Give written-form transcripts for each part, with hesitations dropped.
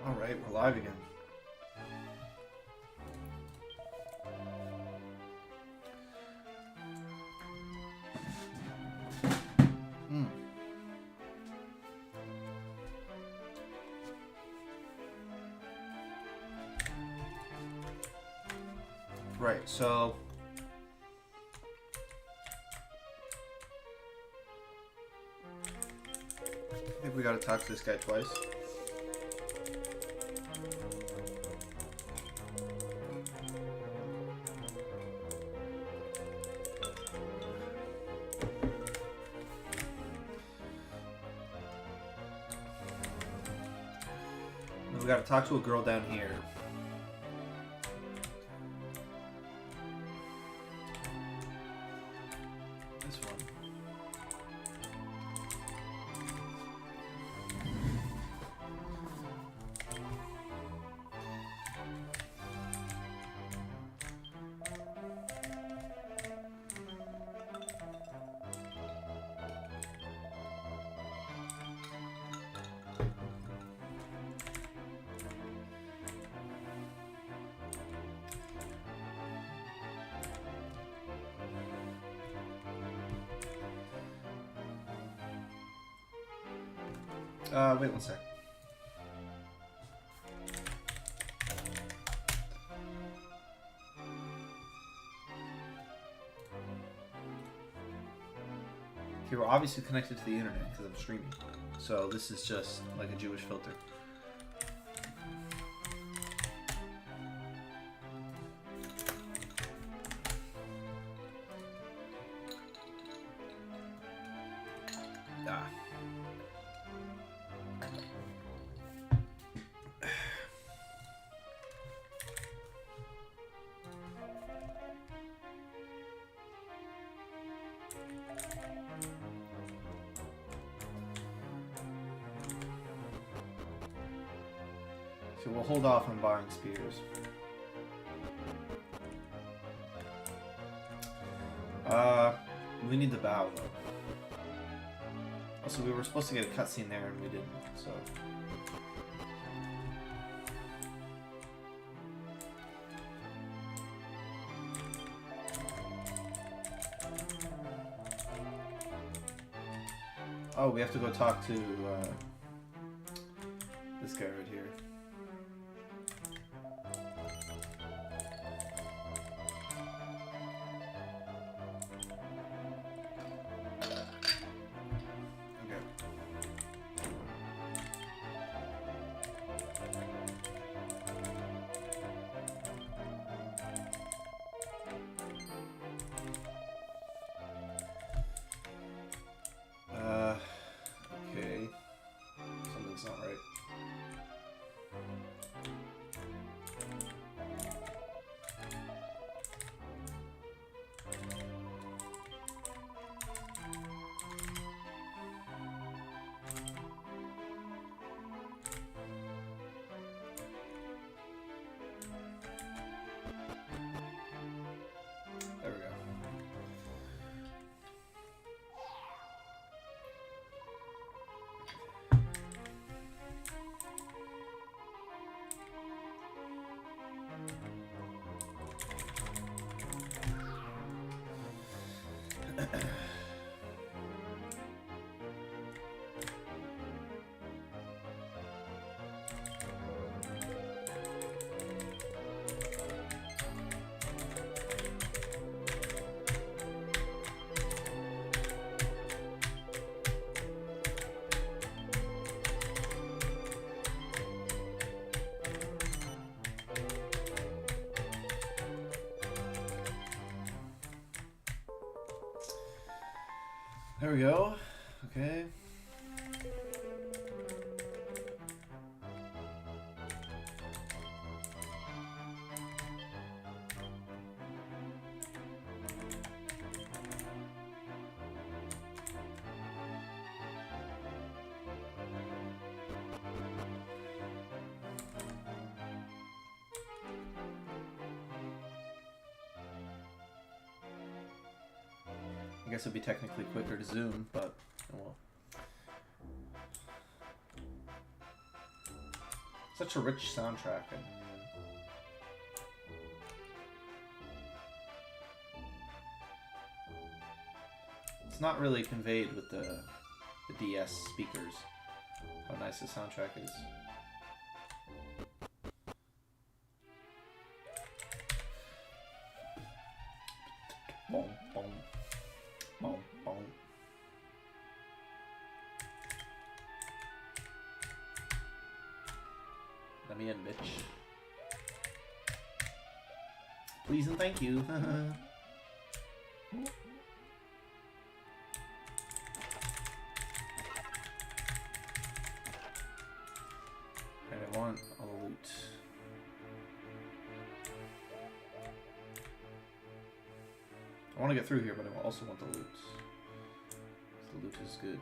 Alright, we're live again. Right, so I think we gotta talk to this guy twice. We gotta talk to a girl down here. This one. Wait one sec. Okay, we're obviously connected to the internet because I'm streaming. So this is just like a Jewish filter. Ah. So we'll hold off on buying spears. We need the bow though. Also, we were supposed to get a cutscene there and we didn't, so. Oh, we have to go talk to this guy right here. Okay. Something's not right. There we go. There we go. Okay. I guess it'd be technically quicker to zoom, but oh well. Such a rich soundtrack. And, it's not really conveyed with the DS speakers how nice the soundtrack is. Boom, boom, boom, boom. Let me in, bitch. Please and thank you. I want all the loot. I want to get through here, but I also want the loot. The loot is good.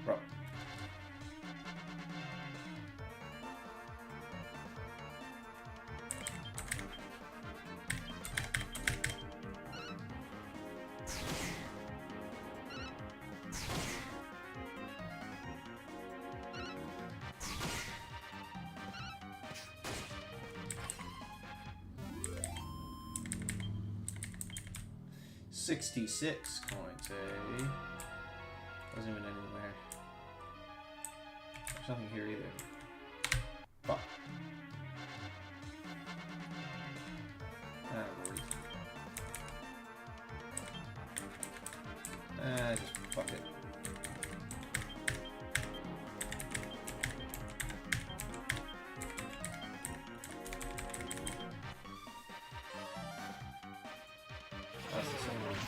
Bro. $66 coins, eh? Wasn't even anywhere. There's nothing here either. Fuck. Ah, Lord. Just fuck it. That's the same one.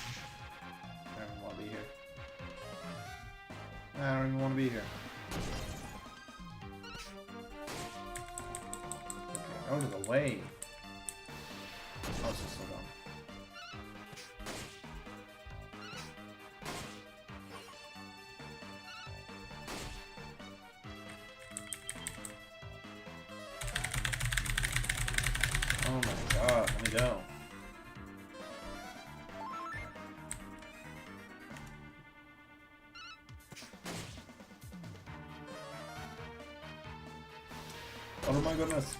I don't even want to be here. I don't even want to be here. Okay, out of the way. Oh, this is so dumb. Oh my god, let me go. Oh my goodness.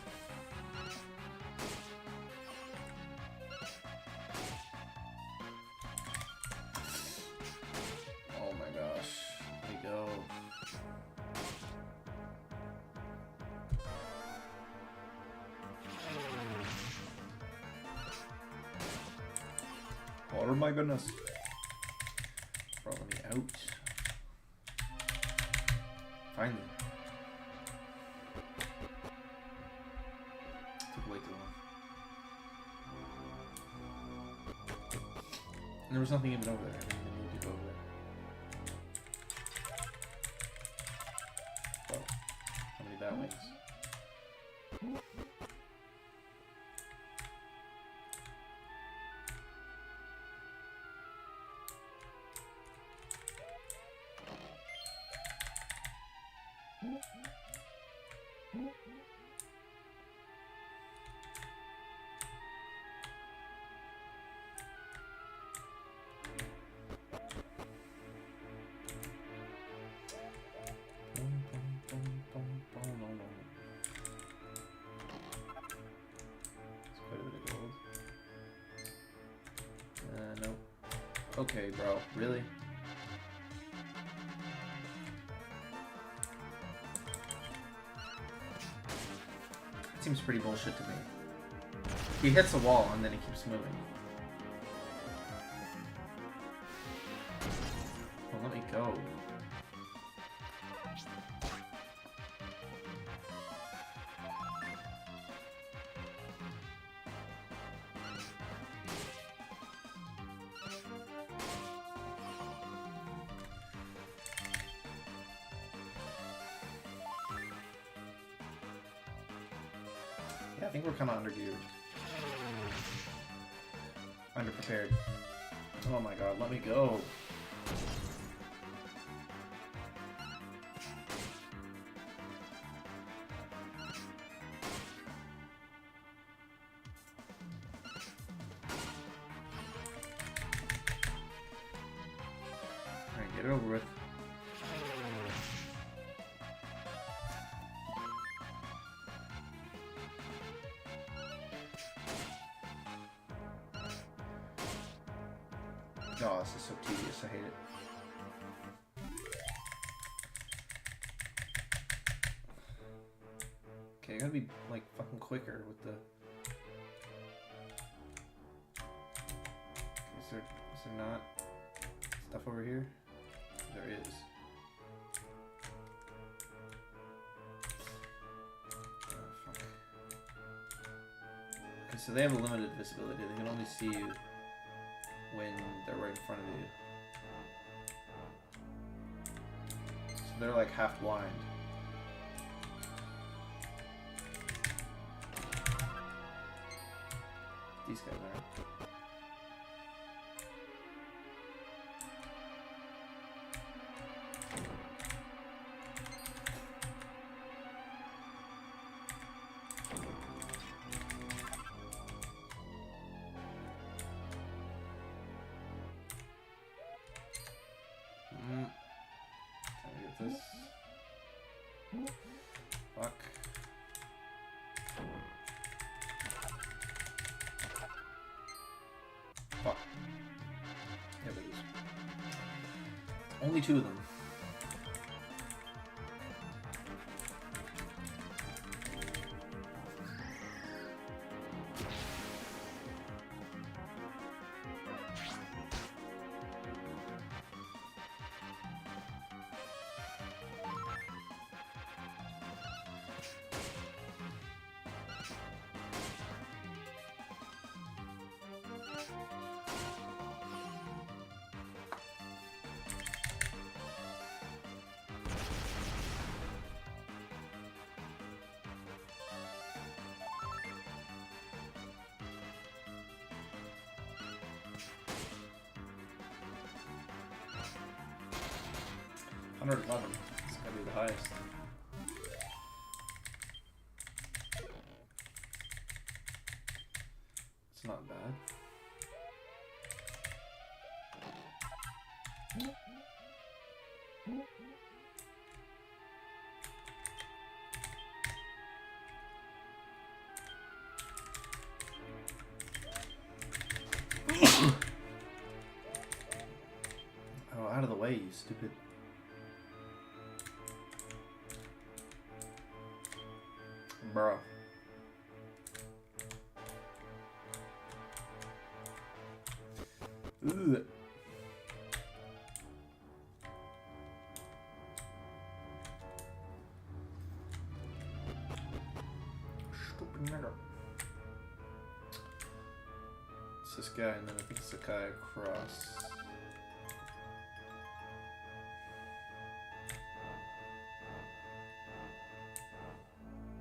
Oh my gosh. Let me go. Oh my goodness. Bro, let me out. Finally. Took way too long. And there was nothing even over there. I didn't even need to go over there. Bro, how many bat wings? Nope. Okay, bro. Really? Seems pretty bullshit to me. He hits a wall and then he keeps moving. Well, let me go. Yeah, I think we're kind of undergeared. Underprepared. Oh my god, let me go. Alright, get it over with. Oh, this is so tedious, I hate it. Okay, I gotta be, like, fucking quicker with the... Is there not stuff over here? There is. Oh, fuck. Okay, so they have a limited visibility. They can only see you when they're right in front of you. So they're like half blind. These guys aren't. Can I get this? Fuck. Fuck. Yeah, but there's only 2 of them. $111. It's gotta be the highest. It's not bad. Oh, out of the way, you stupid. Bro. Ooh. Stupid nigger. It's this guy, and then I think it's the guy across.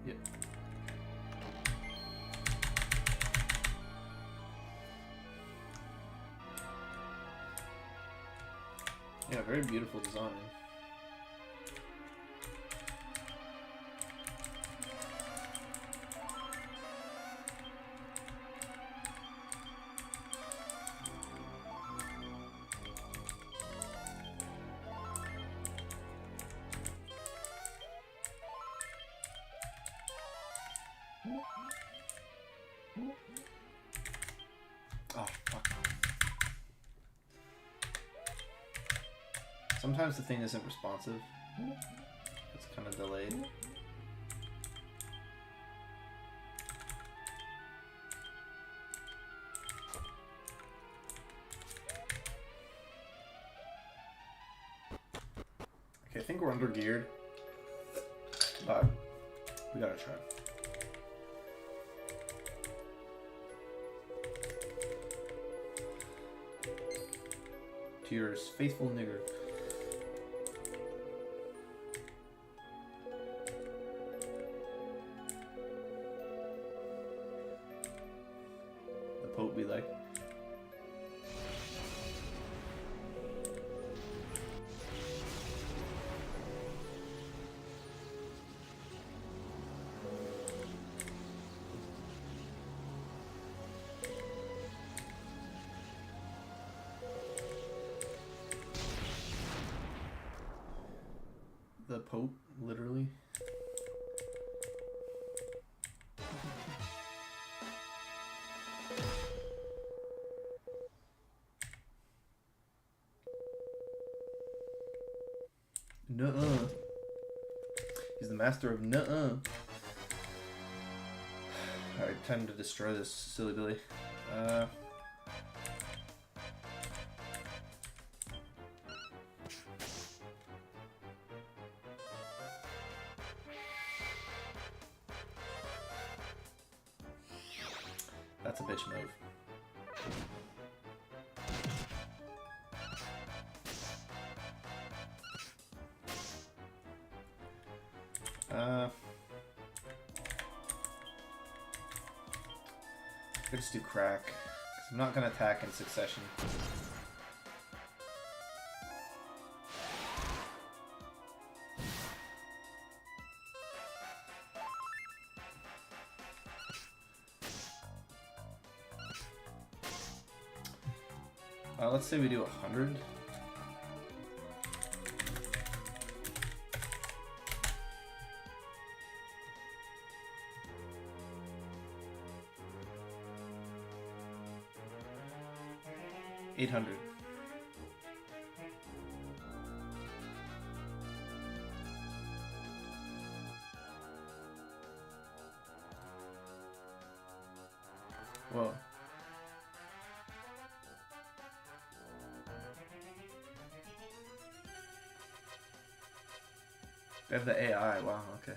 Yep. Yeah, very beautiful design. Oh, fuck. Sometimes the thing isn't responsive. It's kind of delayed. Okay, I think we're under geared, but we gotta try. To yours, faithful nigger. Pope, literally. Nuh-uh. He's the master of nuh-uh. Alright, time to destroy this silly Billy. That's a bitch move. Let's just do crack, because I'm not going to attack in succession. Let's say we do 100. $800. Whoa. They have the AI, wow, okay.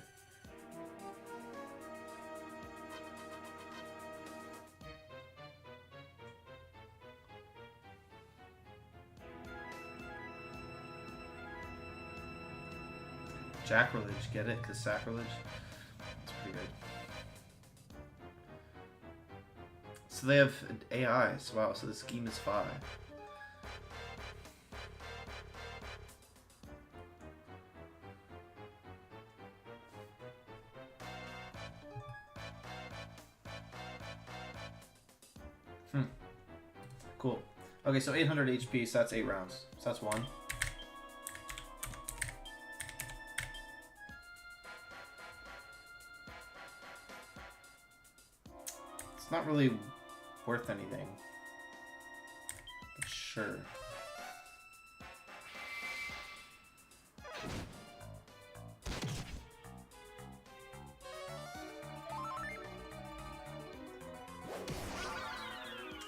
Sacrilege, get it? Because sacrilege? That's pretty good. So they have AIs, wow, so the scheme is 5. Cool. Okay, so 800 HP, so that's 8 rounds. So that's 1. It's not really worth anything. But sure.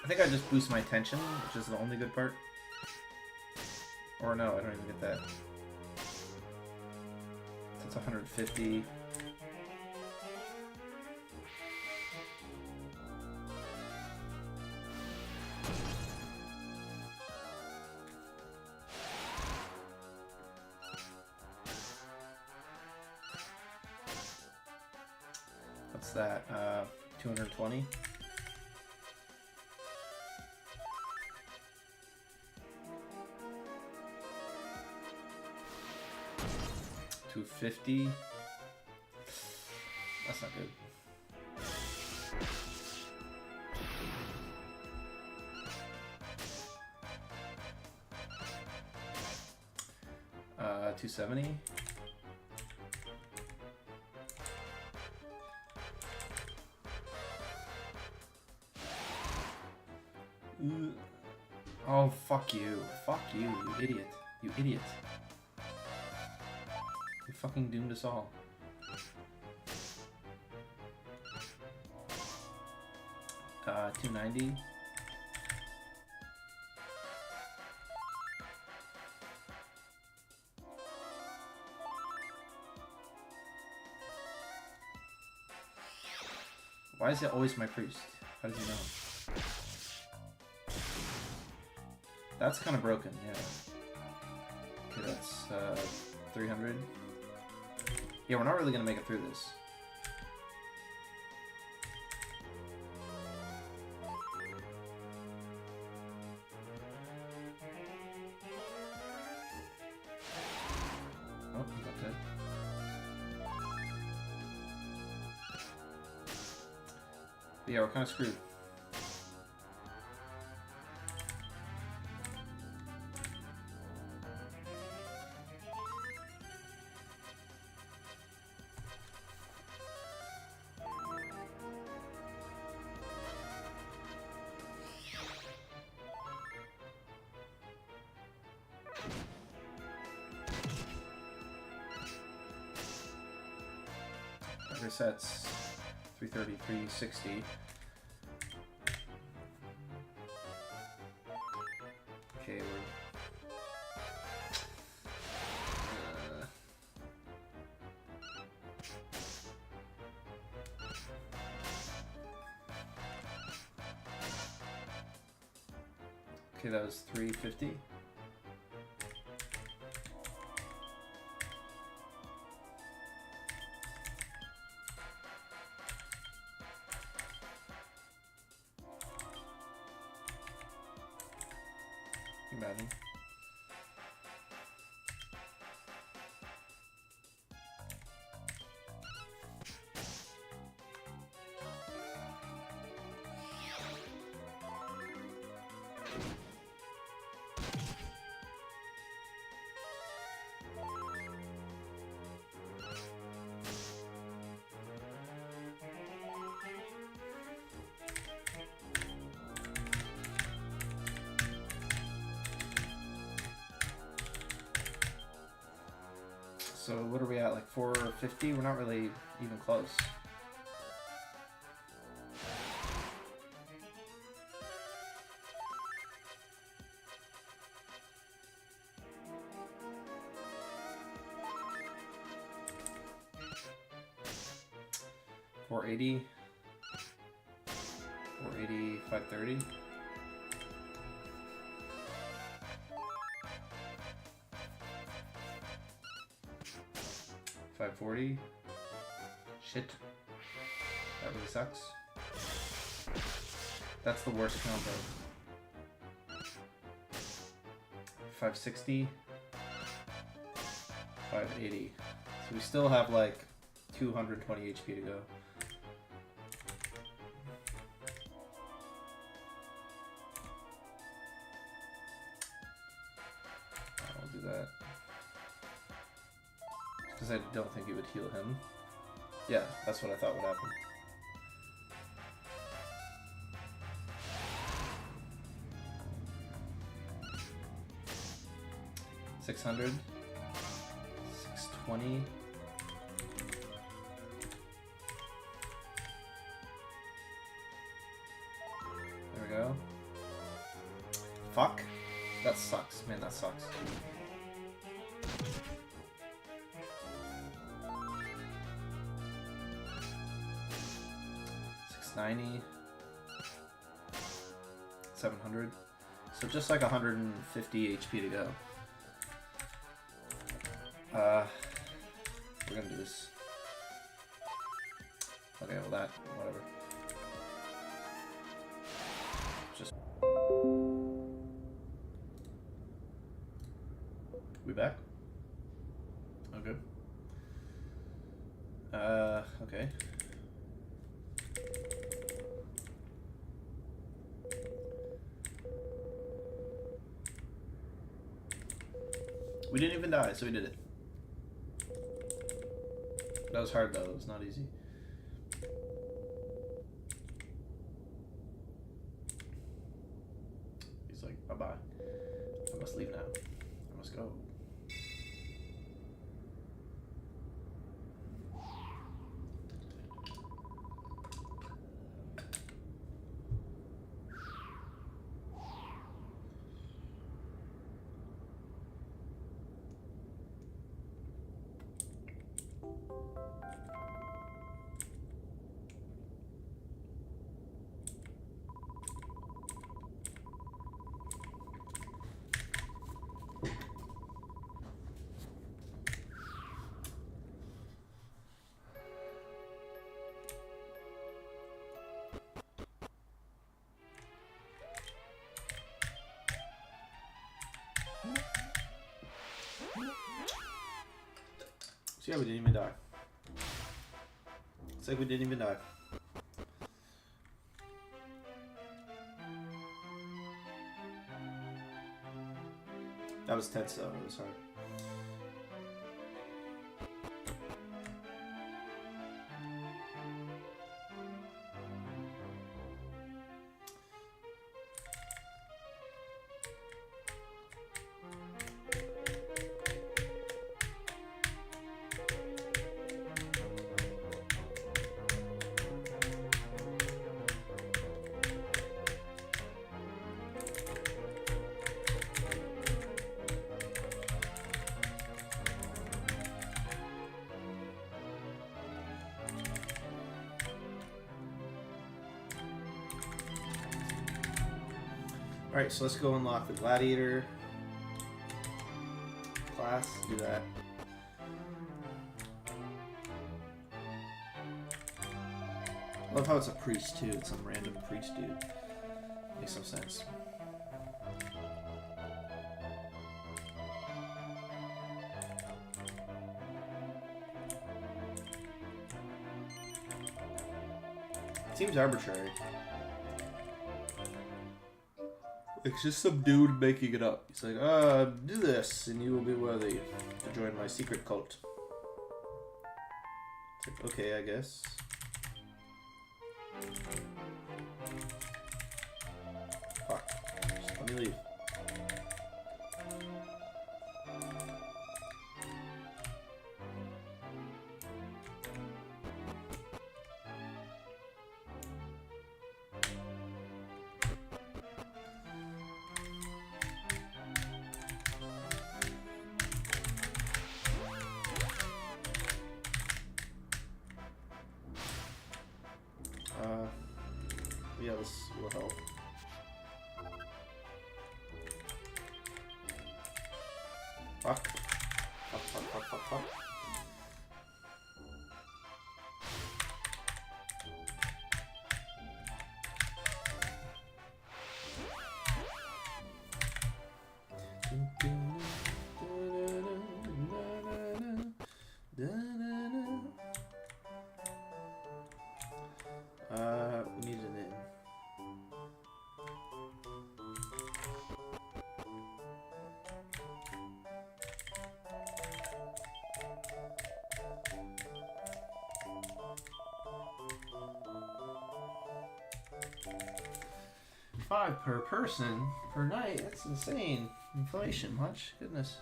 I think I just boost my tension, which is the only good part. Or no, I don't even get that. That's 150. What's that? 220? $250. That's not good. $270. Oh, fuck you. Fuck you, you idiot. You idiot. You fucking doomed us all. $290. Why is it always my priest? How does he know? That's kind of broken, yeah. Okay, that's 300. Yeah, we're not really gonna make it through this. Oh, he's not dead. But yeah, we're kind of screwed. resets 330, 360. Okay, we're okay, that was 350. Imagine. So what are we at, like 450? We're not really even close. $480, $480, $530. $540. Shit. That really sucks. That's the worst combo. $560. $580. So we still have like 220 HP to go. I'll do that. Because I don't think it would heal him. Yeah, that's what I thought would happen. $600. $620. There we go. Fuck. That sucks. Man, that sucks. $690. $700. So just like 150 HP to go. We're gonna do this. Okay, well that, whatever. Just... We back? Okay. Okay. We didn't even die, so we did it. That was hard though, it was not easy. He's like, bye-bye. I must leave now. I must go. So yeah, we didn't even die. It's like we didn't even die. That was tense though, it was hard. Alright, so let's go unlock the Gladiator class. Do that. I love how it's a priest too. It's some random priest dude. Makes some sense. Seems arbitrary. It's just some dude making it up. He's like, do this and you will be worthy to join my secret cult. It's like, okay, I guess. Fuck. Just let me leave. Yeah, this will help. Fuck. Fuck, fuck, fuck, fuck, fuck. We need an in. $5 per person per night. That's insane. Inflation, much goodness.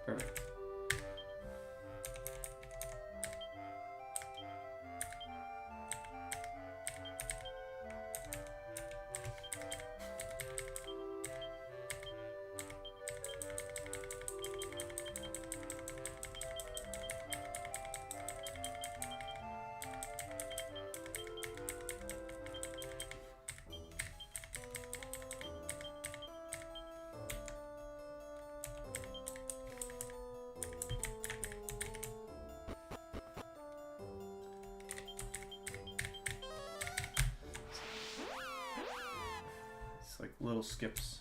Perfect. Like little skips.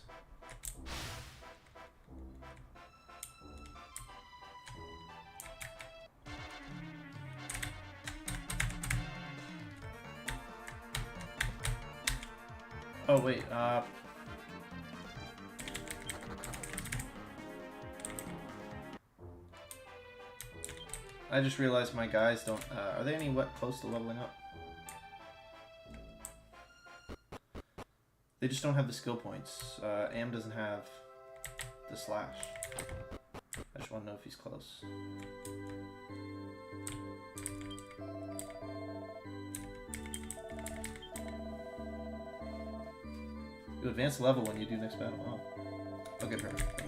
Oh wait, I just realized my guys don't, are they any close to leveling up? They just don't have the skill points. Am doesn't have the slash. I just want to know if he's close. You advance level when you do next battle. Oh. Okay, perfect.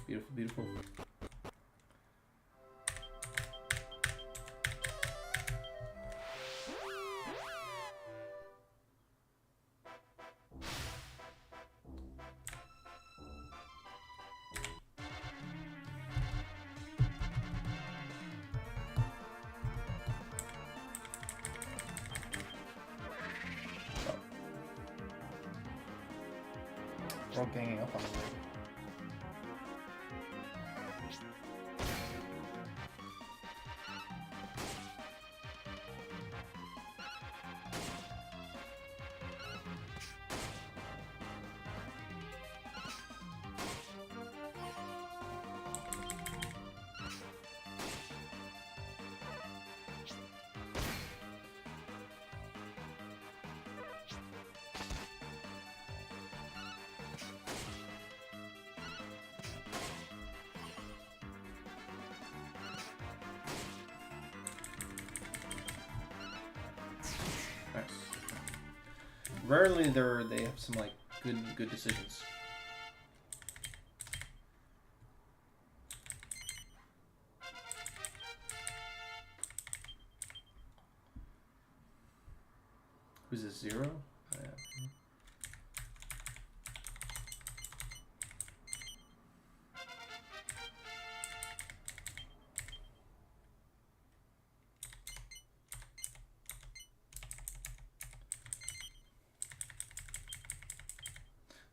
Beautiful, beautiful. We're all ganging up on the way. Rarely they have some like good decisions. Was this 0? Oh, yeah.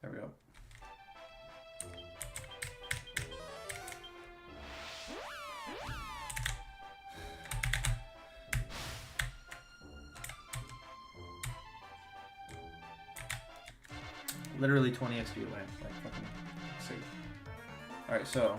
There we go. Literally 20 XP away. Like fucking sick. Alright, so.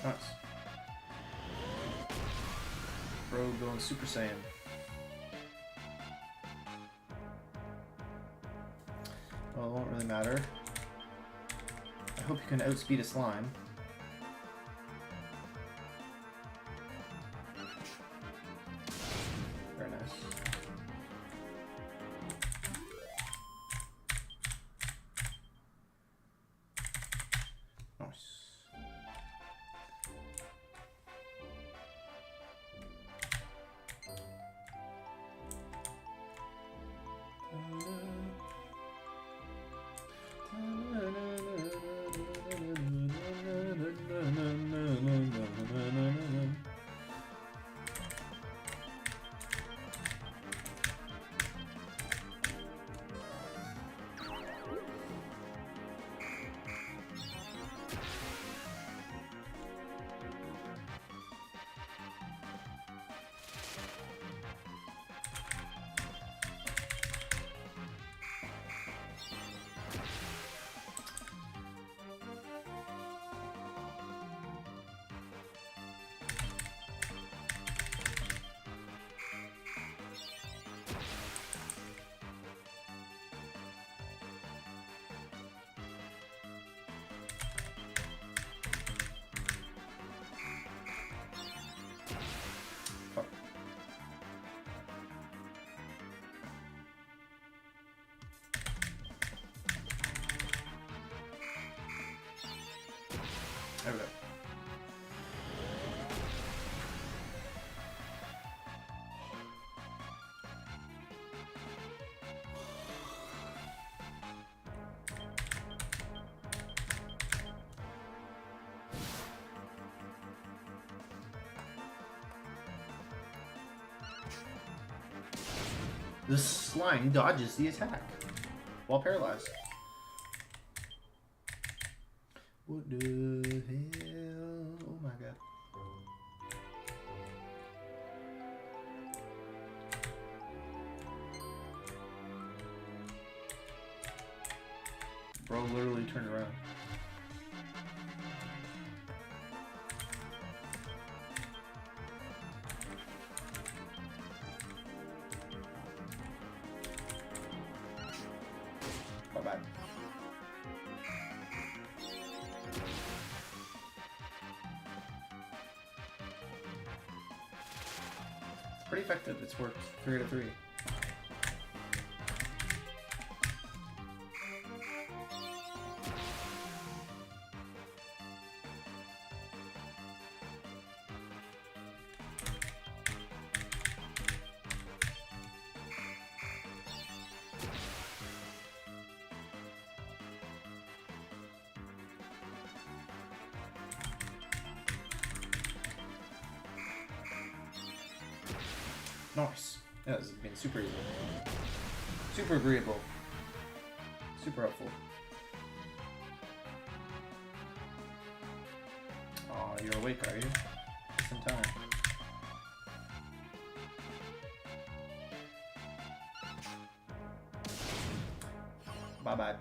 Nice. Bro going Super Saiyan. Well, it won't really matter. I hope you can outspeed a slime. Very nice. Nice. There we go. The slime dodges the attack while paralyzed. What the hell? Oh my god. Bro literally turned around. Bye-bye. It's pretty effective. It's worked 3 out of 3. Nice. Yeah, this has been super easy. Super agreeable. Super helpful. Aw, you're awake, are you? Just in time. Bye-bye.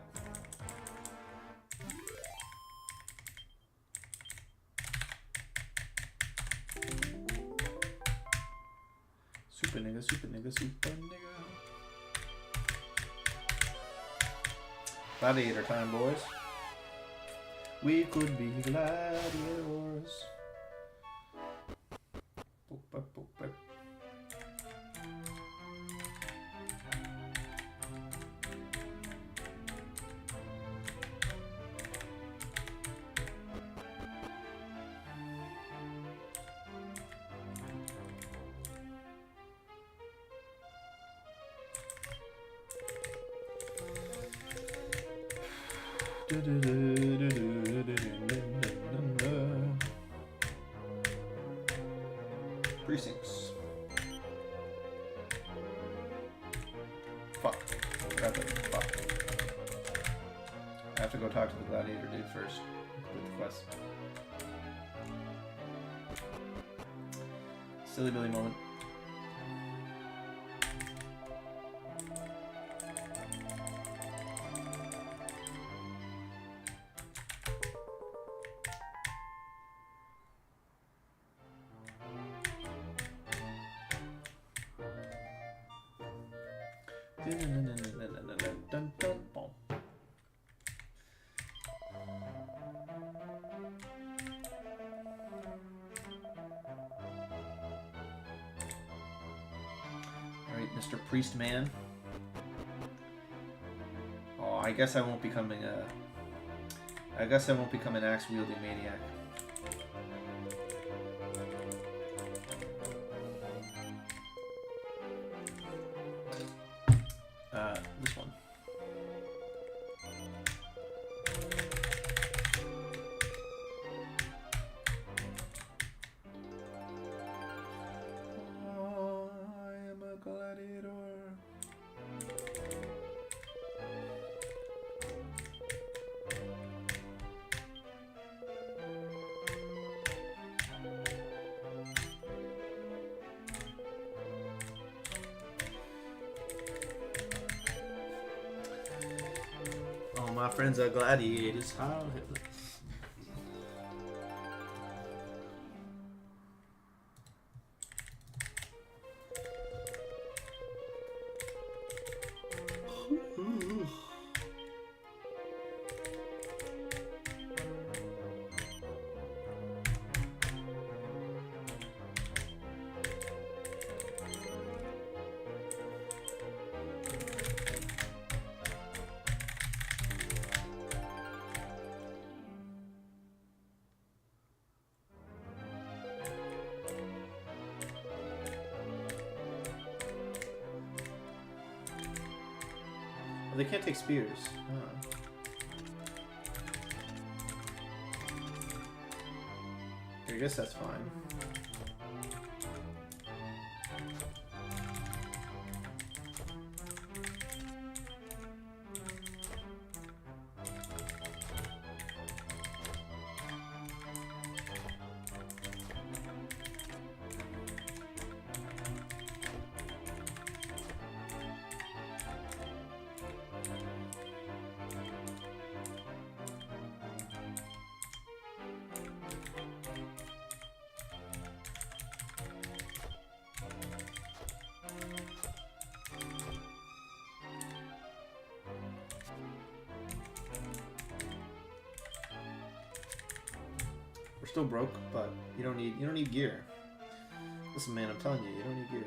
Super nigga, super nigga, super nigga. Gladiator time, boys. We could be gladiators. Boop, boop, boop, boop. Precincts. Fuck. Forgot that. Fuck. I have to go talk to the gladiator dude first. Complete the quest. Silly Billy moment. Alright, Mr. Priest Man. Oh, I guess I won't become an axe wielding maniac. This one. Oh, I am a gladiator. All my friends are gladiators. How Hitler. They can't take spears. Huh. I guess that's fine. We're still broke, but you don't need gear. Listen, man, I'm telling you, you don't need gear.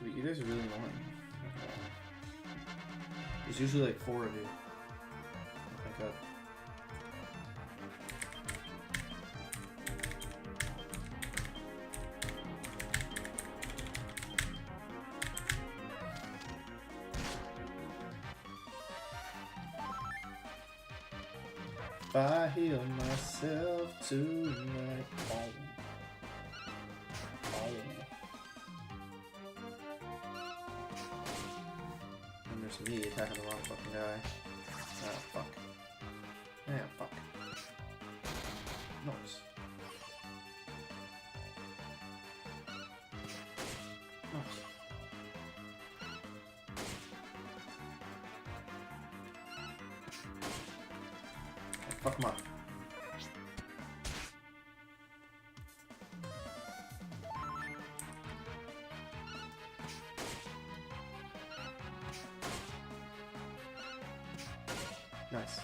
But you guys are really annoying. There's usually like 4 of you. Oh my god. I heal myself tonight. Oh. And there's me attacking the wrong fucking guy. Ah, fuck. Yeah, fuck. Nice. Nice. Fuck him up. Nice.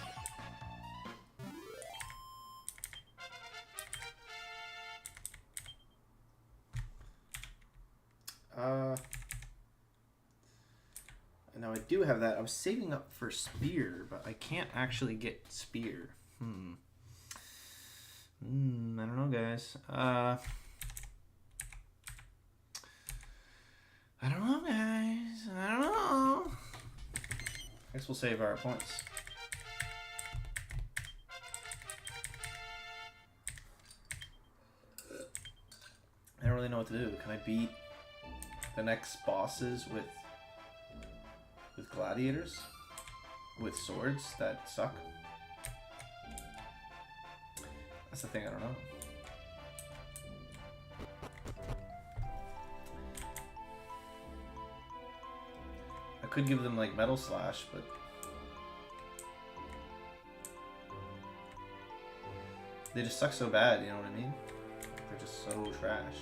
Now I do have that. I was saving up for spear, but I can't actually get spear. I don't know, guys. I don't know, guys. I don't know. I guess we'll save our points. I don't really know what to do. Can I beat the next bosses with gladiators? With swords that suck? That's the thing, I don't know. I could give them like Metal Slash, but they just suck so bad, you know what I mean? They're just so trash.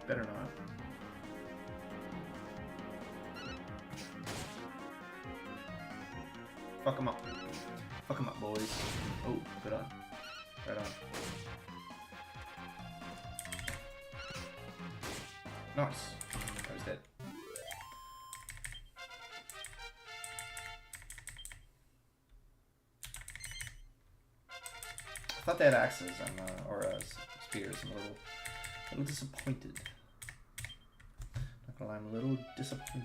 Better not. Fuck him up. Fuck him up, boys. Oh, good on. Right on. Nice. I was dead. I thought they had axes or spears. I'm a little disappointed. Not gonna lie, I'm a little disappointed.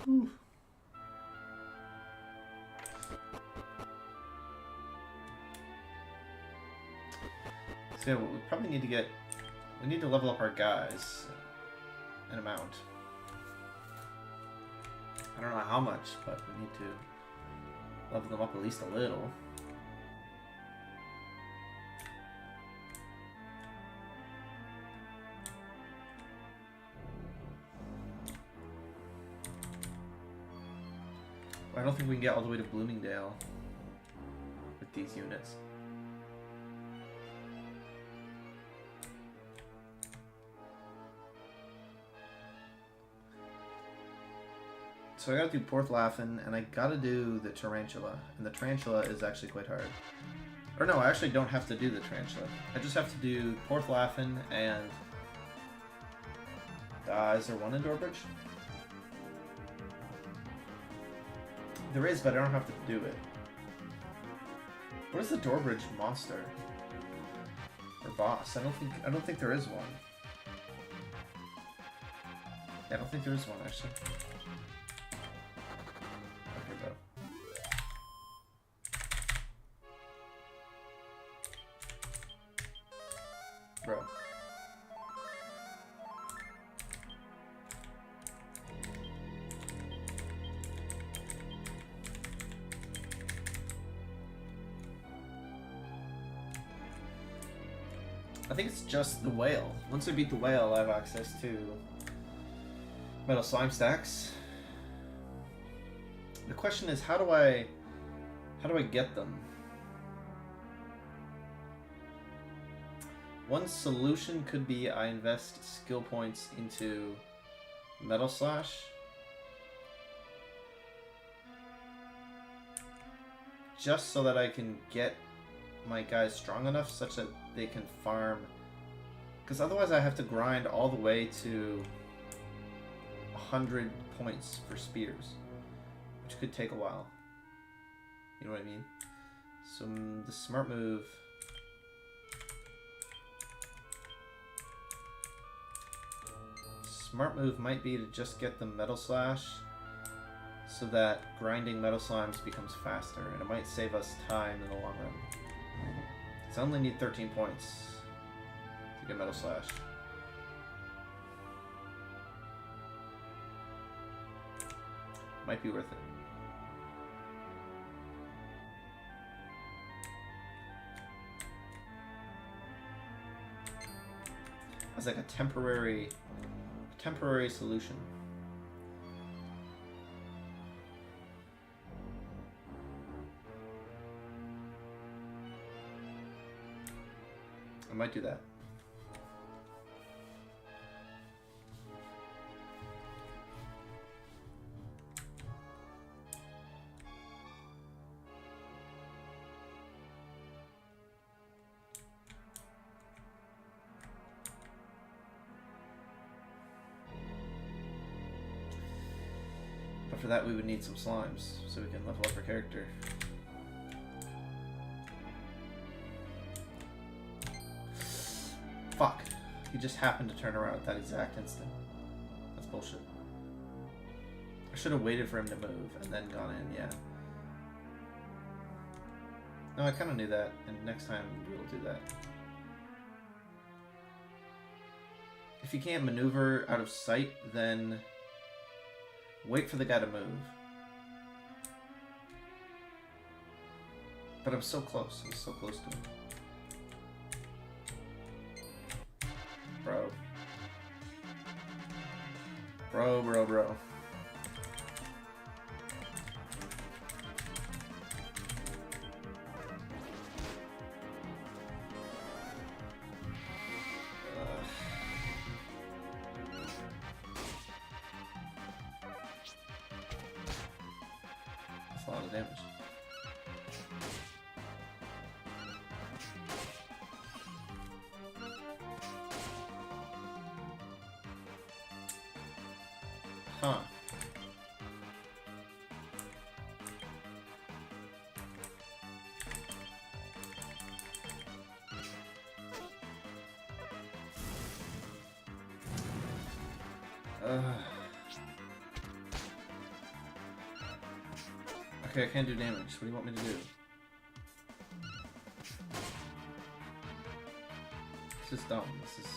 Whew. So yeah, we probably need to we need to level up our guys an amount. I don't know how much, but we need to level them up at least a little. I don't think we can get all the way to Bloomingdale with these units. So I gotta do Porthlafn, and I gotta do the Tarantula, and the Tarantula is actually quite hard. Or no, I actually don't have to do the Tarantula. I just have to do Porthlafn and... is there one in Doorbridge? There is, but I don't have to do it. What is the Doorbridge monster? Or boss? I don't think there is one. Yeah, I don't think there is one, actually. Okay, go. Bro. I think it's just the whale. Once I beat the whale, I have access to metal slime stacks. The question is, how do I get them? One solution could be I invest skill points into Metal Slash. Just so that I can get my guys strong enough such that they can farm, because otherwise I have to grind all the way to 100 points for spears, which could take a while. You know what I mean? So the smart move... Smart move might be to just get the Metal Slash so that grinding Metal Slimes becomes faster, and it might save us time in the long run. So I only need 13 points to get Metal Slash. Might be worth it. That's like a temporary solution. I might do that. But for that we would need some slimes so we can level up our character. Fuck. He just happened to turn around at that exact instant. That's bullshit. I should have waited for him to move and then gone in, yeah. No, I kind of knew that, and next time we'll do that. If you can't maneuver out of sight, then wait for the guy to move. But I'm so close. I'm so close to him. Bro. Bro. That's a lot of damage. Huh. Okay, I can't do damage. What do you want me to do? This is dumb. This is...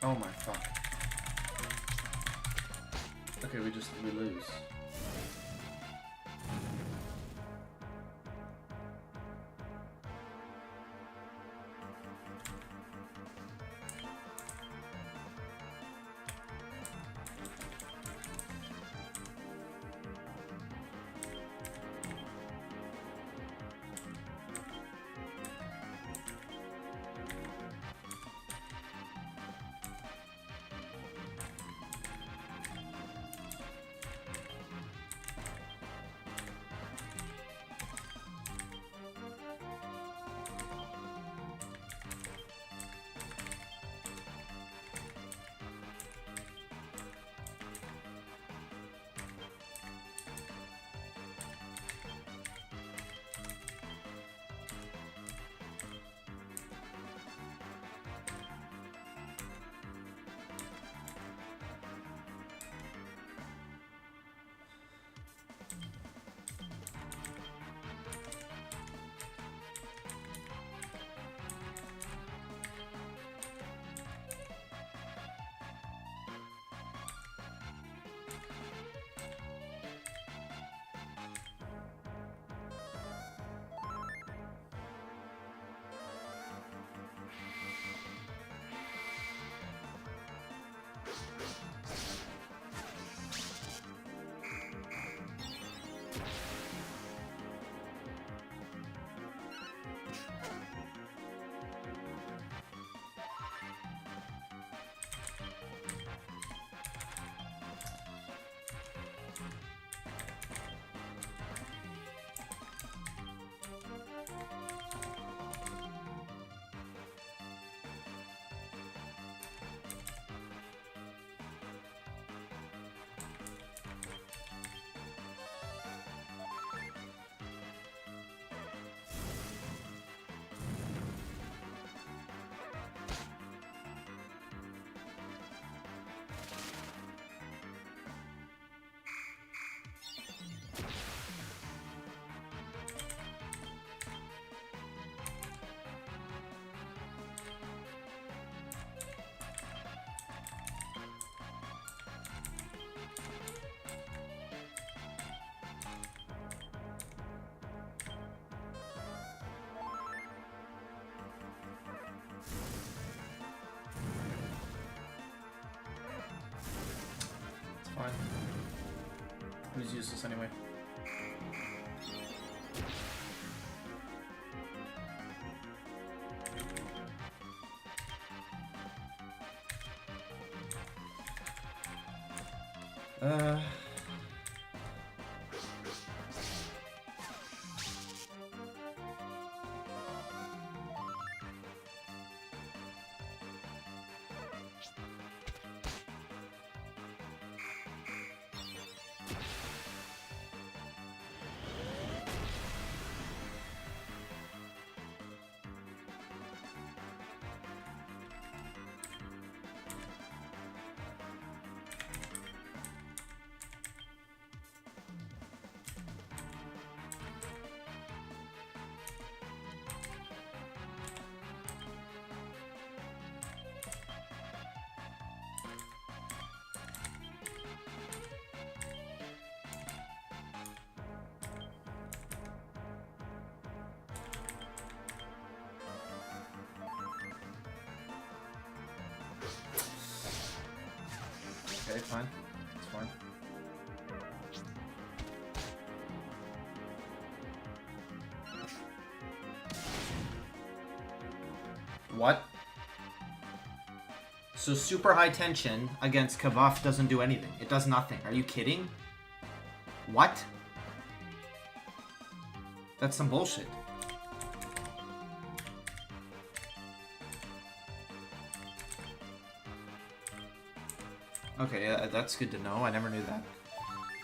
Oh my fuck. Okay, we lose. Fine. Who's useless anyway? Okay, fine. It's fine. What? So super high tension against Kabuff doesn't do anything. It does nothing. Are you kidding? What? That's some bullshit. Okay, yeah, that's good to know. I never knew that.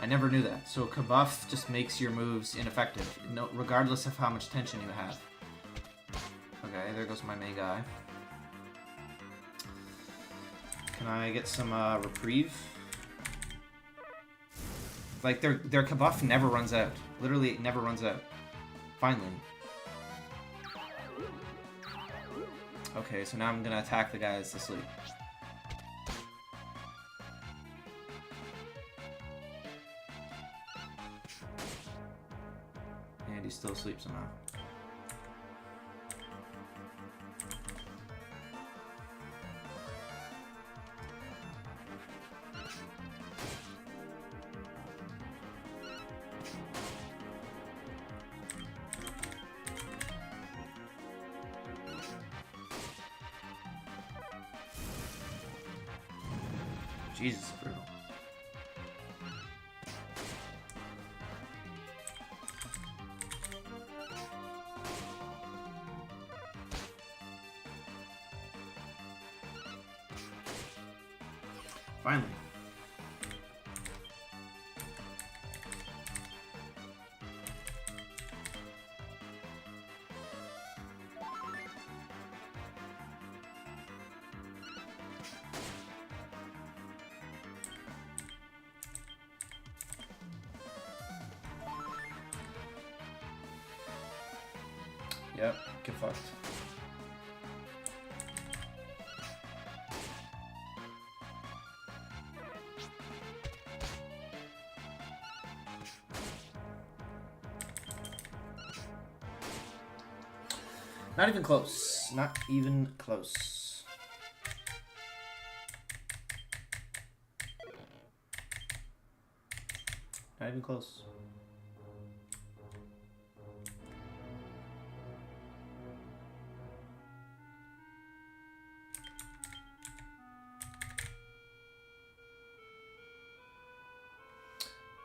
I never knew that. So Kabuff just makes your moves ineffective, no, regardless of how much tension you have. Okay, there goes my main guy. Can I get some reprieve? Like their Kabuff never runs out. Literally, it never runs out. Finally. Okay, so now I'm gonna attack the guys asleep. And he's still asleep somehow. Jesus, brutal. Finally. Yep, get fucked. Not even close. Not even close. Not even close.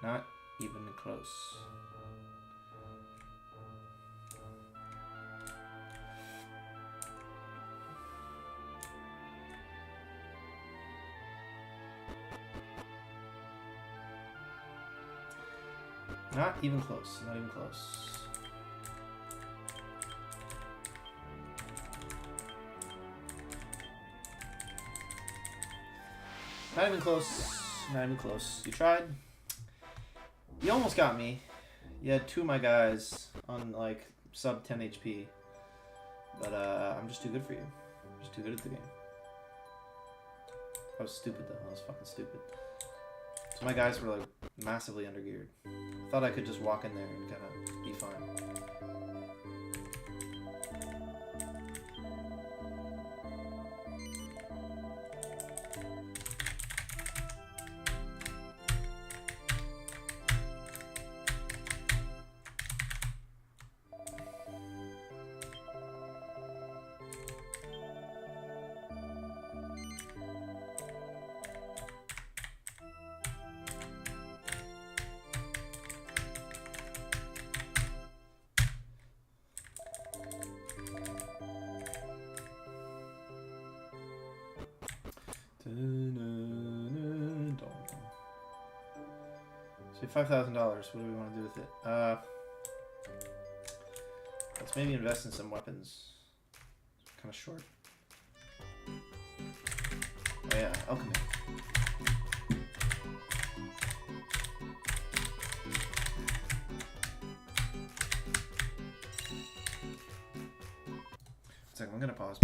Not even close. Not even close. Not even close. Not even close. Not even close. You tried. You almost got me. You had two of my guys on like sub 10 HP. But I'm just too good for you. I'm just too good at the game. I was stupid though. I was fucking stupid. So my guys were like massively undergeared. I thought I could just walk in there and kind of be fine. So $5,000. What do we want to do with it? Let's maybe invest in some weapons. Kind of short. Oh yeah, alchemy. One second, I'm gonna pause.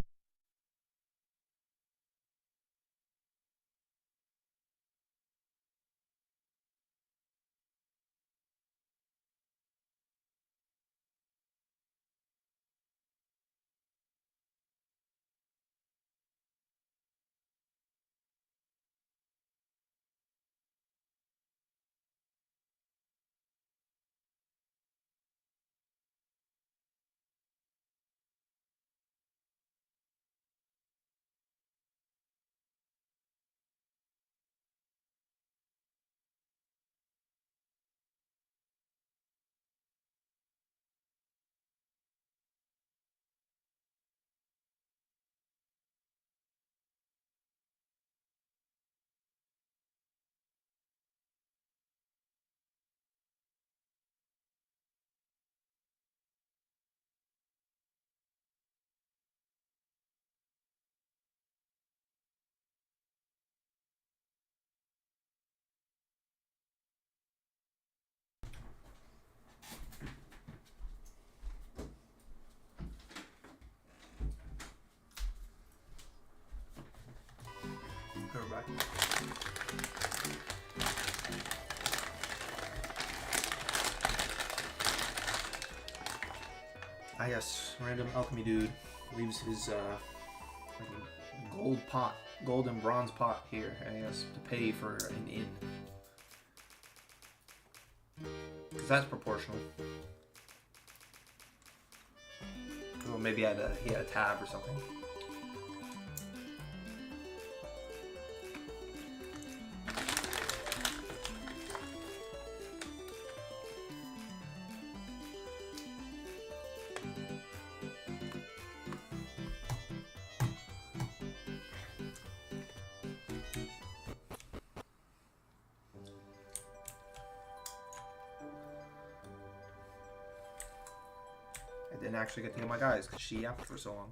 We're back. Ah yes, random alchemy dude leaves his gold and bronze pot here. I guess to pay for an inn, because that's proportional. Well, maybe he had a tab or something. I didn't actually get to heal my guys because she yapped for so long.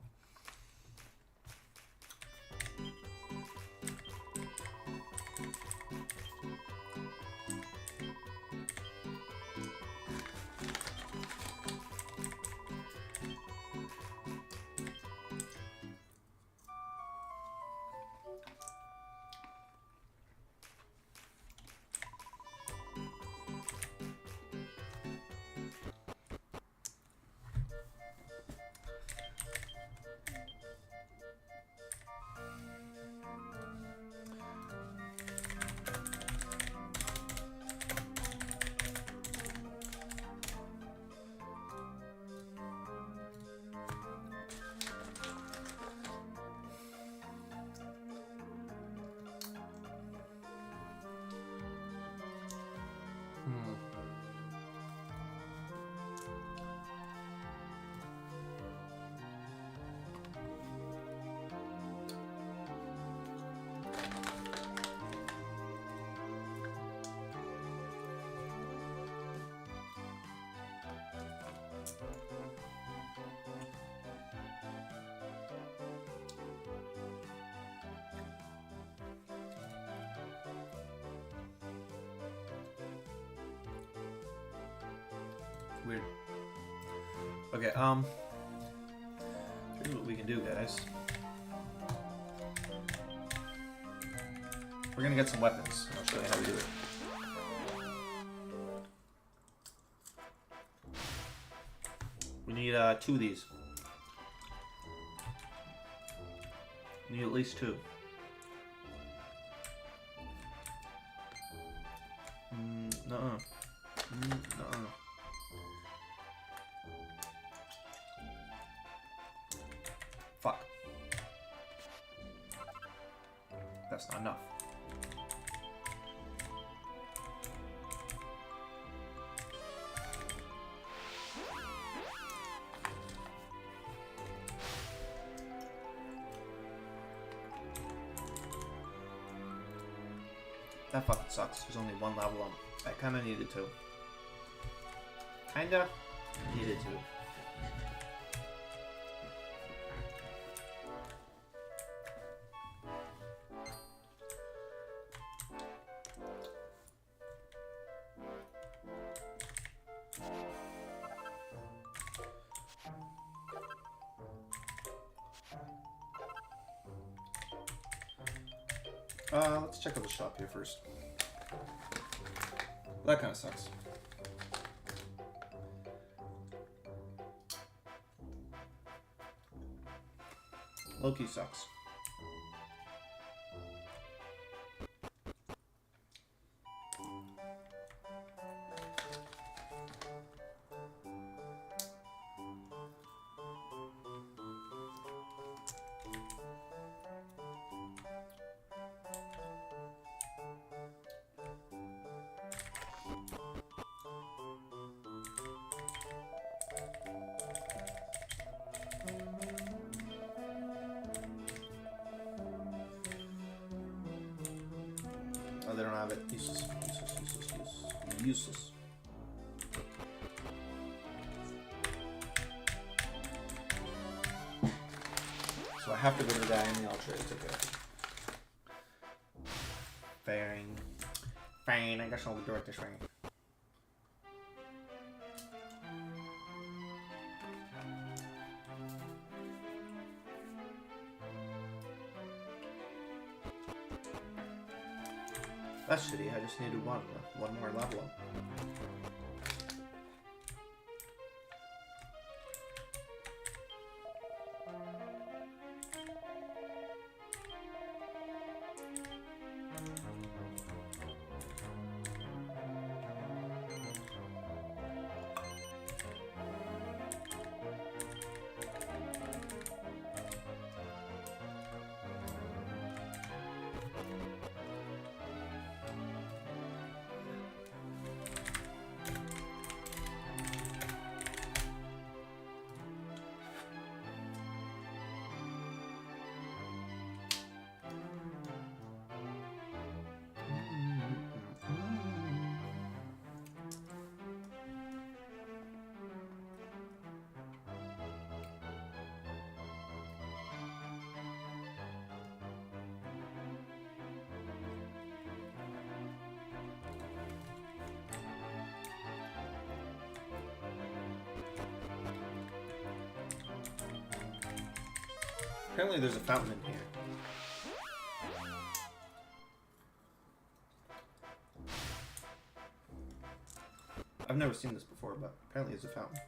Weird. Okay, here's what we can do, guys. We're gonna get some weapons. I'll show you how we do it. We need 2 of these. We need at least 2. Nuh-uh. Nuh-uh. Fuck. That's not enough. That fucking sucks. There's only 1 level up. I kind of needed to. Kinda needed to. Let's check out the shop here first. That kind of sucks. Loki sucks. Oh, they don't have it. Useless. Useless. So I have to go to the guy in the ultra. It's okay. Fine. I guess I'll do it this way. That's shitty, I just needed one more level up. Apparently there's a fountain in here. I've never seen this before, but apparently it's a fountain.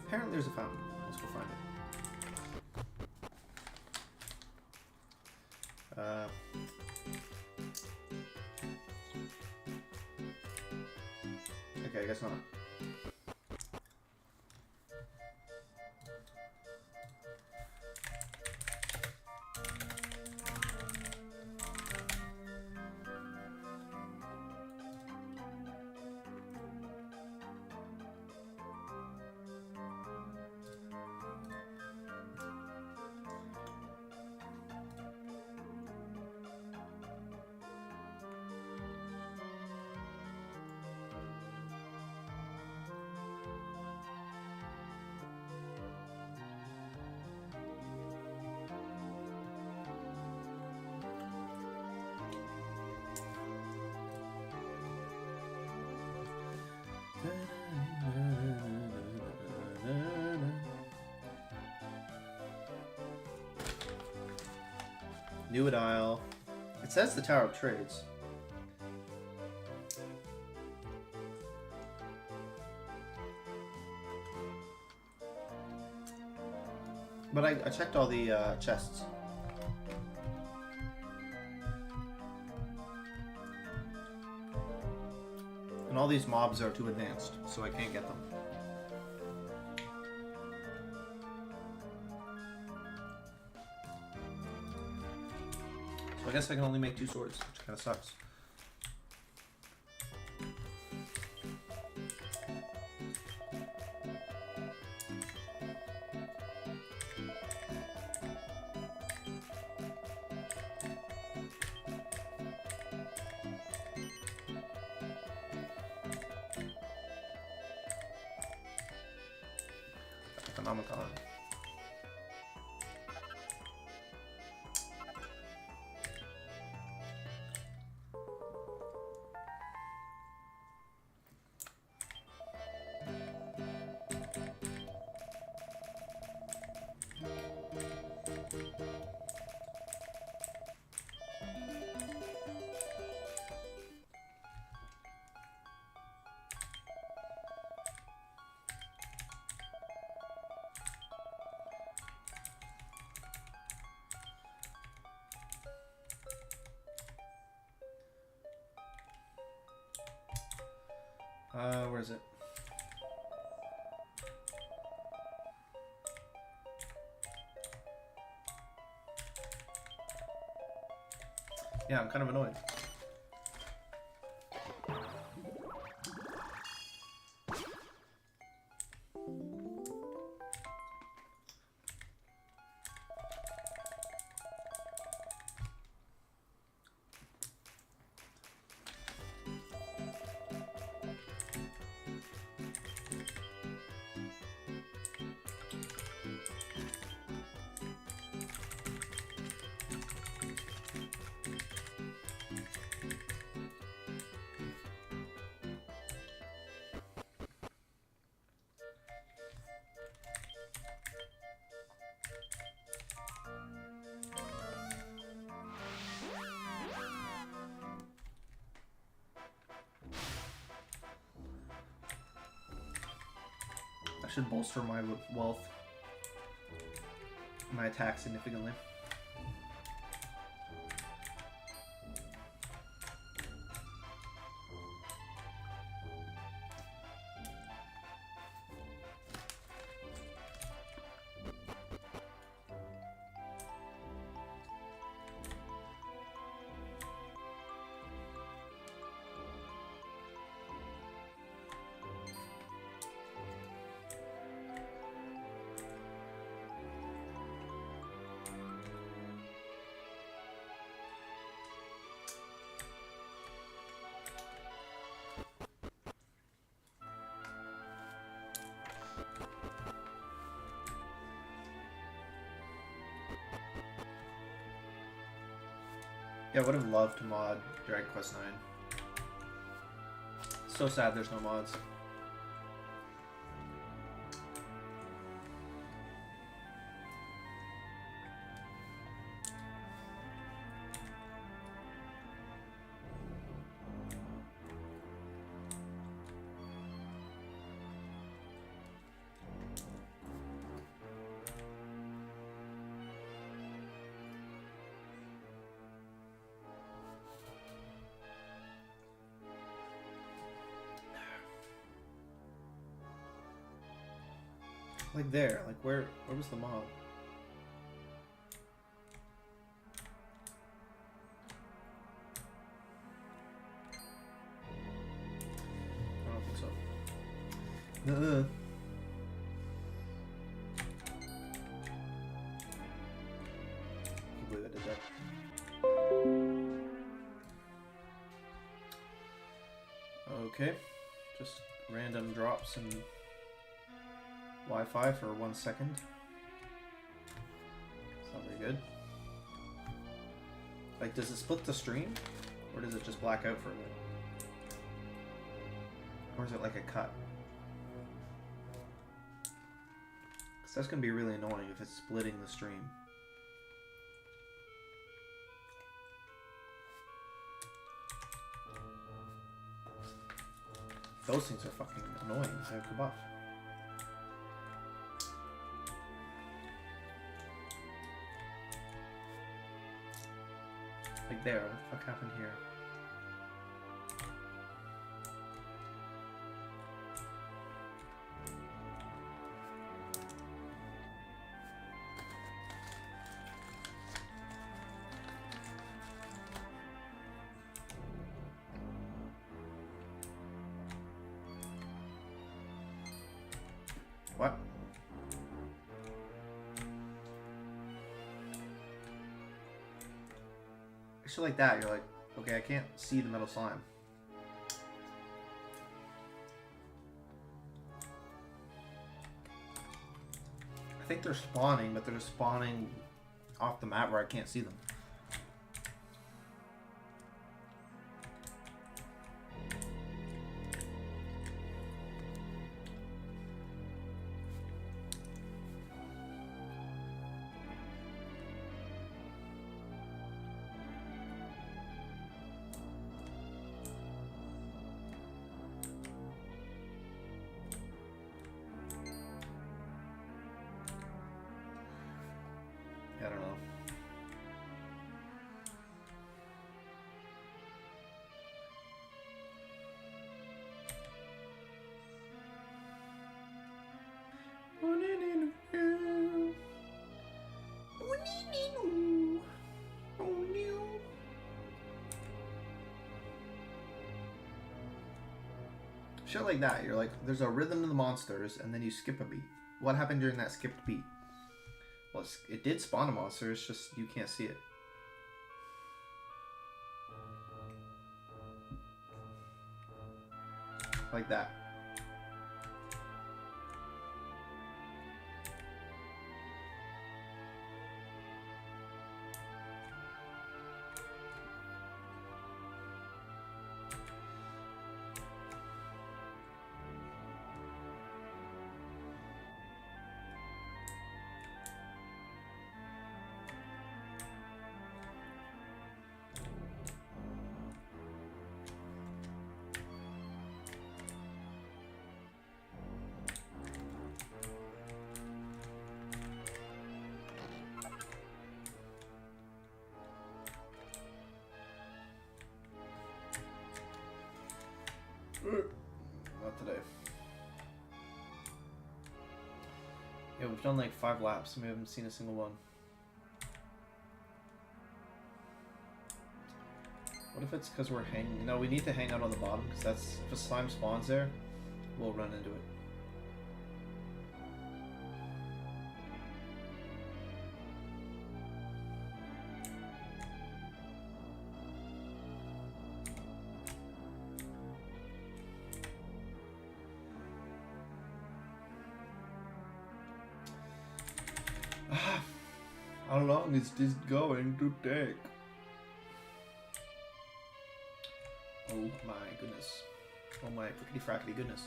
Apparently there's a fountain. Let's go find it. Okay, I guess not. New Isle. It says the Tower of Trades. But I checked all the chests. And all these mobs are too advanced, so I can't get them. I guess I can only make 2 swords, which kind of sucks. Economicon. Where is it? Yeah, I'm kind of annoyed. I should bolster my wealth, my attack significantly. Yeah, I would have loved to mod Dragon Quest IX. So sad there's no mods. Like there, like where was the mod? I don't think so. Can't believe I did that. Okay, just random drops and Wi-Fi for 1 second. It's not very good. Like, does it split the stream? Or does it just black out for a minute? Or is it like a cut? Because that's going to be really annoying if it's splitting the stream. Those things are fucking annoying. They have the buff. Like there, what the fuck happened here? What? Actually, like that, you're like, okay, I can't see the metal slime. I think they're spawning, but they're just spawning off the map where I can't see them. I don't know. Shit like that. You're like, there's a rhythm to the monsters, and then you skip a beat. What happened during that skipped beat? Well, it did spawn a monster, it's just you can't see it. Like that. Not today. Yeah, we've done like 5 laps and we haven't seen a single one. What if it's because we're hanging? No, we need to hang out on the bottom because that's if a slime spawns there, we'll run into it. How long is this going to take? Oh my goodness. Oh my frickety frackety goodness.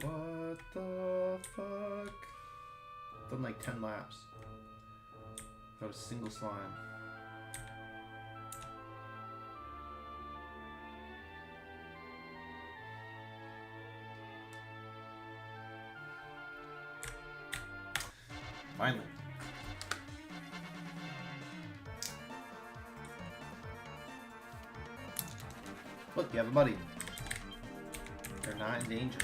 What the fuck? Done like 10 laps. Not a single slime. Finally. Look, you have a buddy. They're not in danger.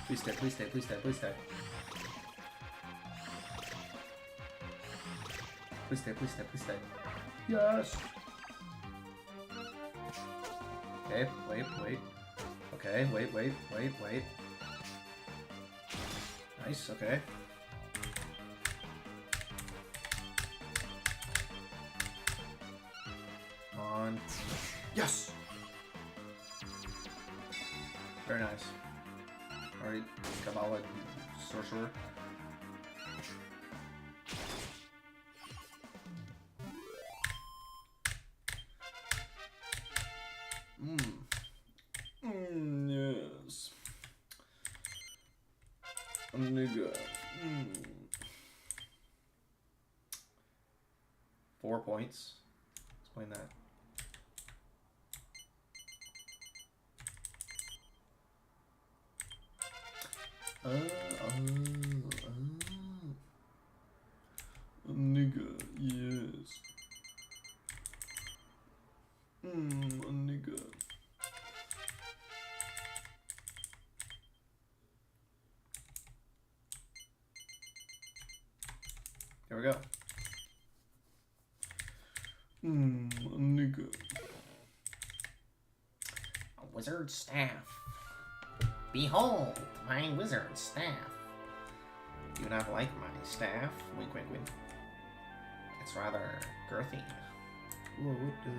Please stay, please stay, please stay, please stay. Please stay, please stay, please stay. Yes! Okay, wait, wait. Okay, wait, wait, wait, wait. Nice, okay. Come on. Yes! Very nice. Alright, Kabbalah Sorcerer. Yes. Nigga. 4 points. Explain that. we go. Nigga. A wizard staff. Behold, my wizard staff. Do you not like my staff? Wink, wink, wink. It's rather girthy. Whoa, what the...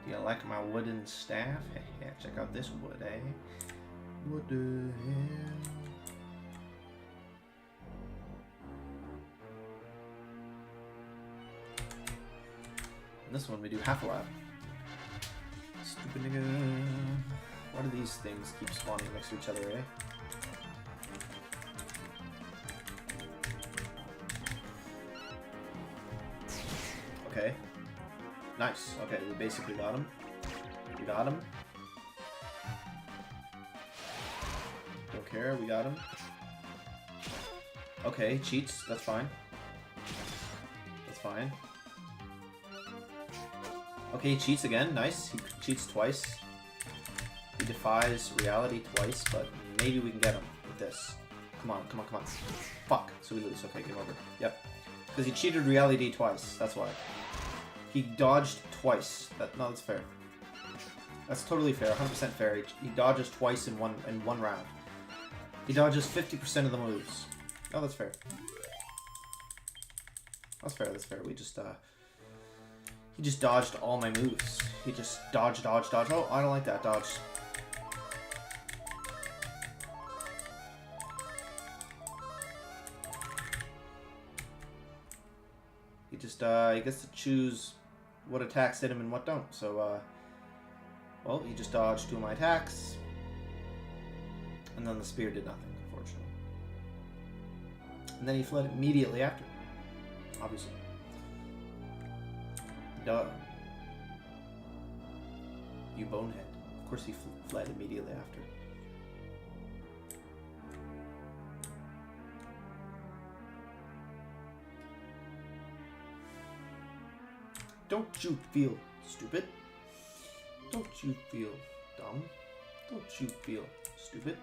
Do you like my wooden staff? Yeah, check out this wood, eh? What the hell? And this one we do half a lap. Stupid nigga. Why do these things keep spawning next to each other, eh? Okay. Nice. Okay, we basically got him. We got him. Don't care, we got him. Okay, cheats. That's fine. That's fine. Okay, he cheats again. Nice. He cheats twice. He defies reality twice, but maybe we can get him with this. Come on, come on, come on. Fuck. So we lose. Okay, game over. Yep. Because he cheated reality twice. That's why. He dodged twice. No, that's fair. That's totally fair. 100% fair. He dodges twice in one round. He dodges 50% of the moves. Oh, that's fair. That's fair. That's fair. We just he just dodged all my moves. He just dodge, dodge, dodge. Oh, I don't like that dodge. He just he gets to choose what attacks hit him and what don't. So well, he just dodged 2 of my attacks, and then the spear did nothing, unfortunately. And then he fled immediately after, obviously. Duh. You bonehead. Of course he fled immediately after. Don't you feel stupid? Don't you feel dumb? Don't you feel stupid?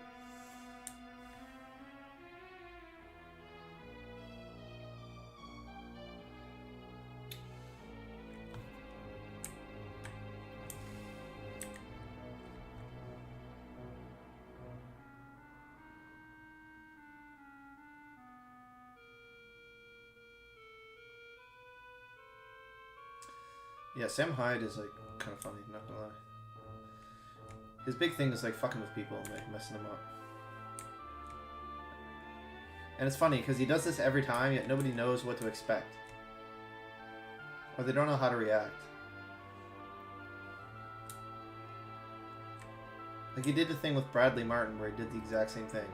Yeah, Sam Hyde is like kind of funny, not gonna lie. His big thing is like fucking with people and like messing them up. And it's funny because he does this every time, yet nobody knows what to expect. Or they don't know how to react. Like he did the thing with Bradley Martin where he did the exact same thing.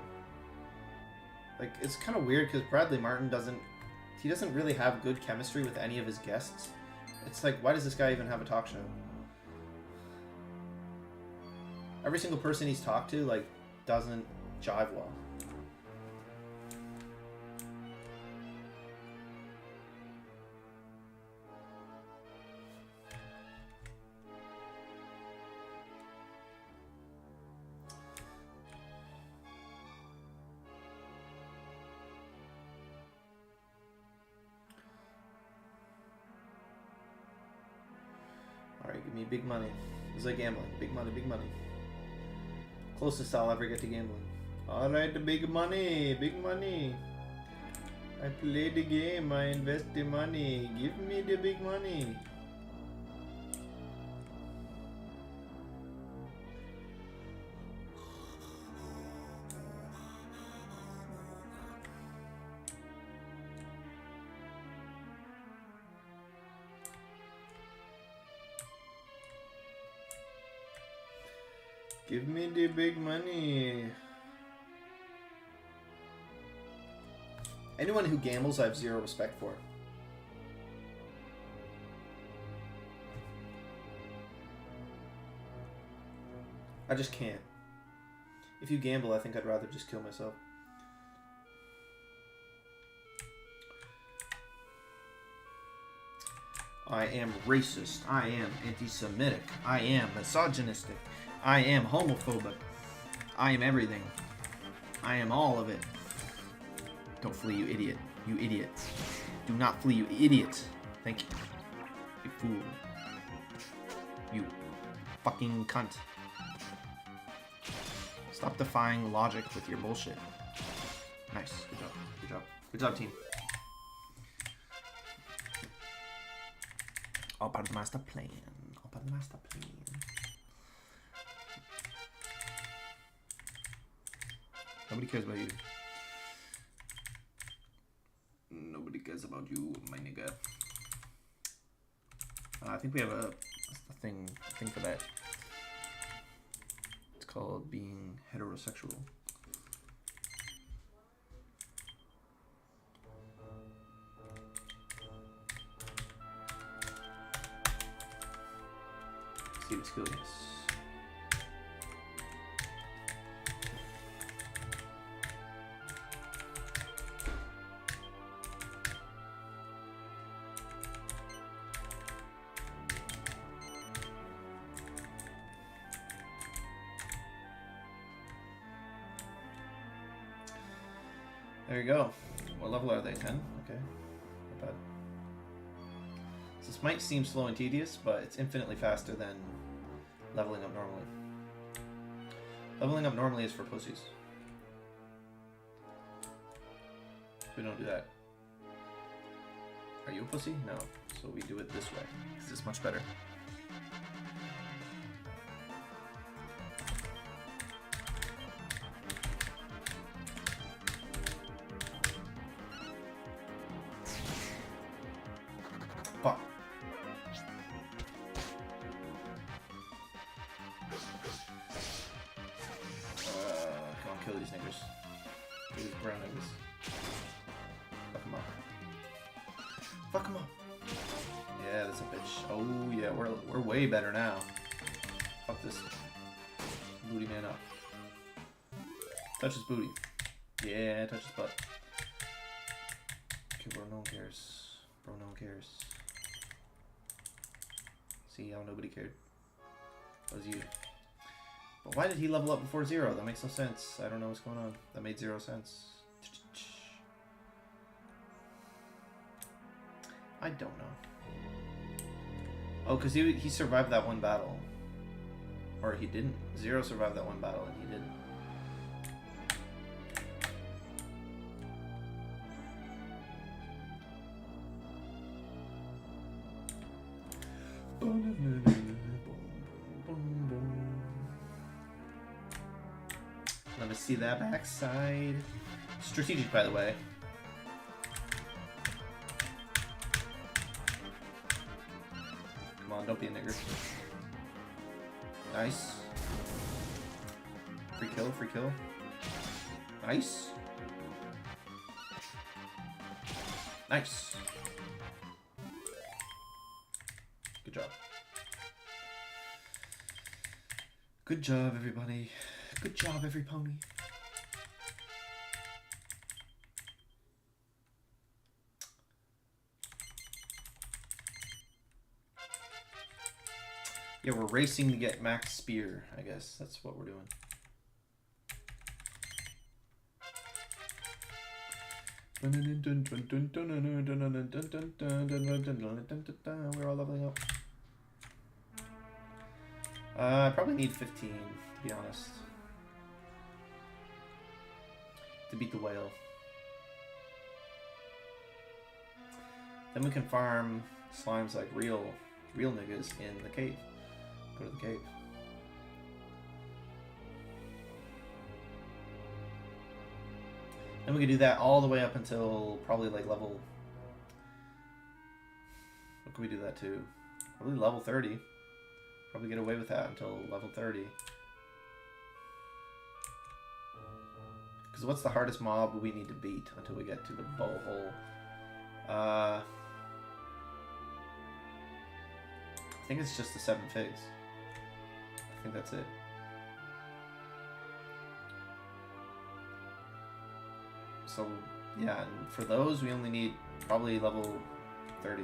Like it's kind of weird because Bradley Martin doesn't really have good chemistry with any of his guests. It's like, why does this guy even have a talk show? Every single person he's talked to, like, doesn't jive well. Alright, give me big money. It's like gambling. Big money, big money. Closest I'll ever get to gambling. Alright, big money, big money. I play the game, I invest the money. Give me the big money. Give me the big money. Anyone who gambles, I have zero respect for. I just can't. If you gamble, I think I'd rather just kill myself. I am racist. I am anti-Semitic. I am misogynistic. I am homophobic. I am everything. I am all of it. Don't flee, you idiot. You idiot. Do not flee, you idiot. Thank you. You fool. You fucking cunt. Stop defying logic with your bullshit. Nice. Good job. Good job. Good job, team. All part of the master plan. All part of the master plan. Nobody cares about you. Nobody cares about you, my nigga. I think we have a thing for that. It's called being heterosexual. See what skill is. There you go. What level are they? 10? Okay. Not bad. So this might seem slow and tedious, but it's infinitely faster than leveling up normally. Leveling up normally is for pussies. We don't do that. Are you a pussy? No. So we do it this way, because it's much better. Fuck. Come on, kill these niggers. Kill these brown niggers. Fuck them up. Fuck them up. Yeah, that's a bitch. Oh yeah, we're way better now. Fuck this booty man up. Touch his booty. Yeah, touch his butt. Okay, bro, no one cares. Bro, no one cares. See how nobody cared? That was you. But why did he level up before 0? That makes no sense. I don't know what's going on. That made 0 sense. I don't know. Oh, because he survived that one battle. Or he didn't. 0 survived that one battle and he didn't. Let me see that backside. Strategic, by the way. Come on, don't be a nigger. Nice. Free kill, free kill. Nice. Nice. Good job. Good job, everybody. Good job, every pony. Yeah, we're racing to get max spear, I guess. That's what we're doing. We're all leveling up. I probably need 15, to be honest, to beat the whale. Then we can farm slimes like real niggas in the cave. Go to the cave. And we can do that all the way up until probably like level... What can we do that to? Probably level 30. Probably get away with that until level 30. Because what's the hardest mob we need to beat until we get to the blowhole? I think it's just the 7 figs. I think that's it. So, yeah, and for those we only need probably level 30.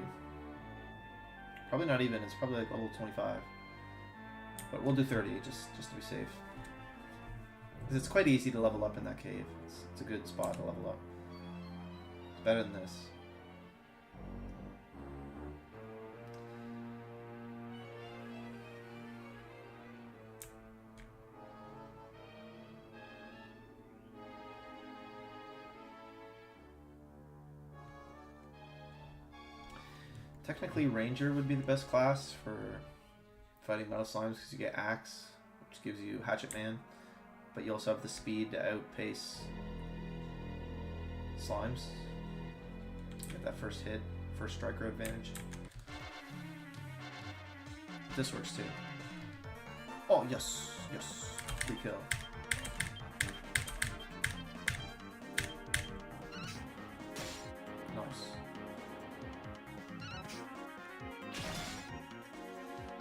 Probably not even, it's probably like level 25. But we'll do 30 just to be safe. Because it's quite easy to level up in that cave. It's a good spot to level up. Better than this. Technically, Ranger would be the best class for fighting Metal Slimes because you get Axe, which gives you Hatchet Man, but you also have the speed to outpace Slimes. Get that first hit, first striker advantage. This works too. Oh, yes, yes, free kill. Nice.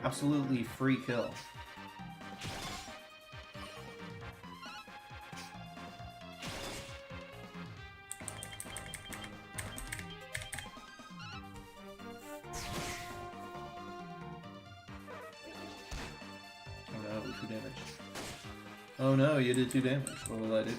Absolutely free kill. Oh no, 2 damage. Oh no, you did 2 damage. What will I do?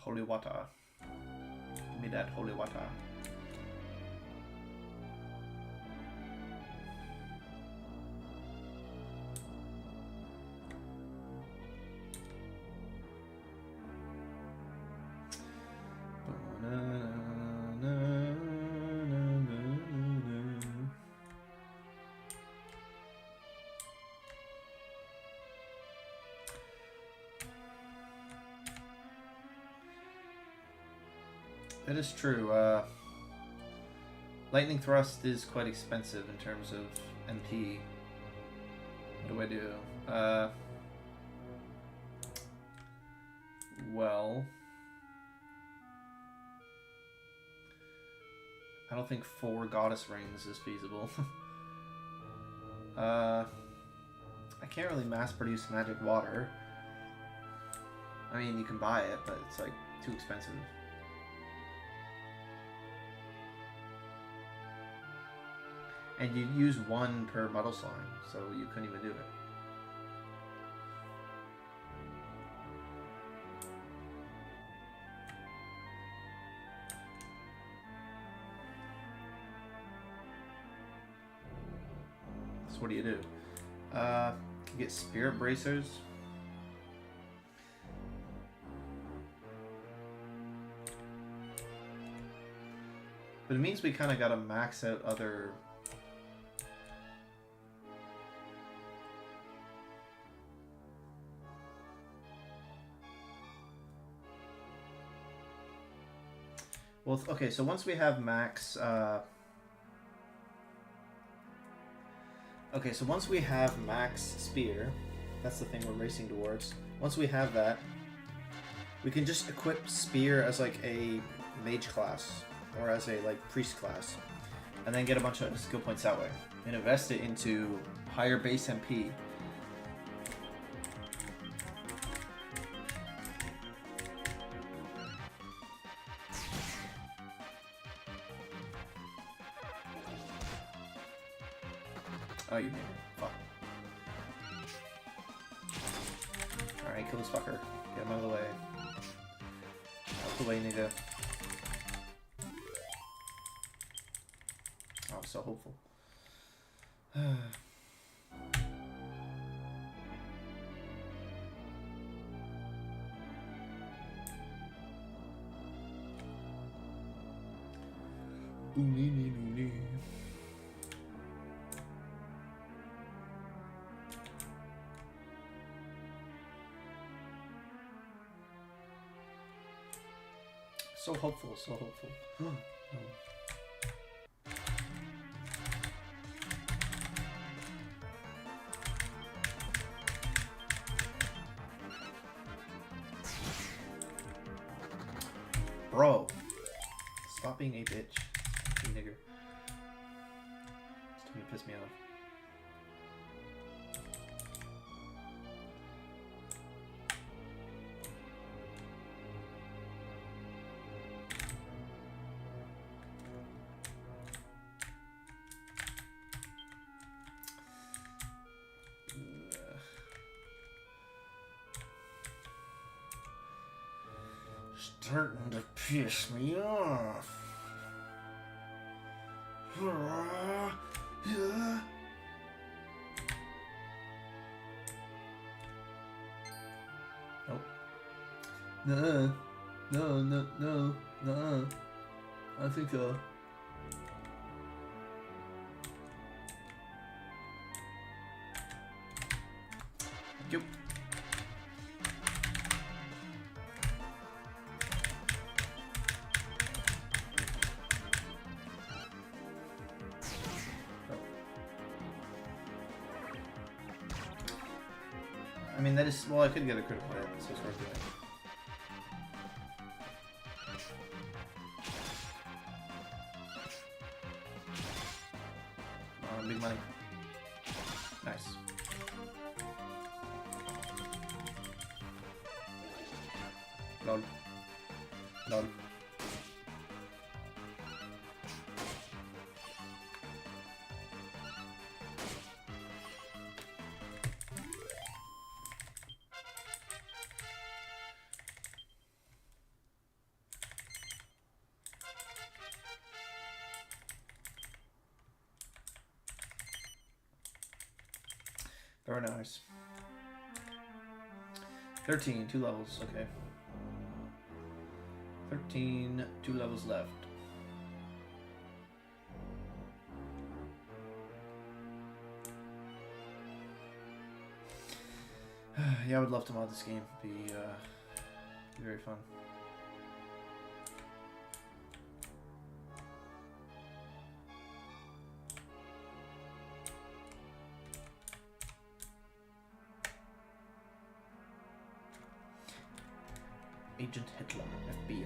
Holy water. Give me that holy water. That is true. Lightning Thrust is quite expensive in terms of MP. What do I do? Well, I don't think 4 Goddess Rings is feasible. I can't really mass produce magic water. I mean, you can buy it, but it's like too expensive. And you use 1 per Muddle Slime, so you couldn't even do it. So what do? You can get Spirit Bracers. But it means we kind of got to max out other... Well, okay, so once we have max... Okay, so once we have max Spear, that's the thing we're racing towards. Once we have that, we can just equip Spear as like a mage class, or as a like priest class, and then get a bunch of skill points that way, and invest it into higher base MP. Oh, you made it. Fuck. Alright, kill this fucker. Get him out of the way. Out the way, nigga. Oh, I'm so hopeful. Ooh-nee-nee-nee-nee. So hopeful, so hopeful. Bro, stop being a bitch, you nigger. It's starting to piss me off. Starting to piss me off. Nope. No, no. I think Thank you. I mean, that is, well, I could get a critical hit, so it's worth it. Big money. Nice. Lol. Lol. Very nice. 13, 2 levels, okay. 13, 2 levels left. Yeah, I would love to mod this game. It'd be very fun. Agent Hitler, FBI.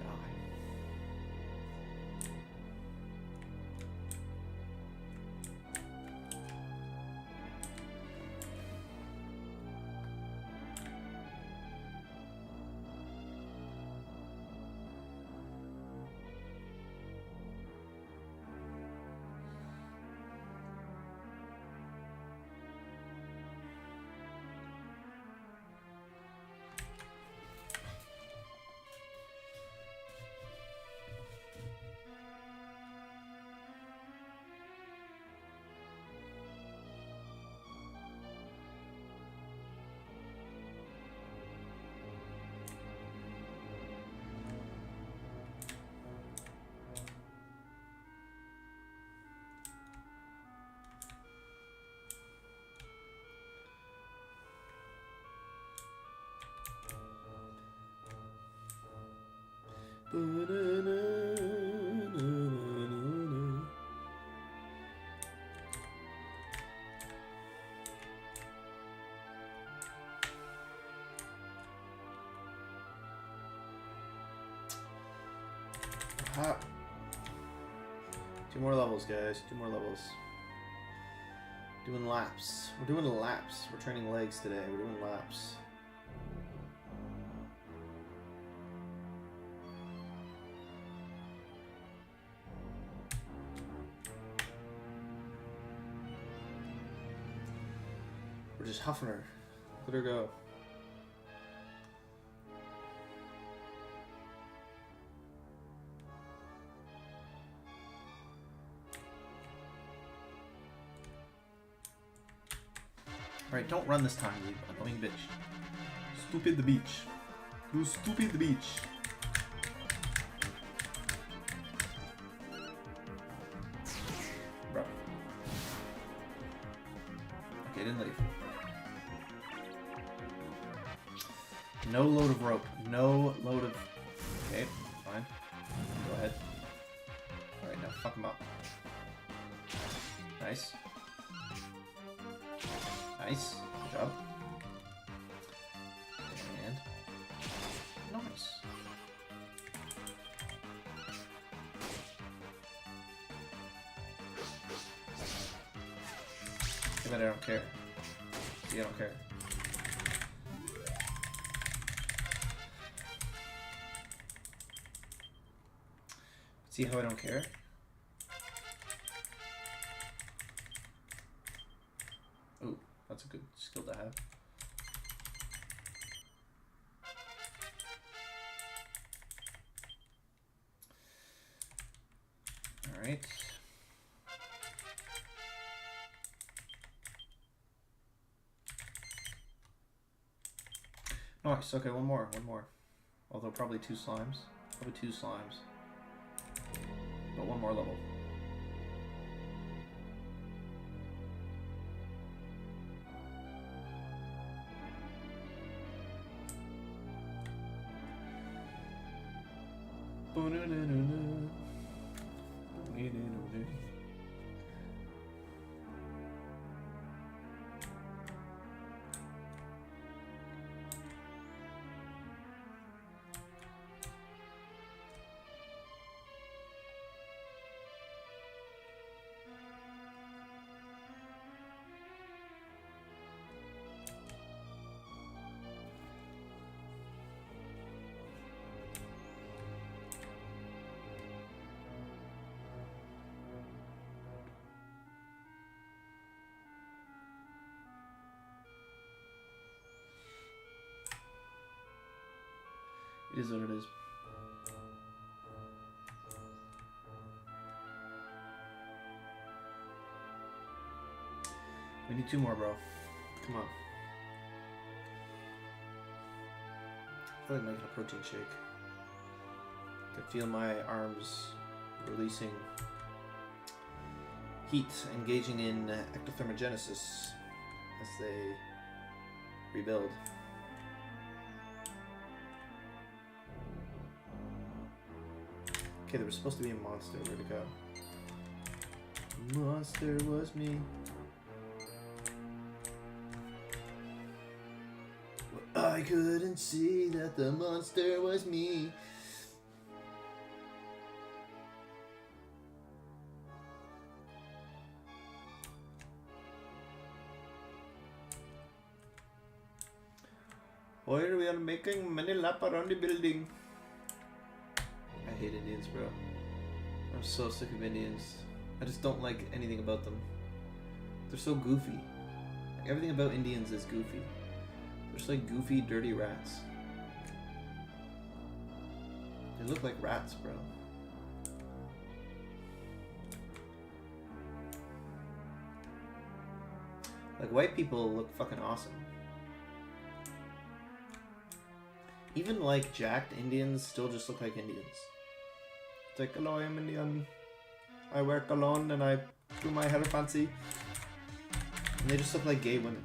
Aha. 2 more levels, guys. 2 more levels. Doing laps. We're doing laps. We're training legs today. We're doing laps. We're just huffing her. Let her go. Alright, don't run this time, you annoying bitch. Stupid the beach. You stupid the beach. Bro. Okay, didn't leave. No load of rope. No load of... Okay, fine. Go ahead. Alright, now fuck him up. Nice. Nice. Good job. And... nice. I bet I don't care. See, I don't care. See how I don't care? Ooh, that's a good skill to have. Alright. Nice, okay, one more. Although probably 2 slimes. Probably 2 slimes. But 1 more level. It is what it is. We need 2 more, bro. Come on. I feel like making a protein shake. I can feel my arms releasing heat, engaging in ectothermogenesis as they rebuild. Okay, there was supposed to be a monster. Where'd it go? Monster was me. But I couldn't see that the monster was me. Why are we making many lap around the building? I hate Indians, bro. I'm so sick of Indians. I just don't like anything about them. They're so goofy. Like, everything about Indians is goofy. They're just like goofy, dirty rats. They look like rats, bro. Like, white people look fucking awesome. Even like jacked Indians still just look like Indians. It's like, hello, I'm Indian. I wear cologne and I do my hair fancy. And they just look like gay women.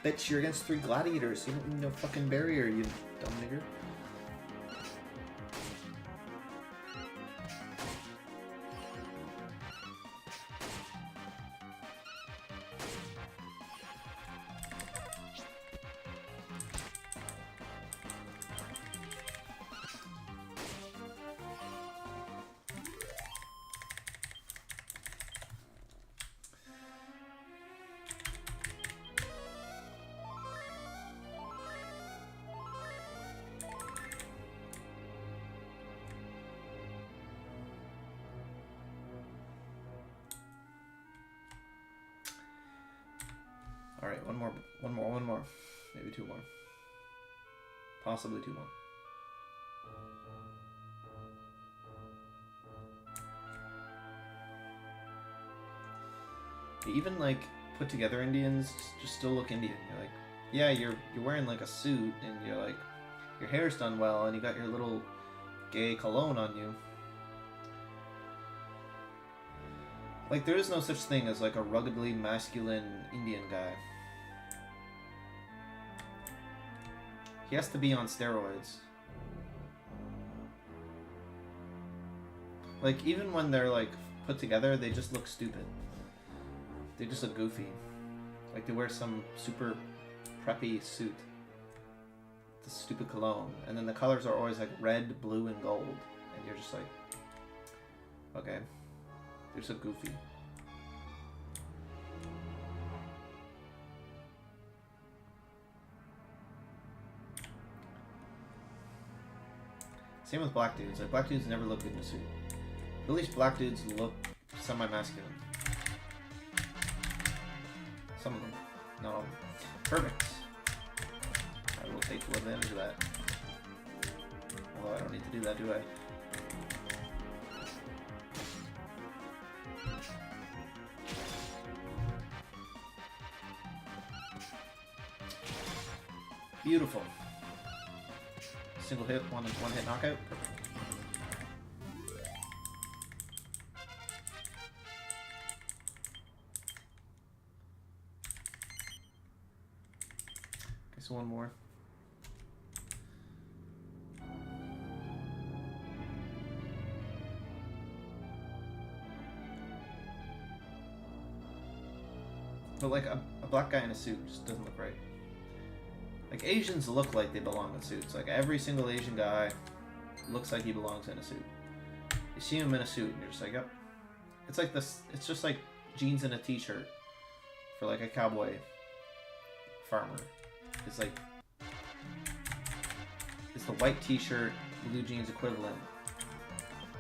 Bitch, you're against 3 gladiators. You don't need no fucking barrier, you dumb nigger. Alright, one more. Maybe 2 more. Possibly 2 more. Even like put together Indians just still look Indian. You're like, yeah, you're wearing like a suit and you're like, your hair's done well and you got your little gay cologne on you. Like, there is no such thing as like a ruggedly masculine Indian guy. He has to be on steroids. Like, even when they're like put together, they just look stupid. They just look goofy. Like they wear some super preppy suit. The stupid cologne. And then the colors are always like red, blue, and gold. And you're just like, okay. They're so goofy. Same with black dudes. Like, black dudes never look good in a suit. At least black dudes look semi-masculine. Some of them. Not all of them. Perfect. I will take full advantage of that. Although I don't don't need to do that, do I? Beautiful. Single hit, one hit knockout. Perfect. Okay, so one more. But like a black guy in a suit just doesn't look right. Like Asians look like they belong in suits. Like every single Asian guy looks like he belongs in a suit. You see him in a suit and you're just like, yep. It's like this. It's just like jeans and a t-shirt for like a cowboy farmer. It's like it's the white t-shirt, blue jeans equivalent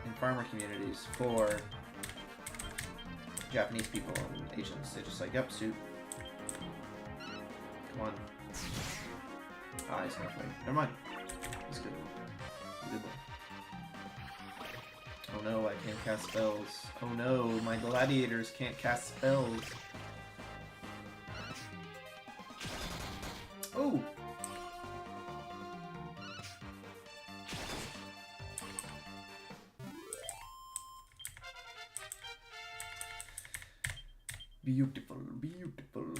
in farmer communities for Japanese people and Asians. They're just like, yep, suit. Come on. Ah, he's gonna play. Never mind. He's good. He's a good one. Oh no, I can't cast spells. Oh no, my gladiators can't cast spells. Oh! Beautiful, beautiful.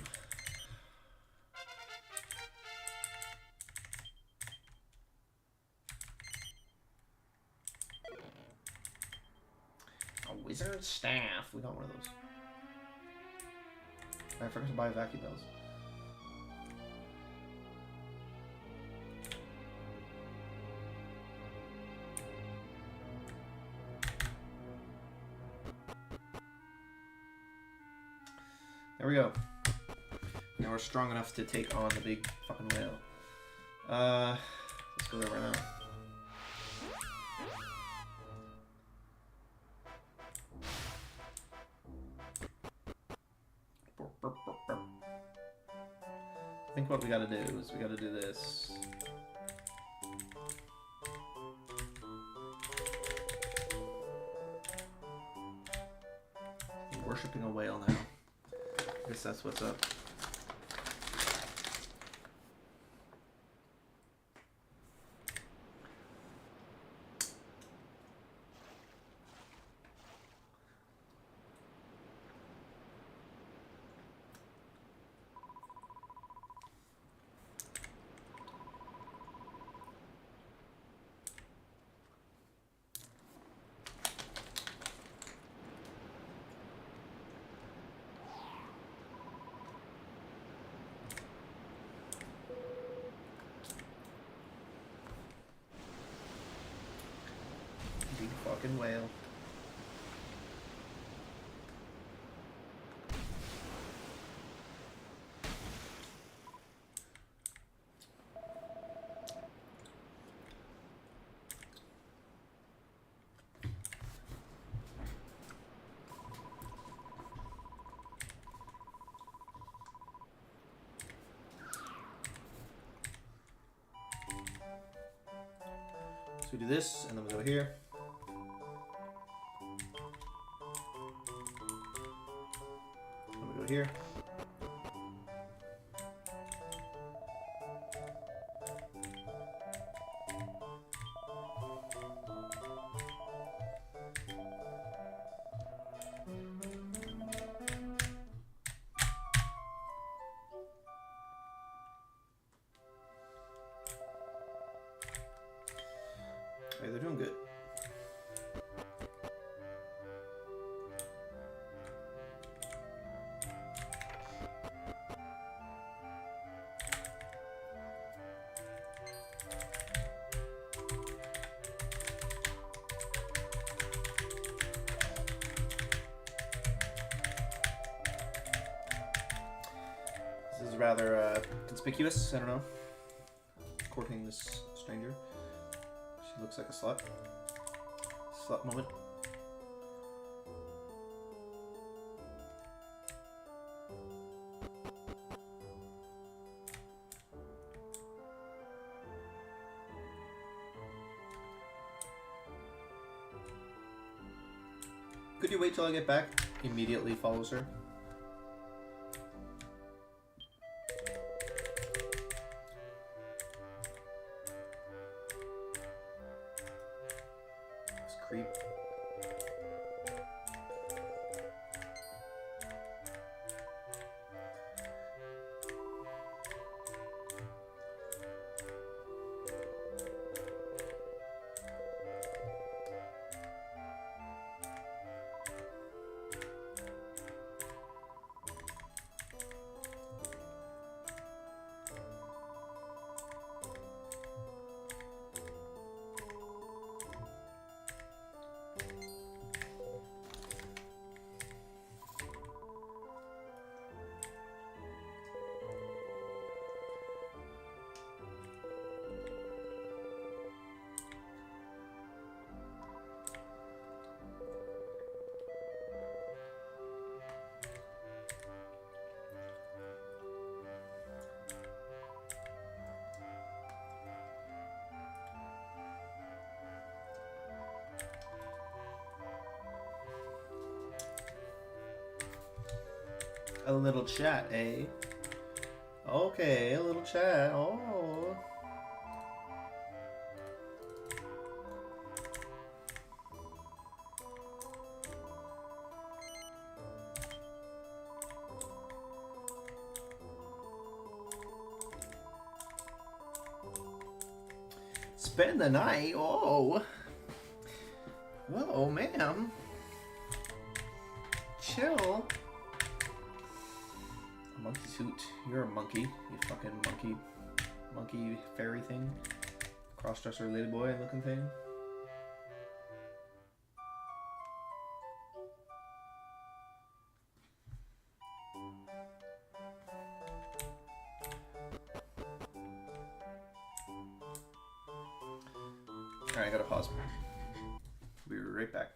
A wizard's staff. We got one of those. I forgot to buy vacuum bells. There we go. Now we're strong enough to take on the big fucking whale. Let's go there right now. I think what we gotta do is we gotta do this. We're worshipping a whale now. I guess that's what's up. Big fucking whale. So we do this, and then we go here. And we go here. Okay, they're doing good. This is rather conspicuous, I don't know. Courting this stranger. She looks like a slut. Slut moment. Could you wait till I get back? Immediately follows her. This creep. A little chat, eh? Okay, a little chat. Oh. Spend the night? Oh. Whoa, ma'am. Chill. Monkey suit. You're a monkey. You fucking monkey fairy thing. Crossdresser ladyboy looking thing. Alright, I gotta pause. We'll be right back.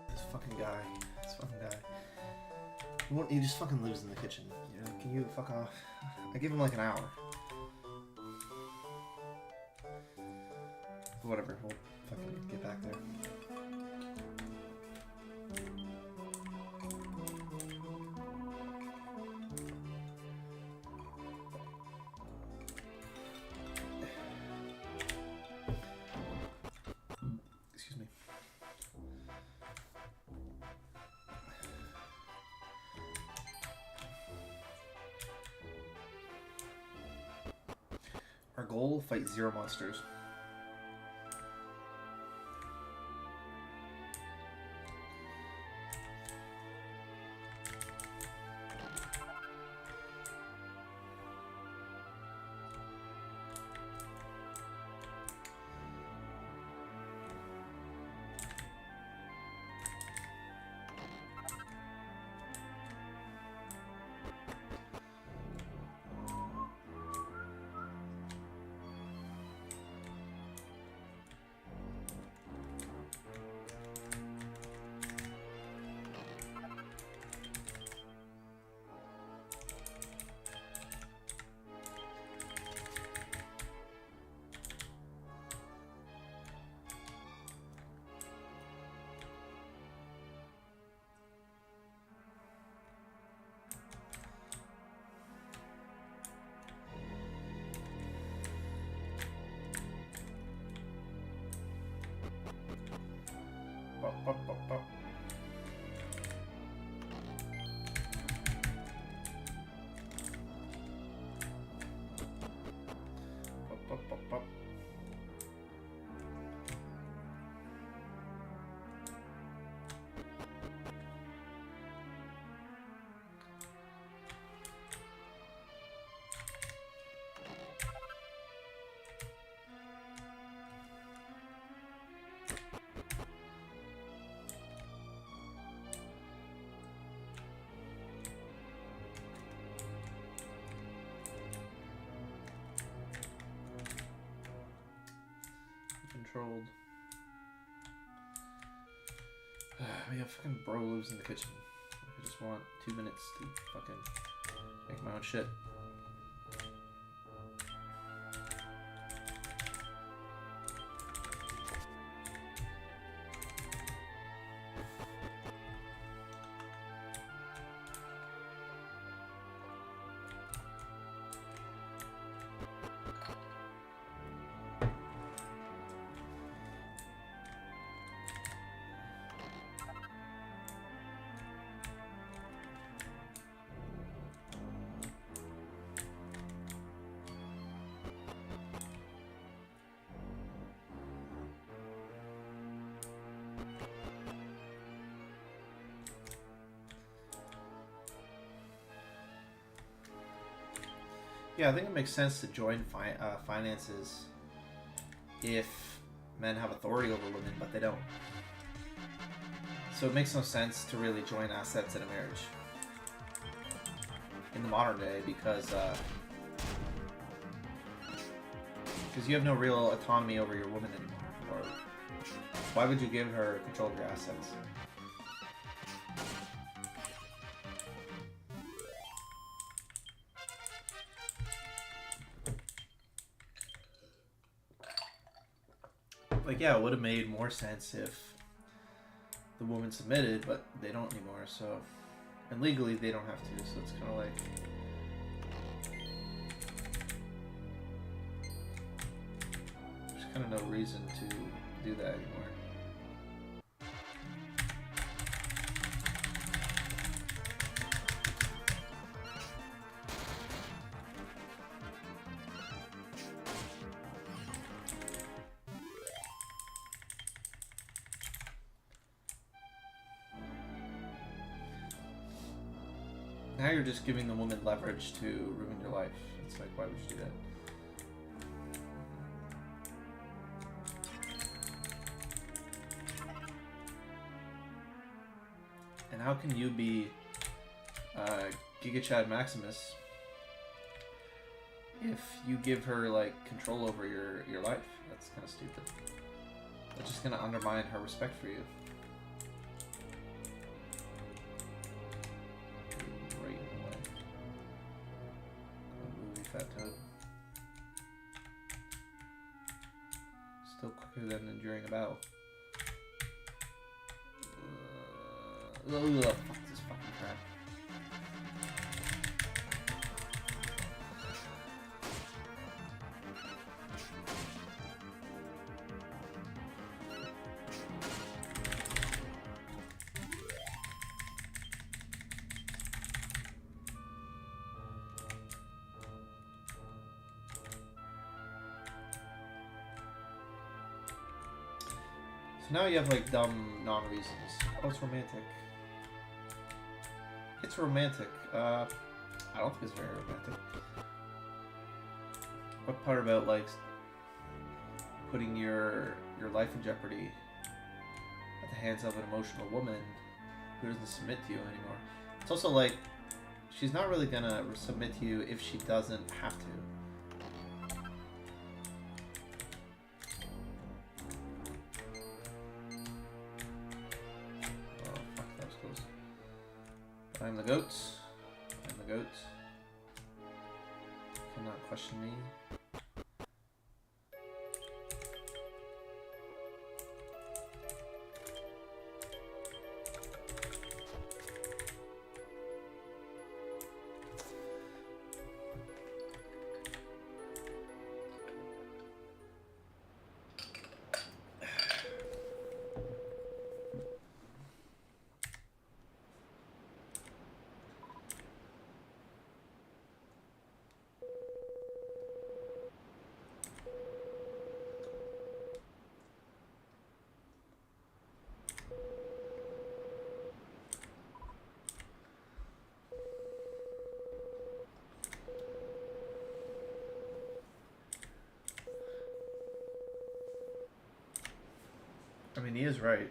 This fucking guy. This fucking guy. He just fucking lives in the kitchen. You know, can you fuck off? I give him like an hour. Whatever, we'll fucking get back there. Excuse me. Our goal, fight 0 monsters. Bop. Controlled. We have fucking bro lives in the kitchen. I just want 2 minutes to fucking make my own shit. Yeah, I think it makes sense to join finances if men have authority over women, but they don't. So it makes no sense to really join assets in a marriage in the modern day because you have no real autonomy over your woman anymore. Or why would you give her control of your assets? Like, yeah, it would have made more sense if the woman submitted, but they don't anymore, so... And legally, they don't have to, so it's kind of like... There's kind of no reason to do that anymore. Now you're just giving the woman leverage to ruin your life. It's like, why would you do that? And how can you be Giga Chad Maximus if you give her like control over your life? That's kind of stupid. That's just gonna undermine her respect for you. Fat toad. Still quicker than enduring a battle. Fuck this fucking crap. Now you have like dumb non-reasons. Oh, it's romantic. It's romantic. I don't think it's very romantic. What part about like putting your life in jeopardy at the hands of an emotional woman who doesn't submit to you anymore? It's also like she's not really gonna submit to you if she doesn't have to. I'm the goat. I'm the goat. Cannot question me. mean, he is right.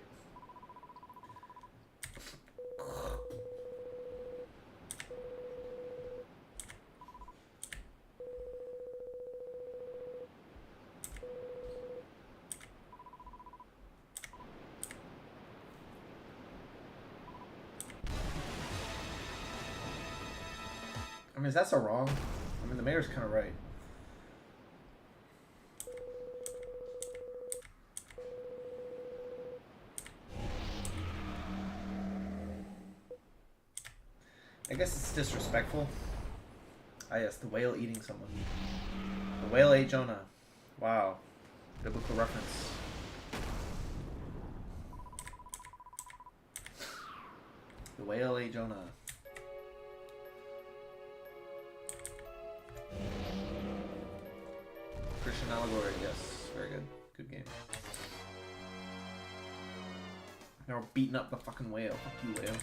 I mean, is that so wrong? I mean, the mayor's kind of right. I guess it's disrespectful. Ah, yes, the whale eating someone. The whale ate Jonah. Wow. Biblical reference. The whale ate Jonah. Christian allegory, yes. Very good. Good game. Now we're beating up the fucking whale. Fuck you, whale.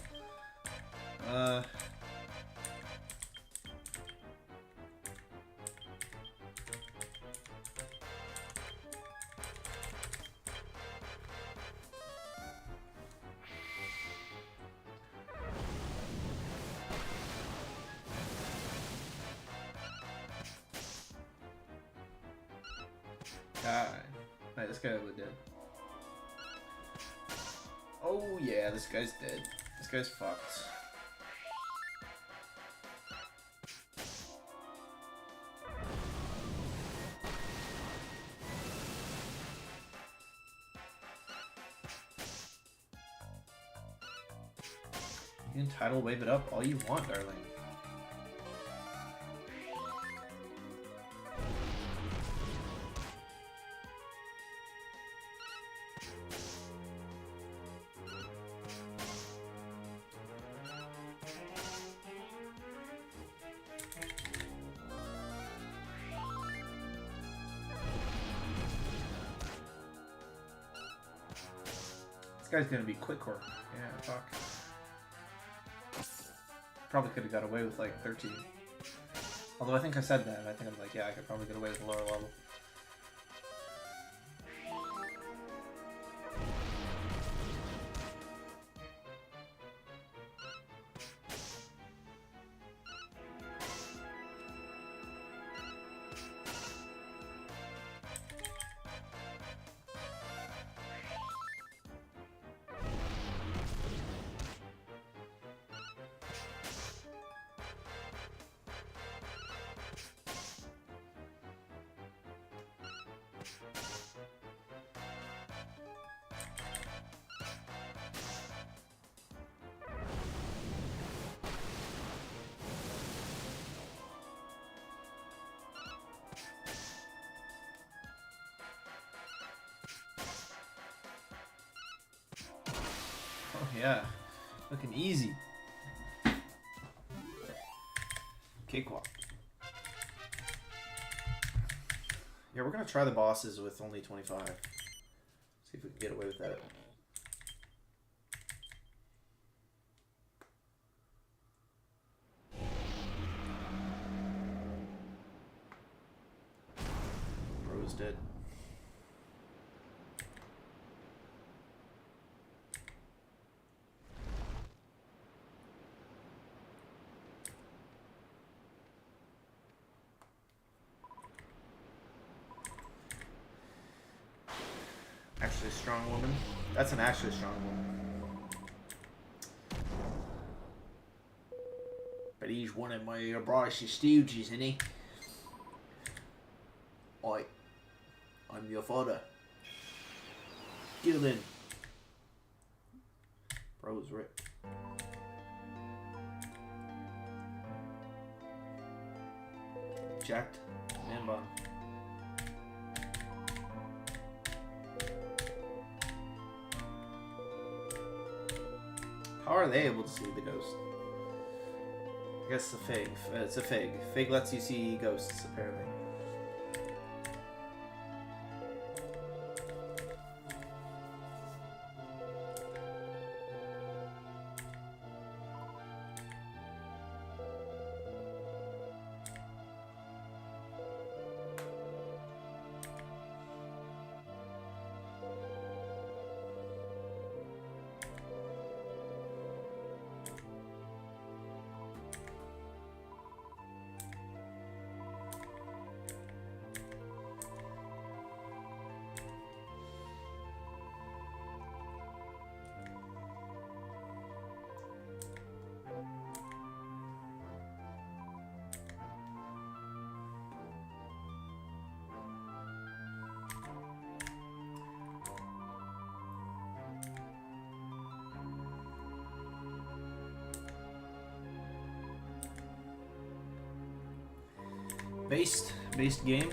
Alright, this guy was dead. Oh yeah, this guy's dead. This guy's fucked. You can tidal wave it up all you want, darling. This guy's gonna be quick core. Yeah, fuck. Probably could have got away with like 13. Although I think I said that, and I think I'm like, yeah, I could probably get away with a lower level. Oh yeah, looking easy. Cakewalk. Yeah, we're gonna try the bosses with only 25. See if we can get away with that. Bro's dead. Actually strong woman. That's an actually strong woman. But he's one of my brightest stooges, isn't he? I'm your father. Dylan. Bro's ripped. Jacked. Man bun. How are they able to see the ghost? I guess it's a fig. It's a fig. Fig lets you see ghosts, apparently. Based game.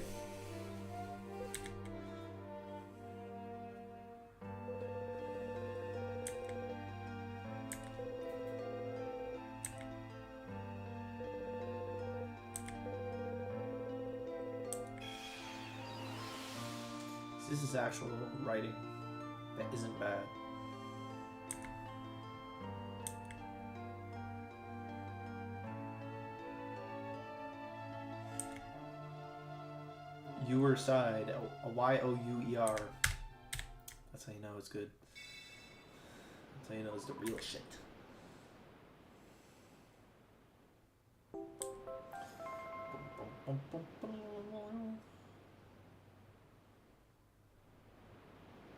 This is actual writing that isn't bad. Your side, a Y-O-U-E-R. That's how you know it's good. That's how you know it's the real shit.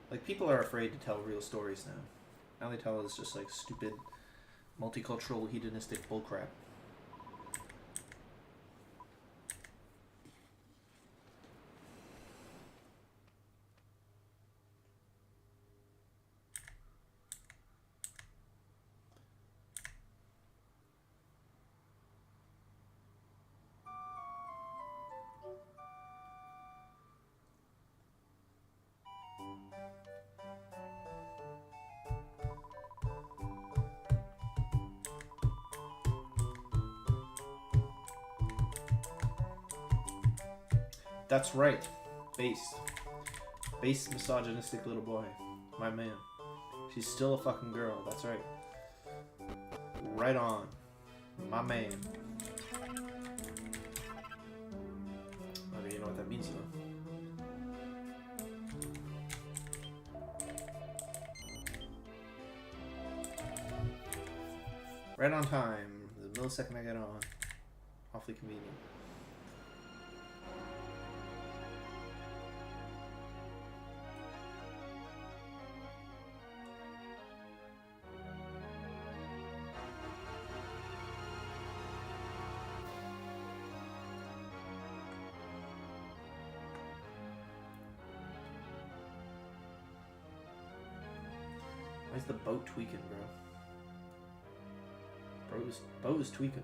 Like, people are afraid to tell real stories now. Now they tell us just like stupid, multicultural, hedonistic bullcrap. That's right. Base misogynistic little boy. My man. She's still a fucking girl. That's right. Right on. My man. Maybe you know what that means though. Right on time. The millisecond I get on. Awfully convenient. Why's the boat tweaking, bro? Boat is tweaking.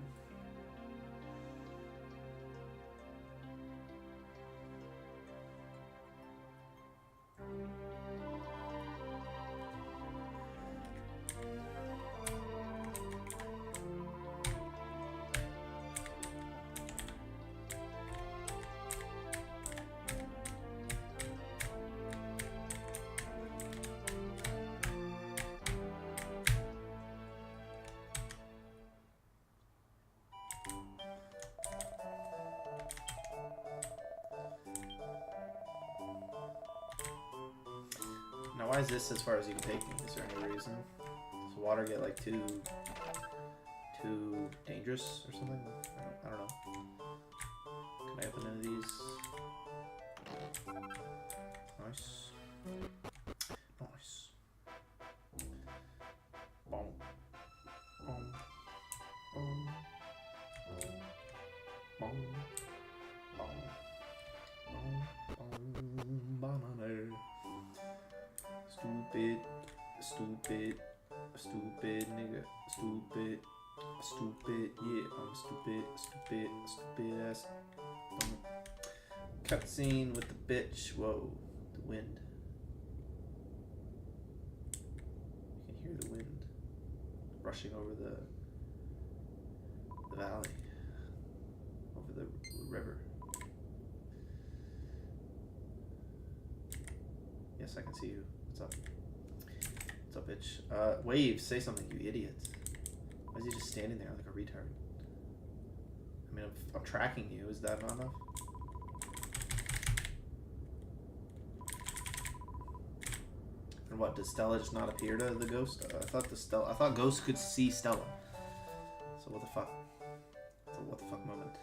Now, why is this as far as you can take me? Is there any reason? Does water get like too dangerous or something? I don't know. Can I open any of these? Nice. Nice. Boom. Boom. Boom. Boom. Boom. Banana. Stupid nigga, stupid, yeah, I'm stupid ass. Cutscene with the bitch, whoa, the wind. You can hear the wind rushing over the valley, over the river. Yes, I can see you. What's up? What's up, bitch? Wave, say something, you idiot. Why is he just standing there like a retard? I mean, I'm tracking you. Is that not enough? And what, does Stella just not appear to the ghost? I thought ghosts could see Stella. So what the fuck? It's a what the fuck moment.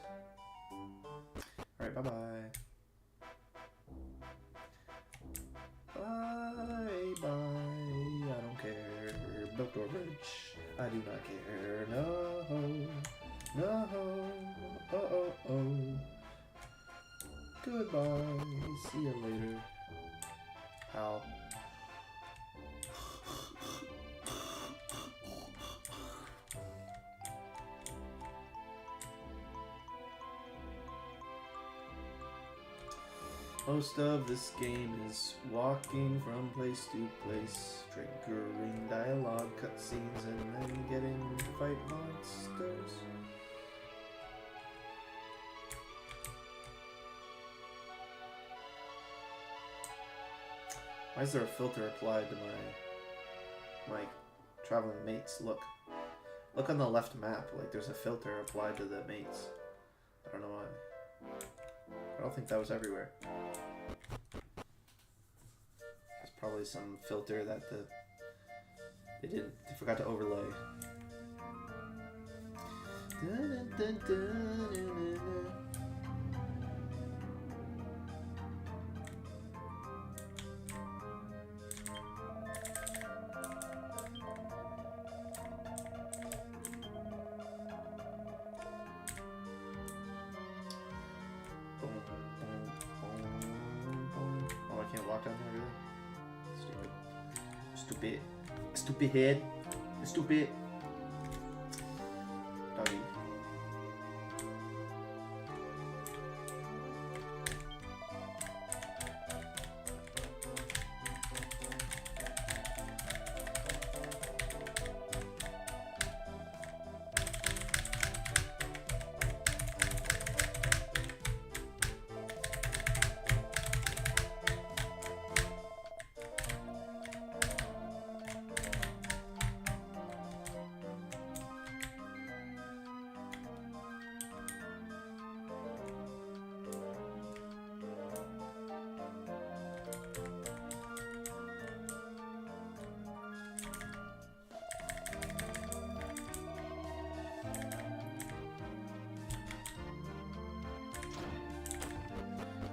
Alright, bye-bye. Bye-bye. I don't care. Buckdoor Bridge. I do not care. No. No. Oh. Goodbye. See you later. Pal. Most of this game is walking from place to place, triggering dialogue, cutscenes, and then getting to fight monsters. Why is there a filter applied to my traveling mates? Look on the left map. Like there's a filter applied to the mates. I don't know why. I don't think that was everywhere. It's probably some filter that they forgot to overlay. Dun, dun, dun, dun, dun, dun. Oh, I can't walk down there, really? Stupid. Stupid head. Stupid. Doggy.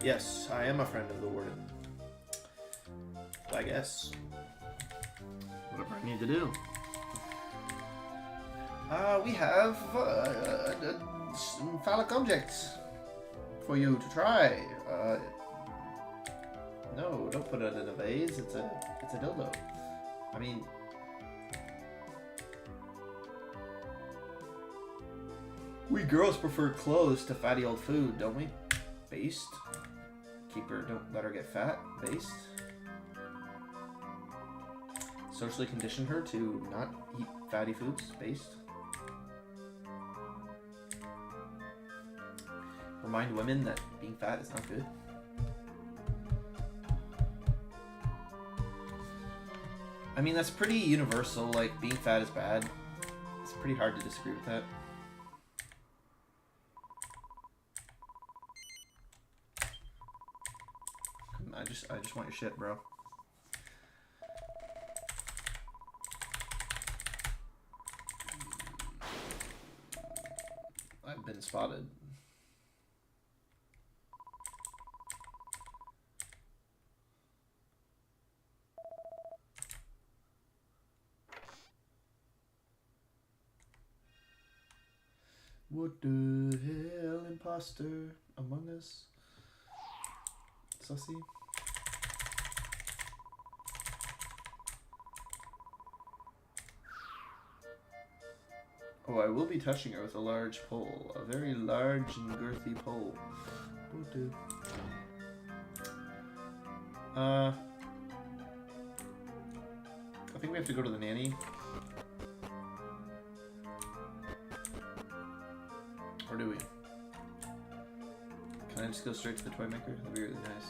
Yes, I am a friend of the warden. I guess. Whatever I need to do. We have some phallic objects for you to try. No, don't put it in a vase. It's a dildo. I mean, we girls prefer clothes to fatty old food, don't we? Based. Keep her, don't let her get fat. Based. Socially condition her to not eat fatty foods. Based. Remind women that being fat is not good. I mean, that's pretty universal. Like, being fat is bad. It's pretty hard to disagree with that. I just want your shit, bro. I've been spotted. What the hell, imposter among us? Sussy. Oh, I will be touching her with a large pole. A very large and girthy pole. What the? I think we have to go to the nanny. Or do we? Can I just go straight to the toy maker? That'd be really nice.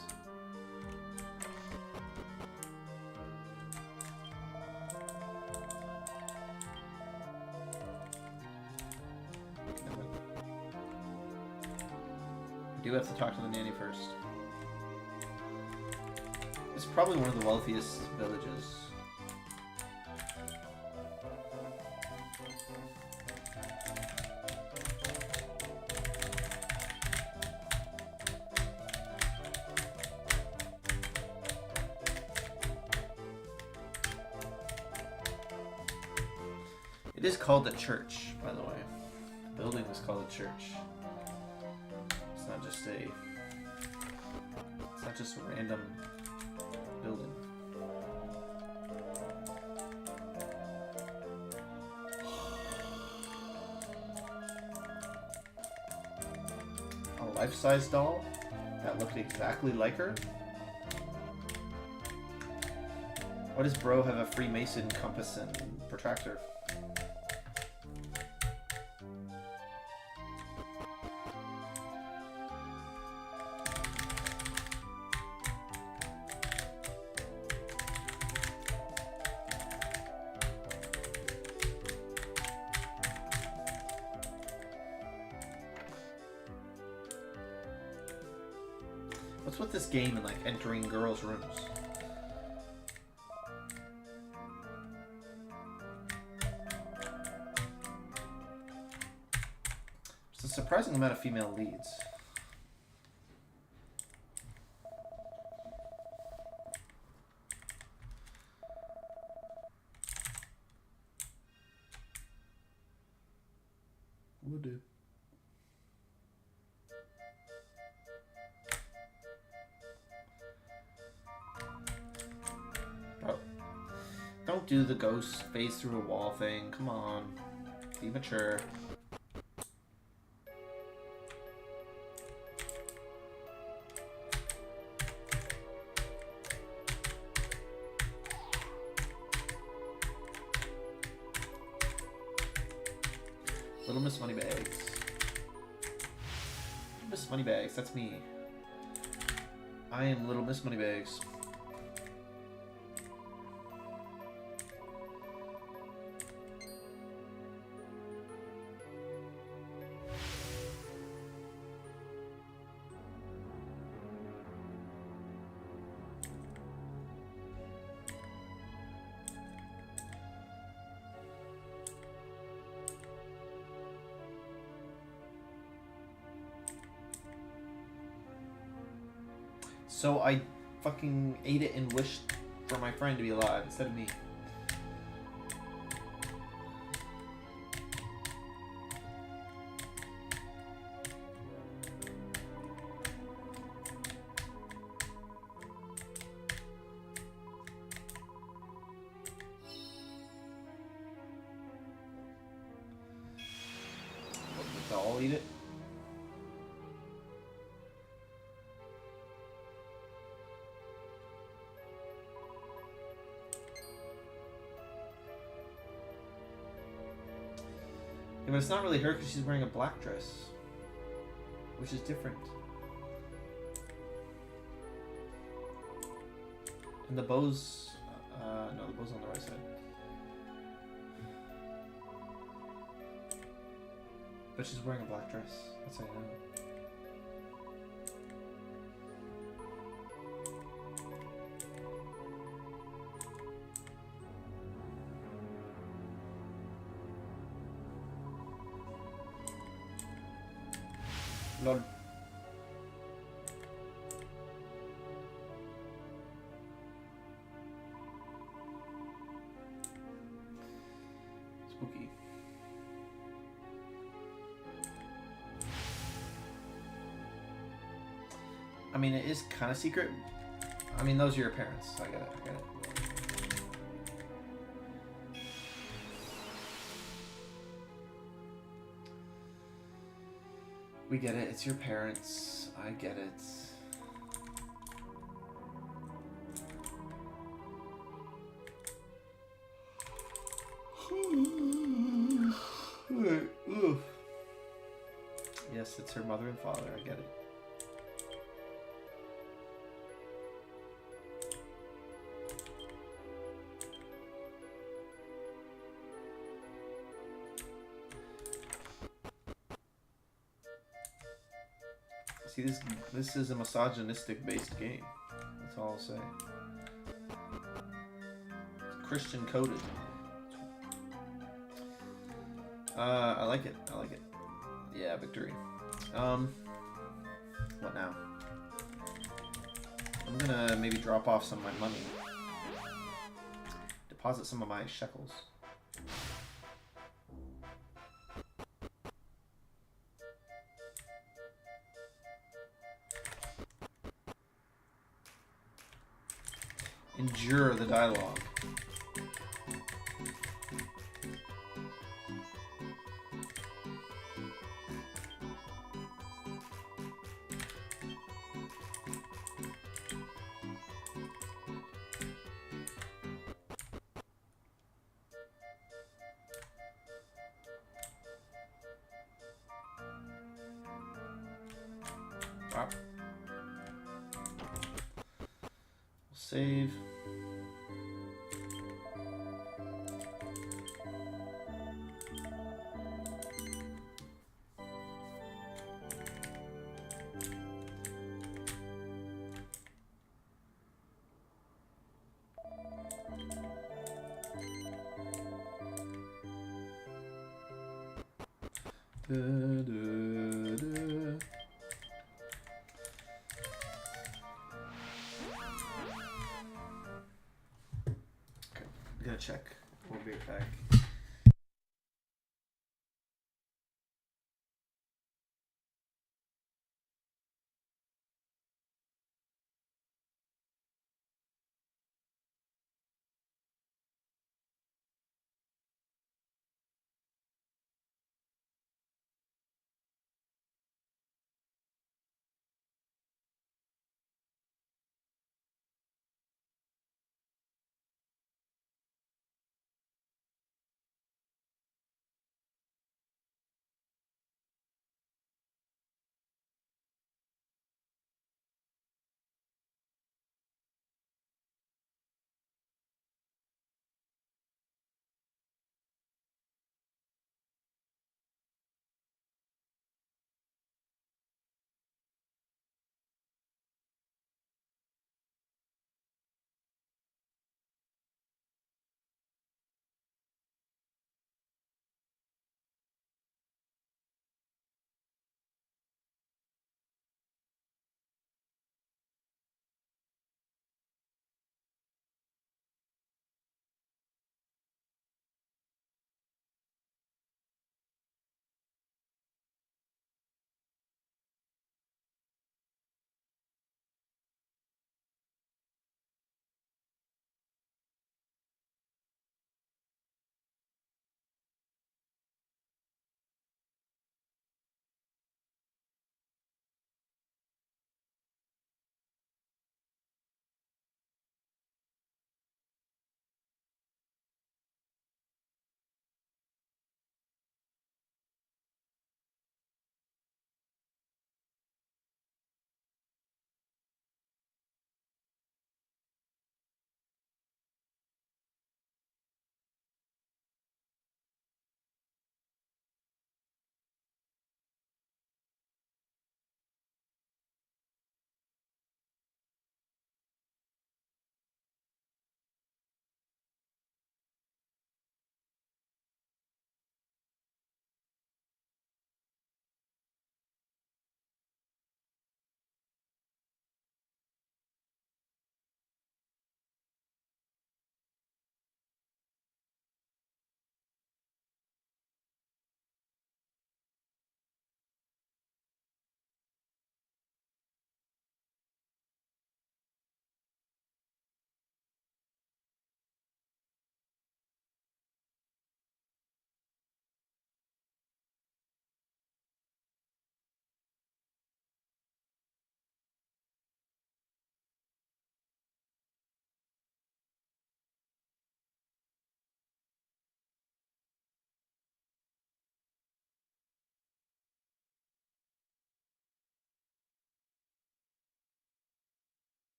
I do have to talk to the nanny first. It's probably one of the wealthiest villages. It is called a church, by the way. The building is called a church. It's not just a random building. A life-size doll? that looked exactly like her. Why does bro have a Freemason compass and protractor? What's with this game and like entering girls' rooms? It's a surprising amount of female leads. Will do. Don't do the ghost phase through a wall thing. Come on. Be mature. Little Miss Moneybags. Miss Moneybags, that's me. I am Little Miss Moneybags. So I fucking ate it and wished for my friend to be alive instead of me. Did the doll eat it? Yeah, but it's not really her because she's wearing a black dress, which is different. And the bow's, no, the bow's on the right side. But she's wearing a black dress, that's how you know. Lol. Spooky. I mean, it is kind of secret. I mean, those are your parents. I get it. I get it. We get it. It's your parents. I get it. Yes, it's her mother and father. I get it. See, this is a misogynistic based game. That's all I'll say. It's Christian coded. I like it. I like it. Yeah, victory. What now? I'm gonna maybe drop off some of my money. Deposit some of my shekels. Endure the dialogue. Wow. We'll save. Da, da, da. Okay, I'm gonna check. We'll be right back.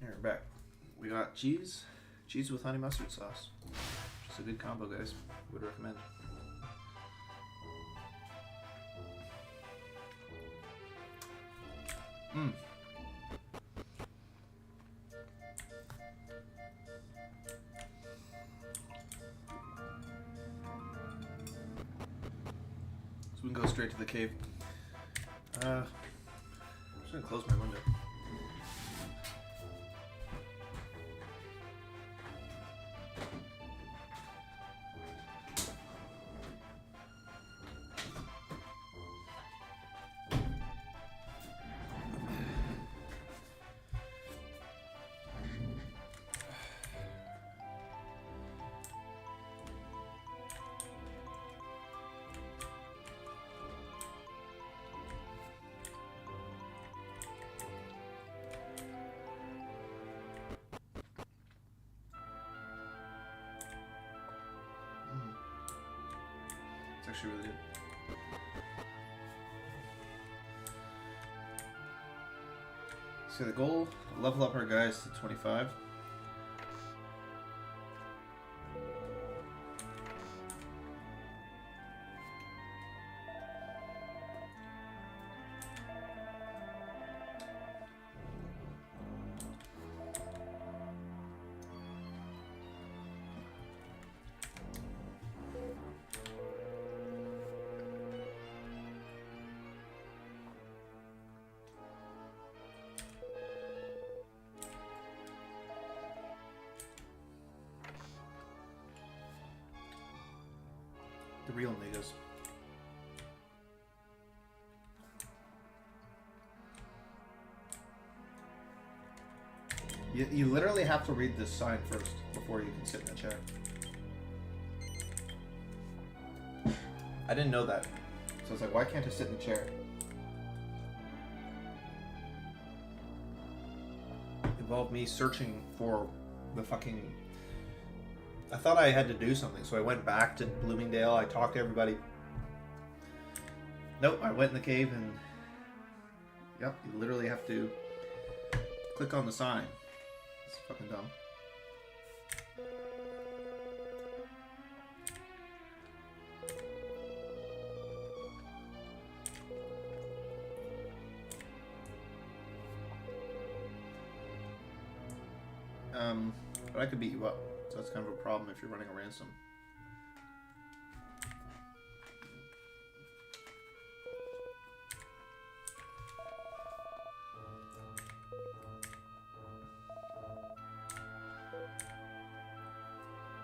Here, we're back. We got cheese with honey mustard sauce. Just a good combo, guys. Would recommend. Mmm. So we can go straight to the cave. I'm just gonna close my window. It's actually really good. So the goal, level up our guys to 25. The real niggas. You literally have to read this sign first before you can sit in the chair. I didn't know that. So I was like, why can't I sit in the chair? Involved me searching for the fucking... I thought I had to do something, so I went back to Bloomingdale. I talked to everybody. Nope, I went in the cave and... Yep, you literally have to click on the sign. It's fucking dumb. But I could beat you up. So that's kind of a problem if you're running a ransom.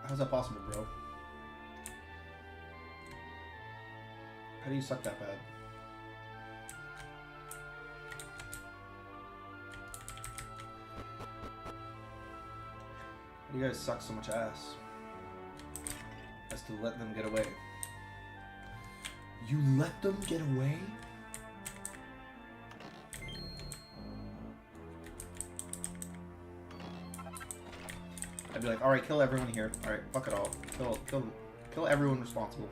How's that possible, bro? How do you suck that bad? You guys suck so much ass as to let them get away. You let them get away? I'd be like, alright, kill everyone here. Alright, fuck it all. Kill everyone responsible.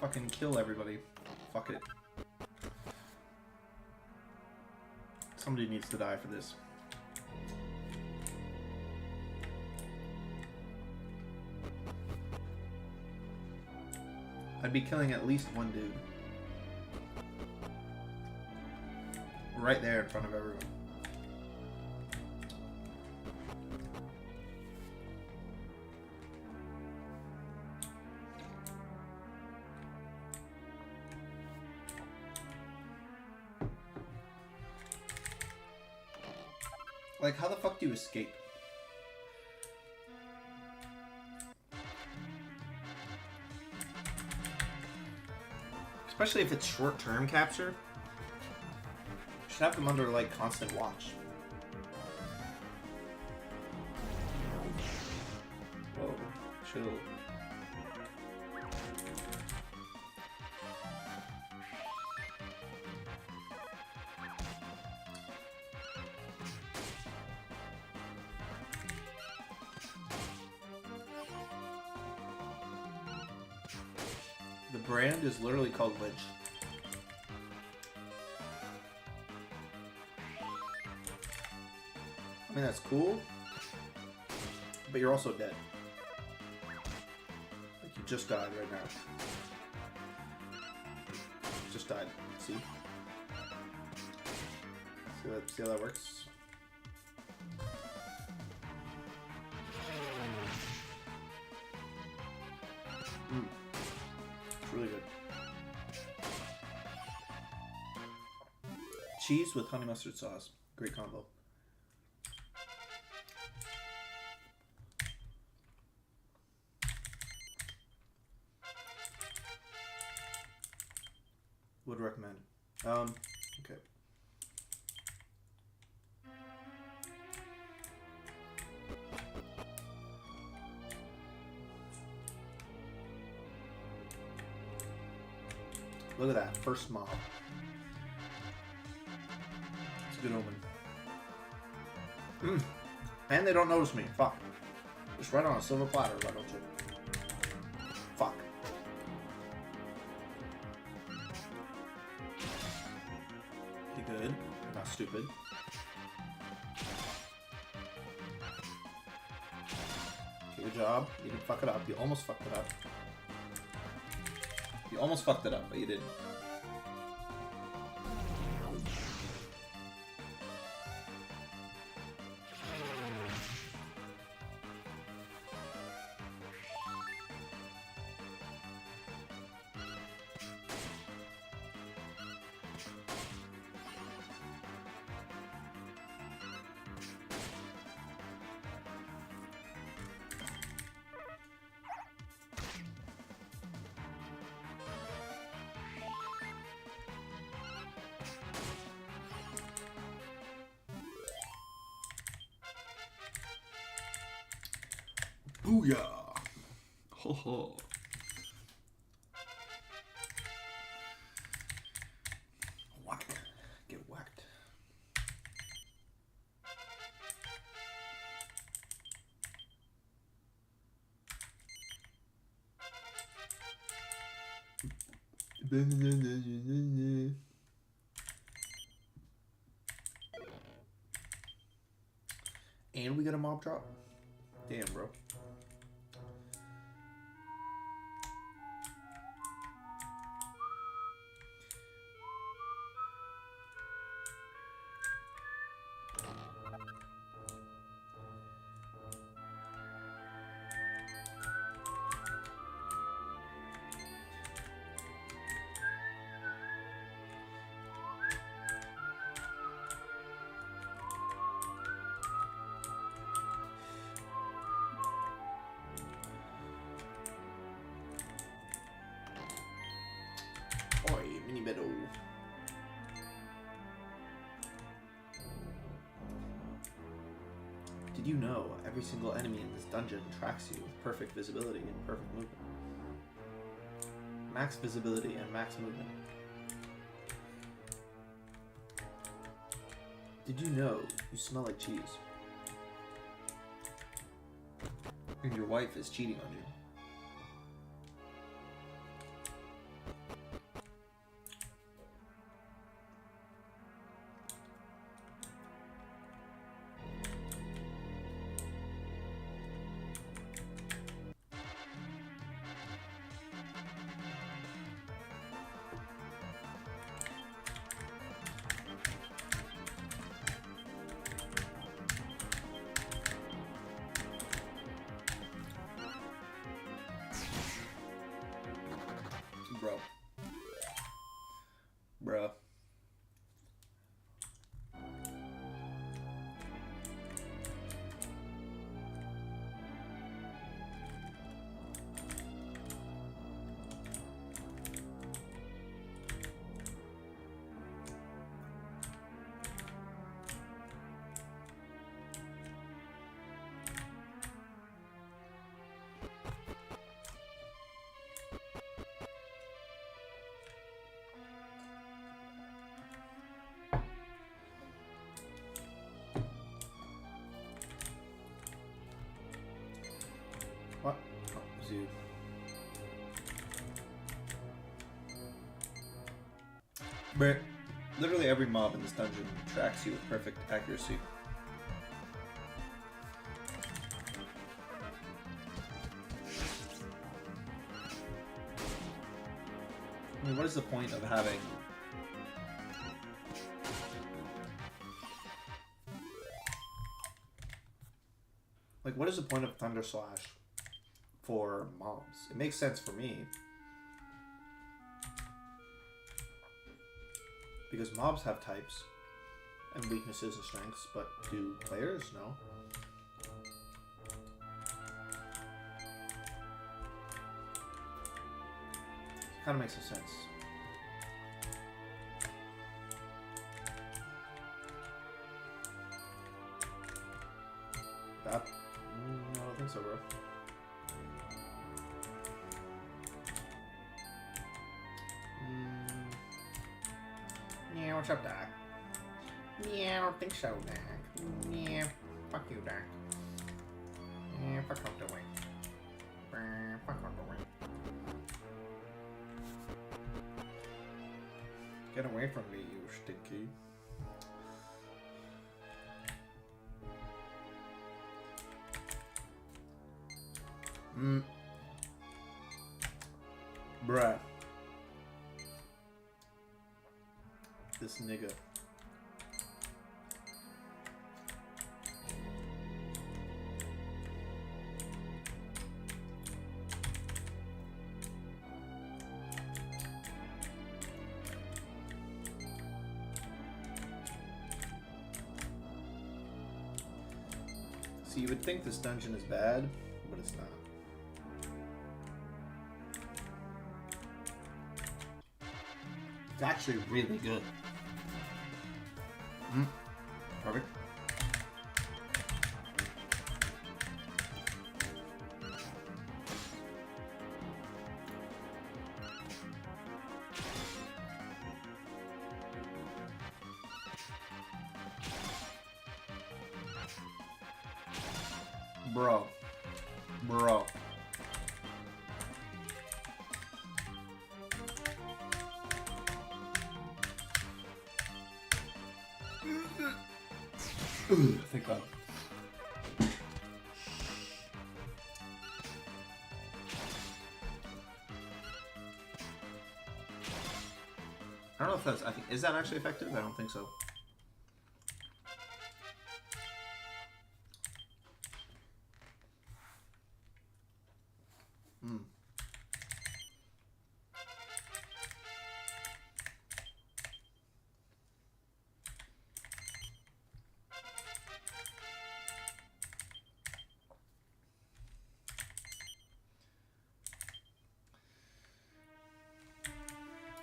Fucking kill everybody. Fuck it. Somebody needs to die for this. I'd be killing at least one dude. Right there in front of everyone. Like, how the fuck do you escape? Especially if it's short-term capture. You should have them under, like, constant watch. Whoa, chill. brand is literally called Lynch. I mean, that's cool, but you're also dead. Like, you just died right now. Just died. See? See how that works? It's really good. Cheese with honey mustard sauce. Great combo. Would recommend. Okay. Look at that, first mob. It's a good omen. And they don't notice me. Fuck. Just right on a silver platter, why don't you? Fuck. You good? Not stupid. Okay, good job. You didn't fuck it up. You almost fucked it up. You almost fucked it up, but you didn't. Booyah! Ho ho. Whack. Get whacked. And we got a mob drop? Damn, bro. Oi, mini meadow. Did you know every single enemy in this dungeon tracks you with perfect visibility and perfect movement? Max visibility and max movement. Did you know you smell like cheese? And your wife is cheating on you. Bro. But literally every mob in this dungeon tracks you with perfect accuracy. I mean, what is the point of having... Like, what is the point of Thunder Slash for mobs? It makes sense for me. Because mobs have types and weaknesses and strengths, but do players? No. Kind of makes no sense. That? I don't think so, bro. Yeah, what's up, Doc? Yeah, I don't think so, Doc. Yeah, fuck you, Doc. Yeah, fuck out the way. Fuck out the way. Get away from me, you stinky. Bruh. This nigga. See, you would think this dungeon is bad, but it's not. It's actually really good. Perfect. Bro. Bro. Thank God. I don't know if that's... I think... Is that actually effective? I don't think so.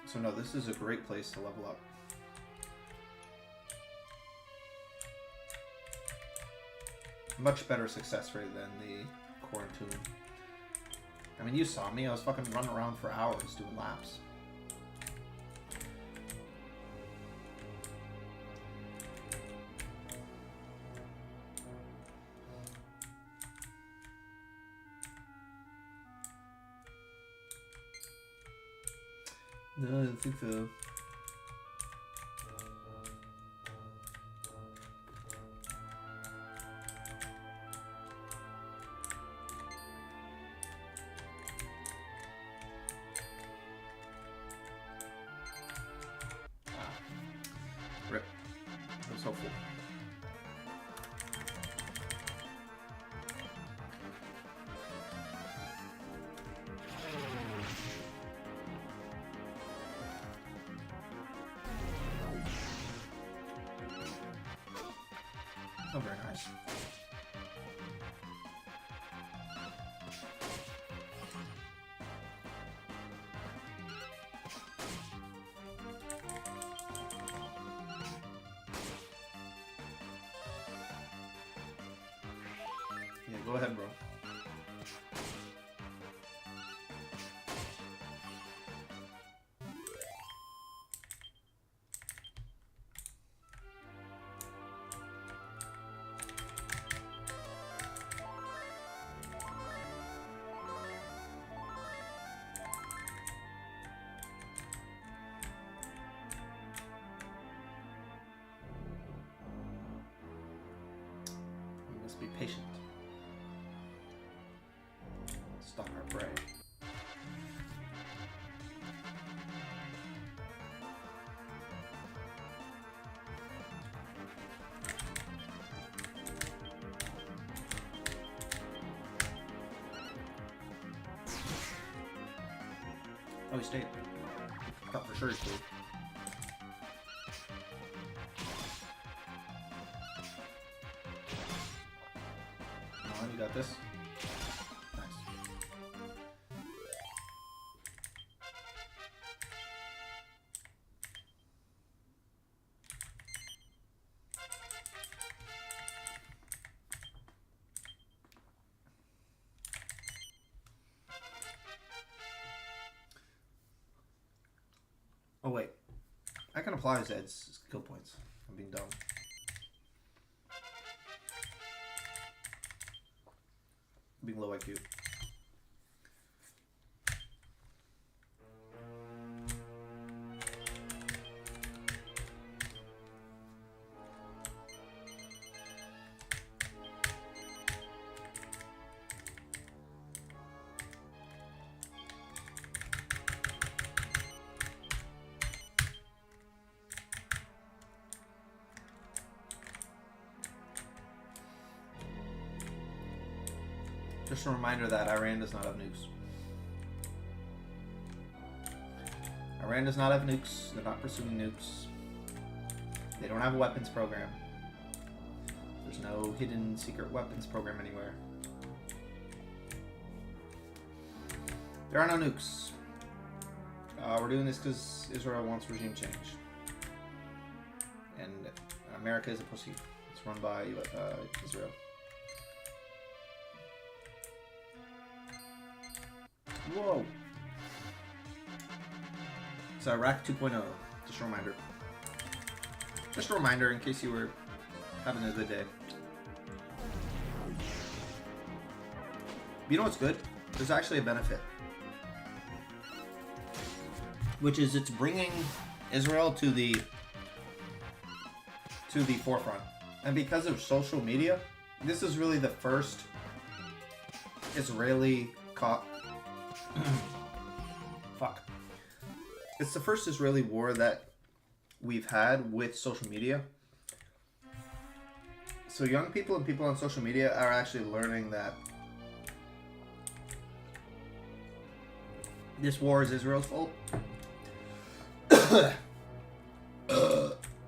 So no, this is a great place to level up. Much better success rate than the Quarantine. I mean, you saw me. I was fucking running around for hours doing laps. No, I don't think so. Rip. That was helpful. Oh, very nice. Yeah, go ahead, bro. Let's be patient. Stalk our prey. Oh, he stayed. I thought for sure he stayed. Come on, you got this. Nice. Oh wait, I can apply Zed's skill points. I'm being dumb. I'm being low IQ. Just a reminder that Iran does not have nukes. Iran does not have nukes. They're not pursuing nukes. They don't have a weapons program. There's no hidden secret weapons program anywhere. There are no nukes. We're doing this because Israel wants regime change. And America is a pussy. It's run by Israel. Whoa! It's Iraq 2.0. Just a reminder. Just a reminder in case you were having a good day. You know what's good? There's actually a benefit. Which is it's bringing Israel to the forefront. And because of social media, this is really the first Israeli fuck. It's the first Israeli war that we've had with social media. So young people and people on social media are actually learning that this war is Israel's fault.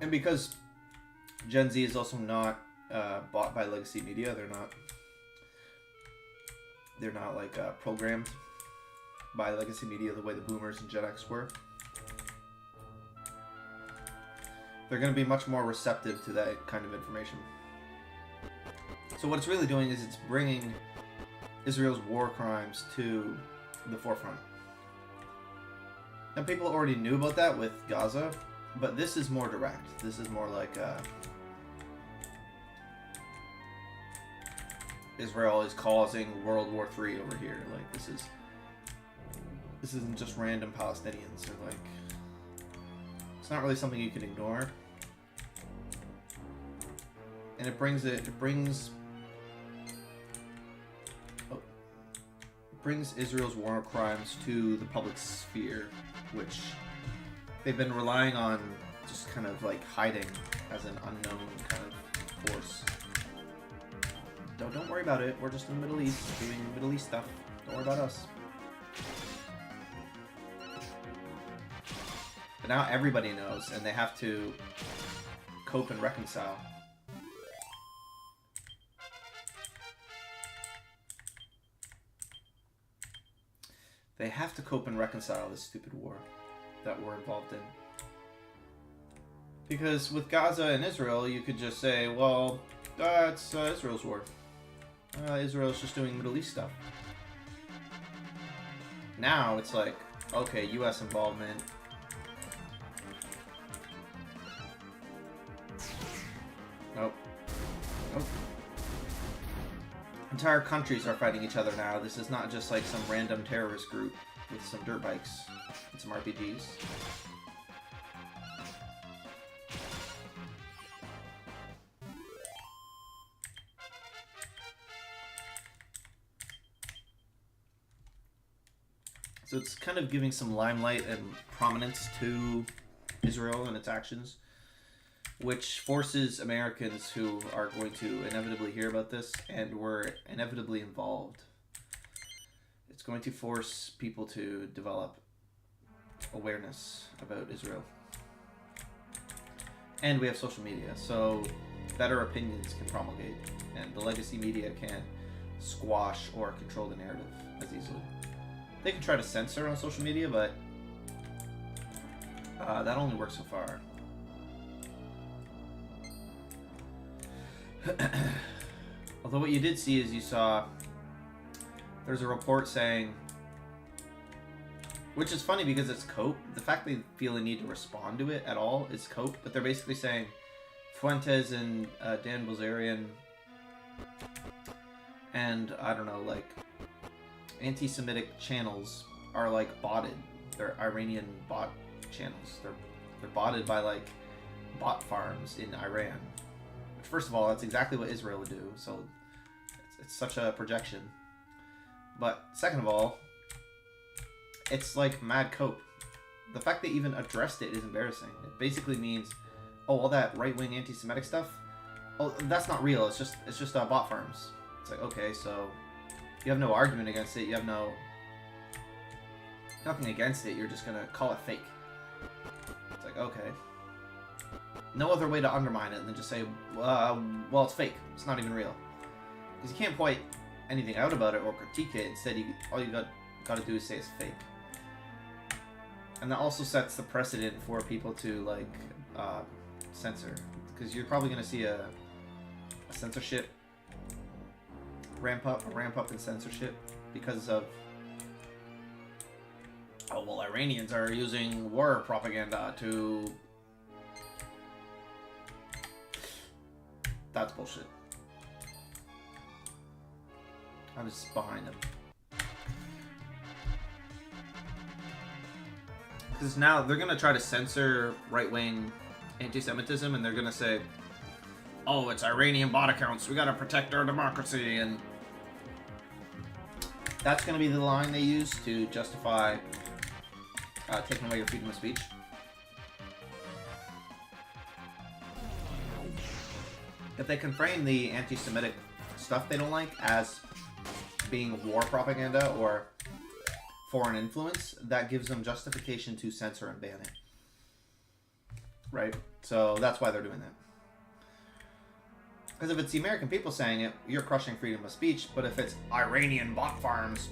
And because Gen Z is also not bought by legacy media, they're not like programmed by legacy media the way the boomers and Gen X were. They're going to be much more receptive to that kind of information. So what it's really doing is it's bringing Israel's war crimes to the forefront. And people already knew about that with Gaza, but this is more direct. This is more like Israel is causing World War III over here. Like this isn't just random Palestinians. Or like it's not really something you can ignore. And it brings Israel's war crimes to the public sphere, which they've been relying on just kind of like hiding as an unknown kind of force. Don't worry about it. We're just in the Middle East doing Middle East stuff. Don't worry about us. But now everybody knows, and they have to cope and reconcile. They have to cope and reconcile this stupid war that we're involved in. Because with Gaza and Israel, you could just say, well, it's Israel's war. Israel's just doing Middle East stuff. Now it's like, okay, U.S. involvement. Nope. Nope. Entire countries are fighting each other now. This is not just like some random terrorist group with some dirt bikes and some RPGs. So it's kind of giving some limelight and prominence to Israel and its actions, which forces Americans who are going to inevitably hear about this and were inevitably involved. It's going to force people to develop awareness about Israel. And we have social media, so better opinions can promulgate, and the legacy media can't squash or control the narrative as easily. They can try to censor on social media, but that only works so far. Although what you did see is you saw there's a report saying, which is funny because it's cope. The fact they feel the need to respond to it at all is cope, but they're basically saying Fuentes and Dan Bilzerian and I don't know, like anti-Semitic channels are like botted. They're Iranian bot channels. They're botted by like bot farms in Iran. Which, first of all, that's exactly what Israel would do. So it's such a projection. But second of all, it's like mad cope. The fact they even addressed it is embarrassing. It basically means, oh, all that right-wing anti-Semitic stuff, oh, that's not real. It's just bot farms. It's like, okay, so you have no argument against it. You have nothing against it. You're just gonna call it fake. It's like, okay. No other way to undermine it than just say, well, it's fake. It's not even real. Because you can't point anything out about it or critique it. Instead, all you got to do is say it's fake. And that also sets the precedent for people to like censor, because you're probably going to see a censorship ramp up in censorship because of, oh well, Iranians are using war propaganda to. That's bullshit. I was behind them. Because now they're going to try to censor right-wing anti-Semitism, and they're going to say, oh, it's Iranian bot accounts, we got to protect our democracy, and that's going to be the line they use to justify taking away your freedom of speech. If they can frame the anti-Semitic stuff they don't like as being war propaganda or foreign influence, that gives them justification to censor and ban it. Right? So that's why they're doing that. Because if it's the American people saying it, you're crushing freedom of speech, but if it's Iranian bot farms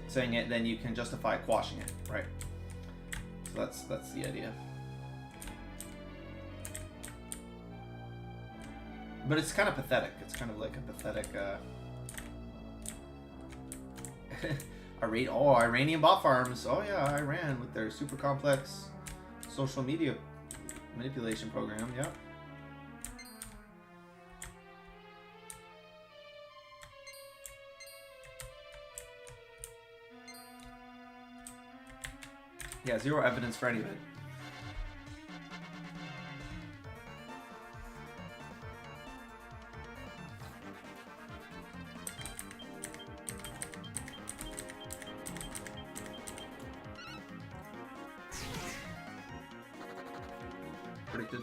saying it, then you can justify quashing it, right? So that's the idea. But it's kind of pathetic. It's kind of like a pathetic Iranian bot farms. Oh yeah, Iran with their super complex social media manipulation program. Yeah. Yeah, zero evidence for any of it. Predicted.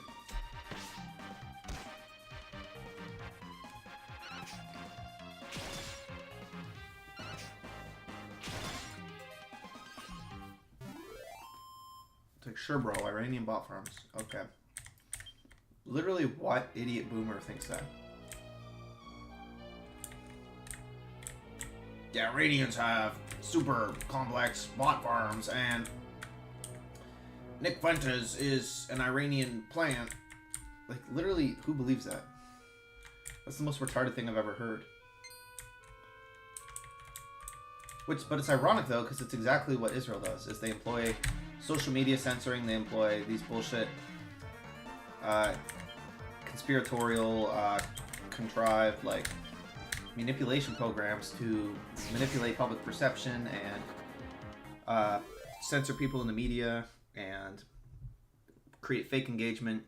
It's like, sure, bro, Iranian bot farms. Okay. Literally, what idiot boomer thinks that? The Iranians have super complex bot farms, and Nick Fuentes is an Iranian plant. Like, literally, who believes that? That's the most retarded thing I've ever heard. But it's ironic, though, because it's exactly what Israel does, is they employ social media censoring, they employ these bullshit, conspiratorial, contrived, like, manipulation programs to manipulate public perception and censor people in the media and create fake engagement.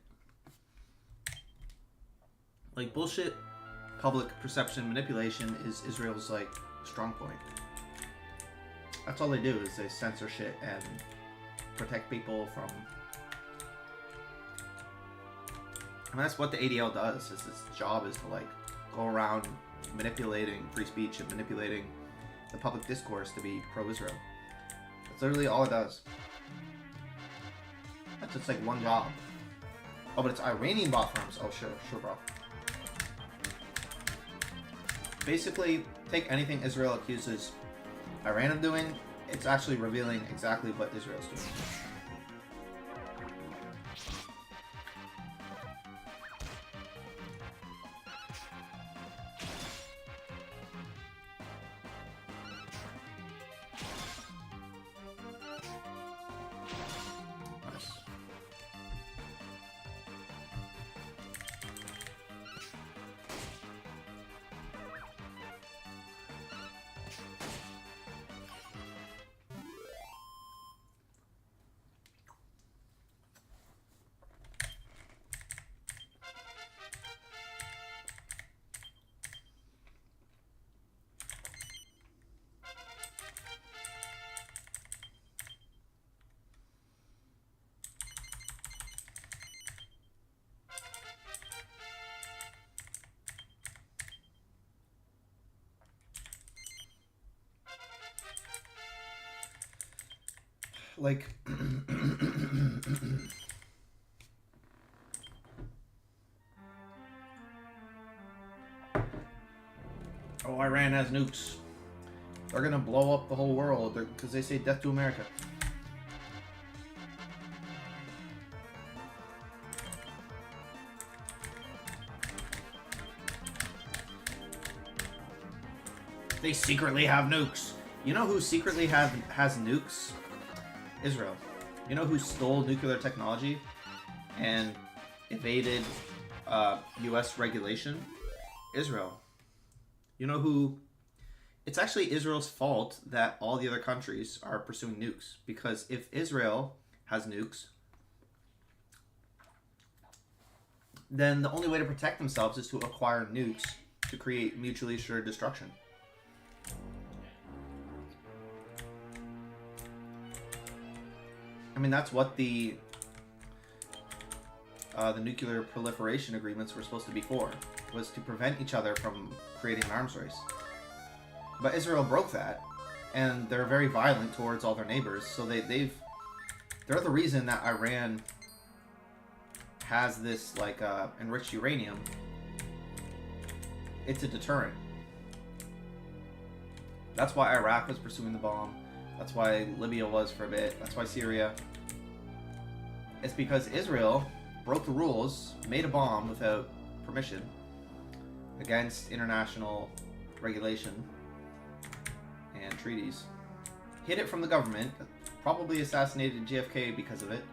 Like, bullshit public perception manipulation is Israel's, like, strong point. That's all they do is they censor shit and protect people from... I mean, that's what the ADL does. Is its job is to like go around manipulating free speech and manipulating the public discourse to be pro-Israel. That's literally all it does. That's just like one job. Oh, but it's Iranian bot farms. Oh, sure, bro. Basically, take anything Israel accuses Iran of doing, it's actually revealing exactly what Israel's doing. Like, oh, Iran has nukes. They're gonna blow up the whole world because they say death to America. They secretly have nukes. You know who secretly has nukes? Israel. You know who stole nuclear technology and evaded US regulation? Israel. You know who... It's actually Israel's fault that all the other countries are pursuing nukes. Because if Israel has nukes, then the only way to protect themselves is to acquire nukes to create mutually assured destruction. I mean, that's what the nuclear proliferation agreements were supposed to be for, was to prevent each other from creating an arms race. But Israel broke that, and they're very violent towards all their neighbors, so they're the reason that Iran has this, like, enriched uranium. It's a deterrent. That's why Iraq was pursuing the bomb. That's why Libya was for a bit. That's why Syria. It's because Israel broke the rules, made a bomb without permission, against international regulation and treaties, hid it from the government, probably assassinated JFK because of it.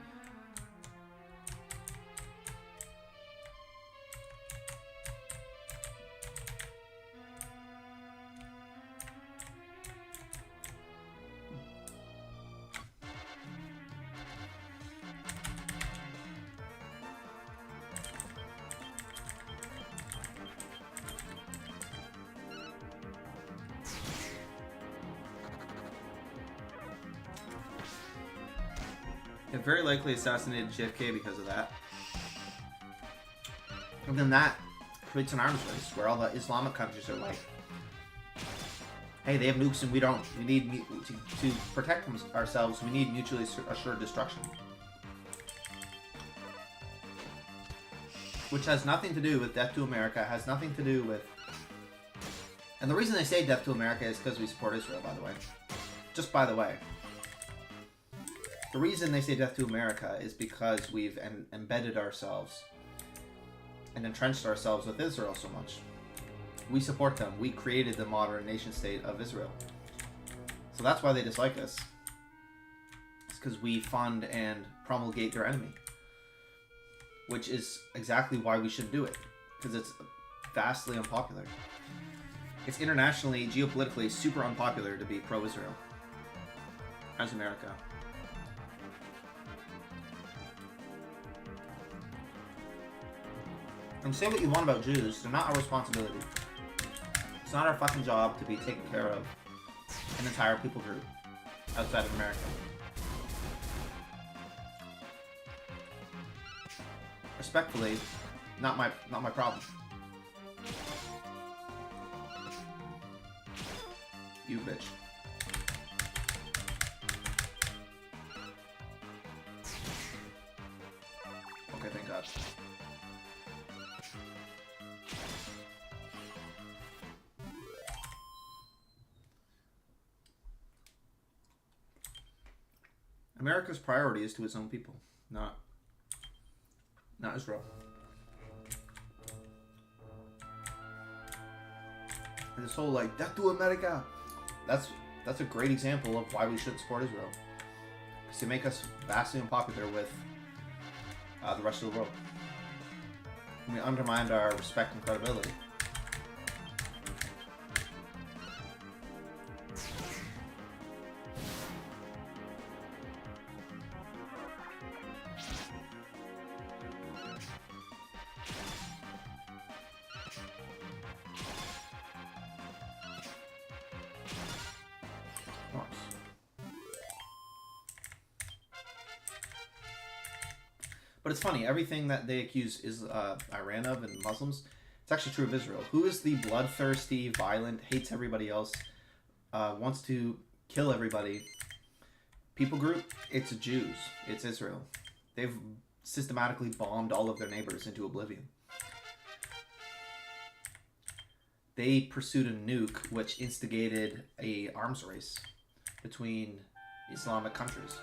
It very likely assassinated JFK because of that. And then that creates an arms race where all the Islamic countries are like, hey, they have nukes and we don't. We need to protect ourselves. We need mutually assured destruction. Which has nothing to do with death to America. Has nothing to do with... And the reason they say death to America is because we support Israel, by the way. Just by the way. The reason they say death to America is because we've embedded ourselves and entrenched ourselves with Israel so much. We support them. We created the modern nation state of Israel. So that's why they dislike us. It's because we fund and promulgate their enemy. Which is exactly why we shouldn't do it. Because it's vastly unpopular. It's internationally, geopolitically, super unpopular to be pro-Israel. As America. And say what you want about Jews, they're not our responsibility. It's not our fucking job to be taking care of an entire people group. outside of America. Respectfully, not my problem. You bitch. Okay, thank God. America's priority is to its own people, not Israel. And this whole like death to America, that's a great example of why we should support Israel. Because they make us vastly unpopular with the rest of the world. And we undermined our respect and credibility. But it's funny, everything that they accuse is Iran of and Muslims, it's actually true of Israel. Who is the bloodthirsty, violent, hates everybody else, wants to kill everybody people group? It's Jews. It's Israel. They've systematically bombed all of their neighbors into oblivion. They pursued a nuke which instigated a arms race between Islamic countries.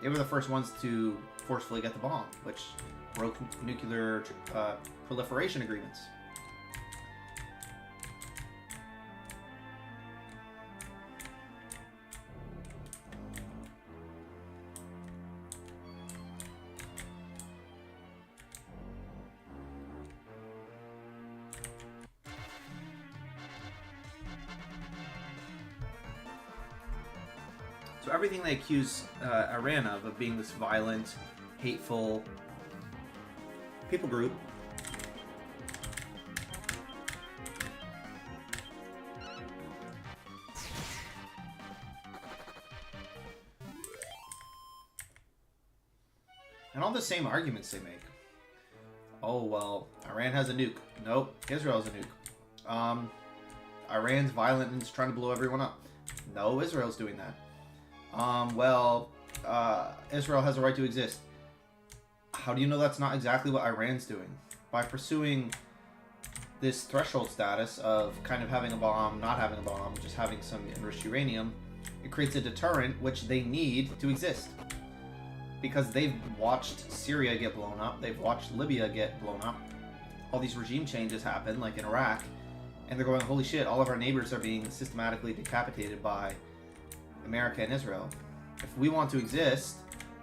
They were the first ones to forcefully get the bomb, which broke nuclear proliferation agreements. So everything they accuse Iran of being this violent, hateful people group, and all the same arguments they make. Oh, well, Iran has a nuke. Nope, Israel has a nuke. Iran's violent and is trying to blow everyone up. No, Israel's doing that. Israel has a right to exist. How do you know that's not exactly what Iran's doing? By pursuing this threshold status of kind of having a bomb, not having a bomb, just having some enriched uranium, it creates a deterrent which they need to exist. Because they've watched Syria get blown up, they've watched Libya get blown up, all these regime changes happen, like in Iraq, and they're going, holy shit, all of our neighbors are being systematically decapitated by America and Israel. If we want to exist,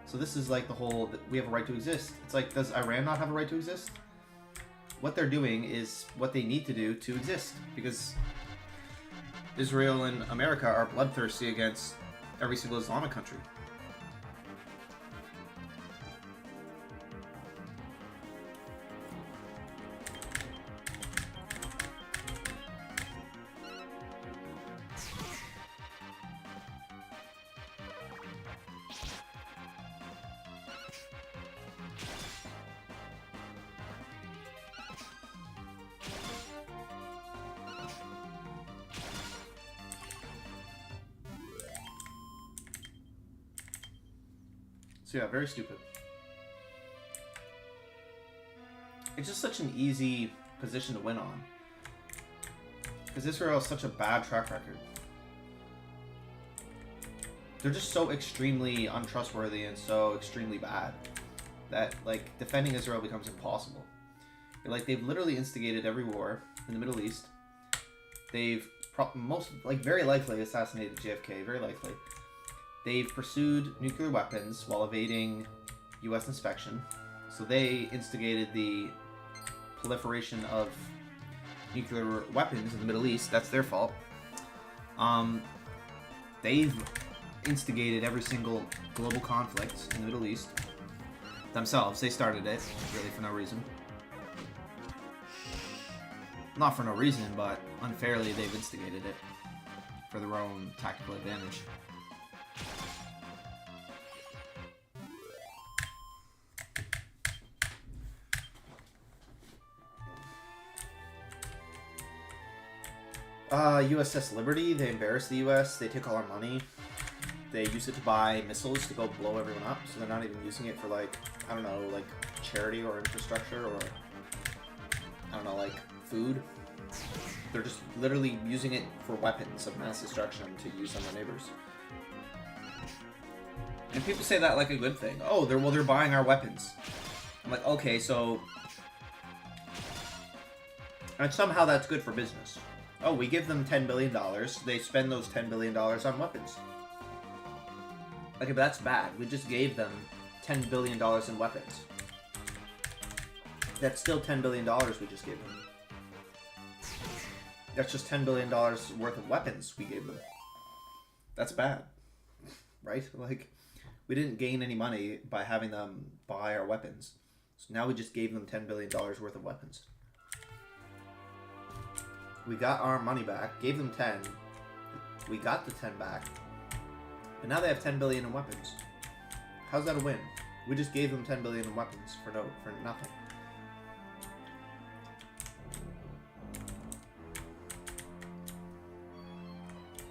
so this is like the whole, we have a right to exist. It's like, does Iran not have a right to exist? What they're doing is what they need to do to exist, because Israel and America are bloodthirsty against every single Islamic country. So yeah, very stupid. It's just such an easy position to win on. Because Israel has such a bad track record. They're just so extremely untrustworthy and so extremely bad that, like, defending Israel becomes impossible. They've literally instigated every war in the Middle East. They've very likely assassinated JFK, very likely. They've pursued nuclear weapons while evading U.S. inspection. So they instigated the proliferation of nuclear weapons in the Middle East. That's their fault. They've instigated every single global conflict in the Middle East themselves. They started it, really for no reason. Not for no reason, but unfairly they've instigated it. for their own tactical advantage. USS Liberty, they embarrass the US, they take all our money. They use it to buy missiles to go blow everyone up, so they're not even using it for, like, I don't know, like, charity or infrastructure or, I don't know, like, food. They're just literally using it for weapons of mass destruction to use on their neighbors. And people say that like a good thing. Oh, they're buying our weapons. I'm like, okay, so... And somehow that's good for business. Oh, we give them $10 billion. They spend those $10 billion on weapons. Okay, but that's bad. We just gave them $10 billion in weapons. That's still $10 billion we just gave them. That's just $10 billion worth of weapons we gave them. That's bad. Right? Like, we didn't gain any money by having them buy our weapons. So now we just gave them $10 billion worth of weapons. We got our money back, gave them 10. We got the 10 back. But now they have 10 billion in weapons. How's that a win? We just gave them 10 billion in weapons for nothing.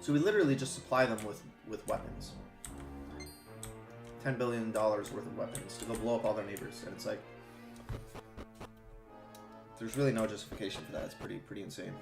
So we literally just supply them with weapons. $10 billion worth of weapons to go blow up all their neighbors. And it's like, there's really no justification for that. It's pretty insane.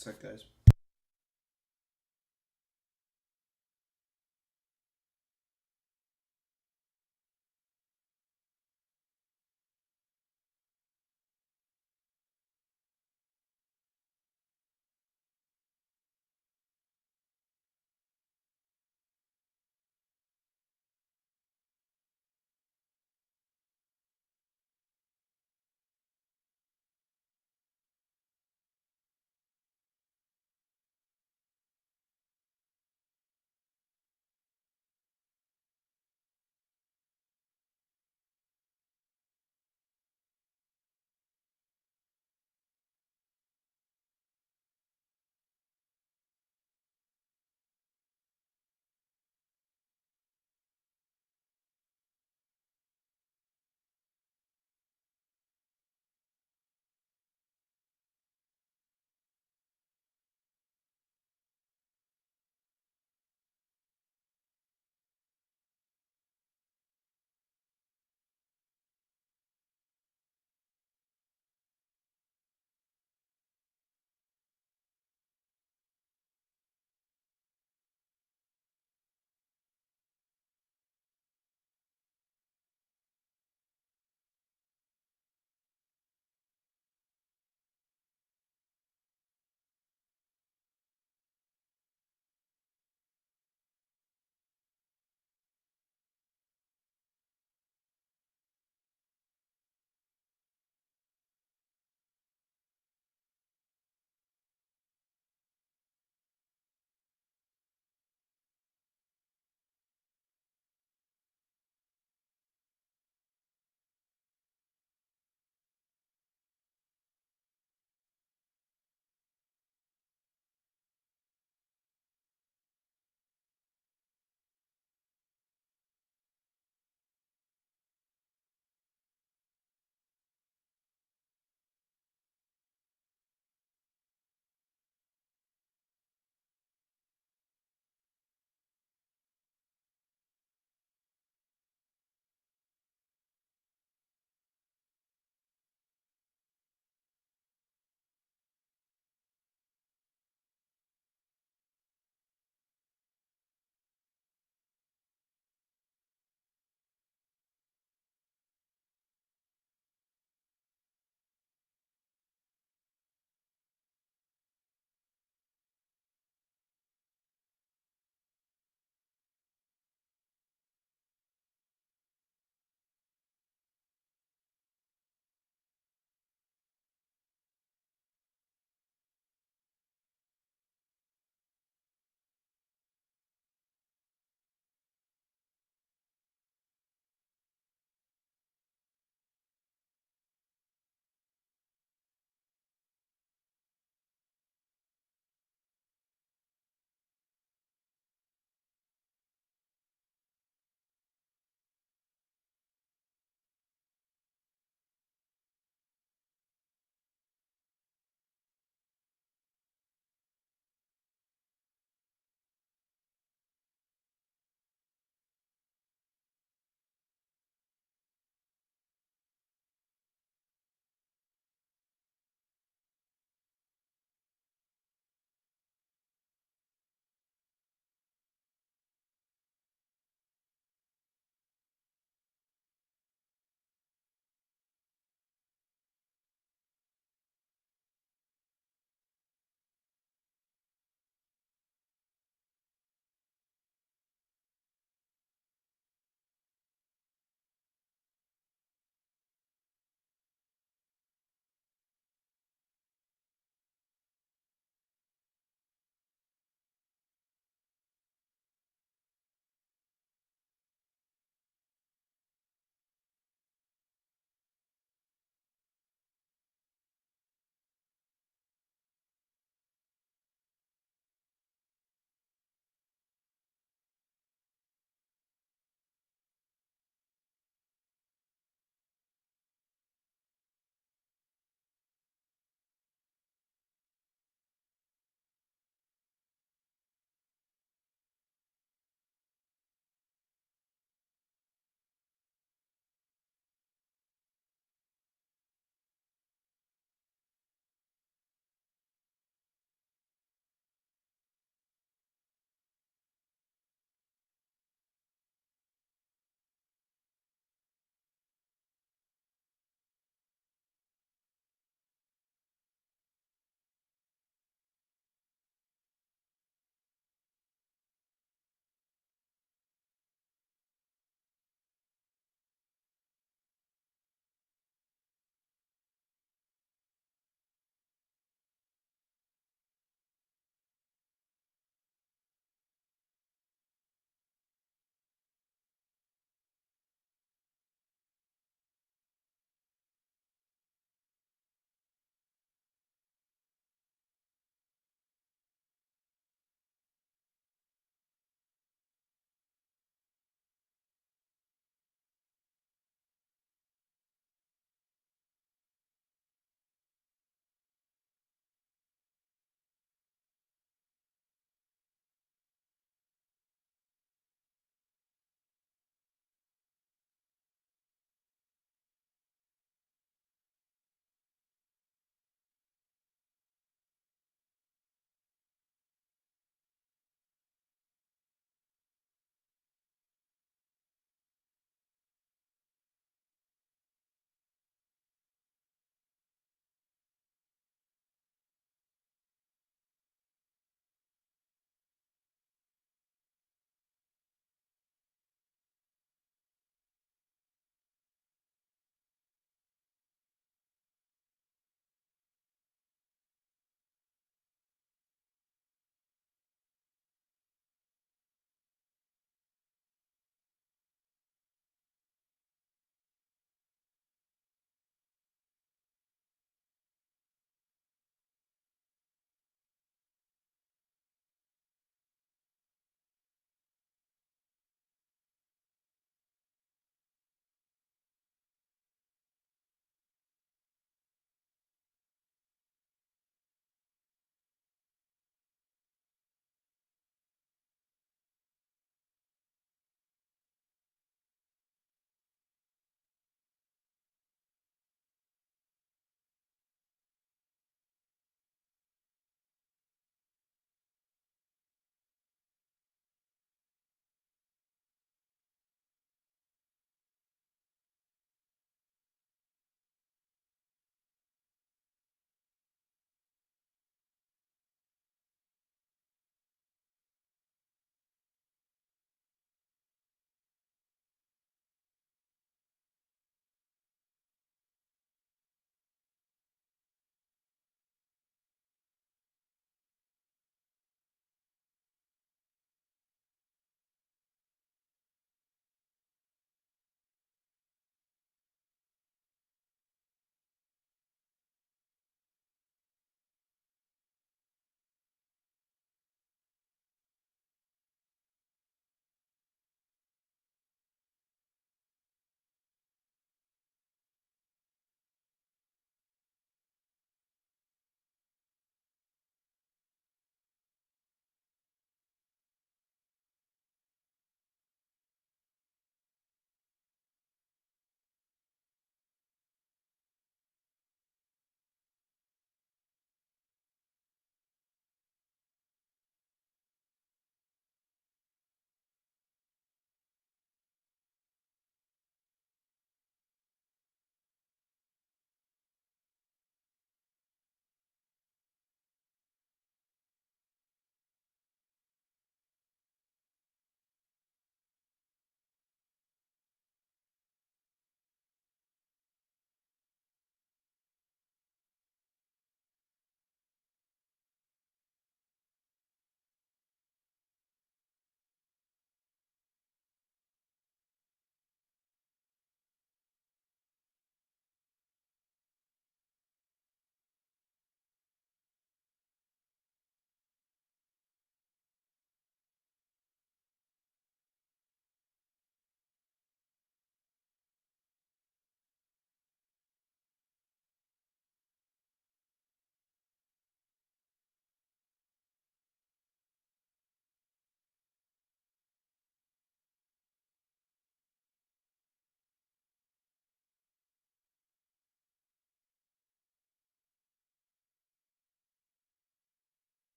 Sec, guys.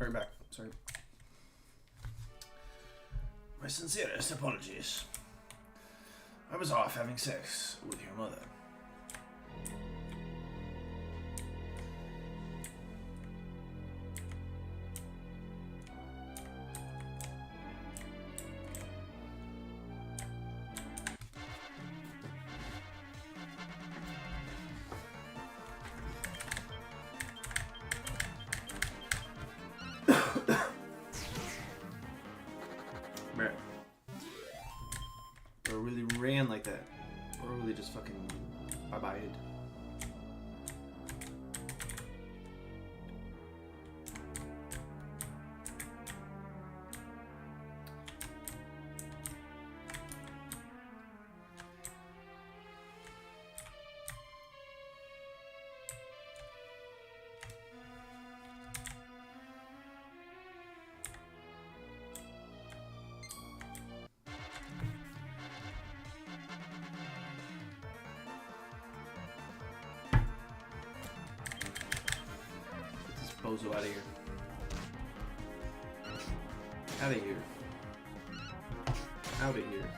Hurry back. Sorry. My sincerest apologies. I was off having sex with your mother. Or really ran like that. Or really just fucking bye-bye. Bozo out of here. Out of here. Out of here.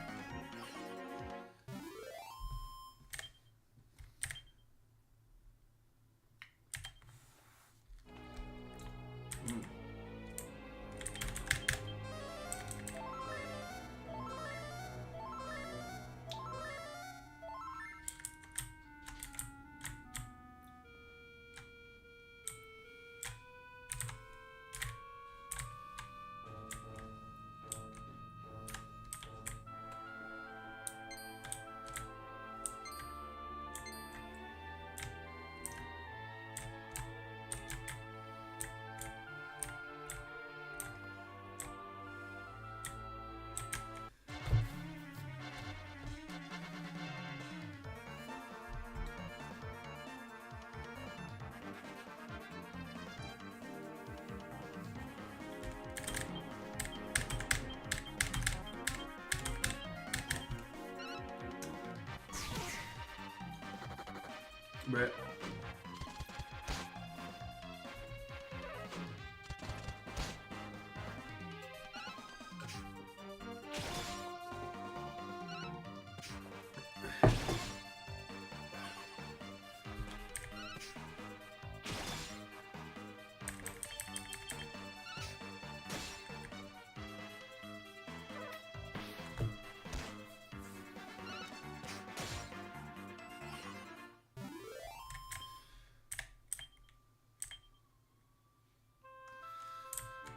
Brett.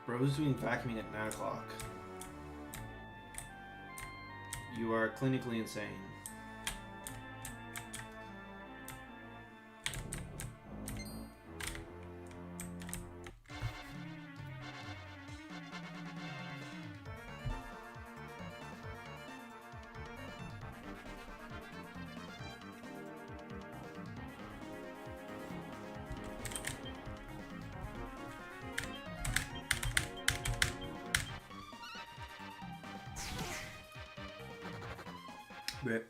Bro's doing vacuuming at 9 o'clock. You are clinically insane. But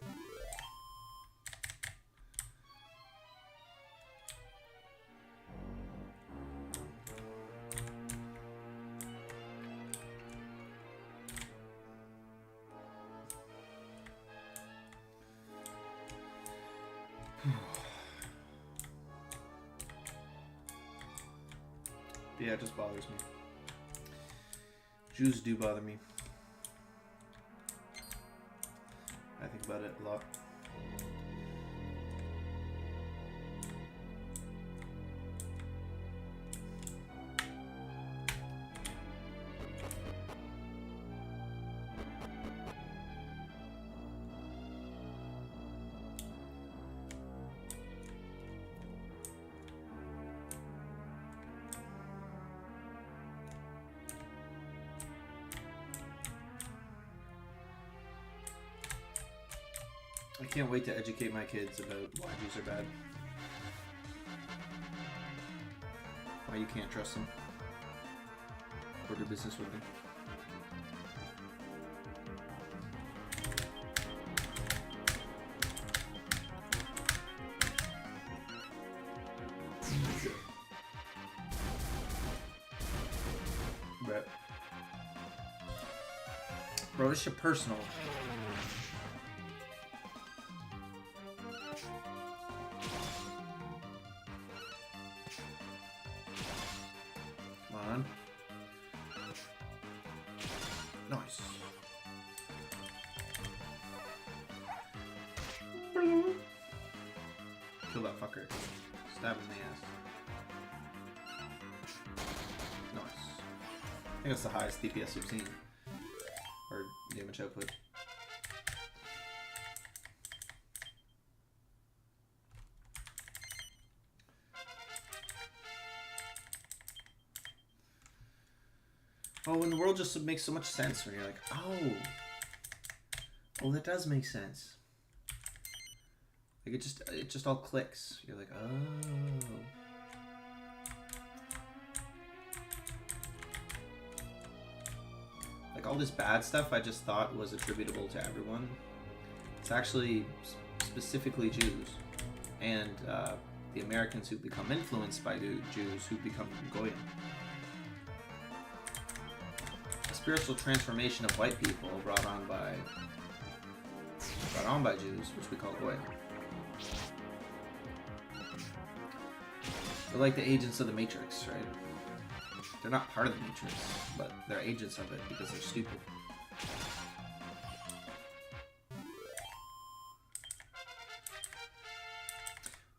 yeah, it just bothers me. Jews do bother me. I think about it a lot. I can't wait to educate my kids about why Jews are bad. Why you can't trust them. Or do business with them. Bro, this shit personal. Come on. Nice. Kill that fucker. Stab him in the ass. Nice. I think that's the highest DPS we've seen. Or damage output. Oh, and the world just makes so much sense when you're like, oh. Oh, that does make sense. Like it just all clicks. You're like, oh. Like all this bad stuff I just thought was attributable to everyone. It's actually specifically Jews and the Americans who become influenced by the Jews who become Goyim. A spiritual transformation of white people brought on by Jews, which we call Goyim. They're like the agents of the Matrix, right? They're not part of the Matrix, but they're agents of it because they're stupid.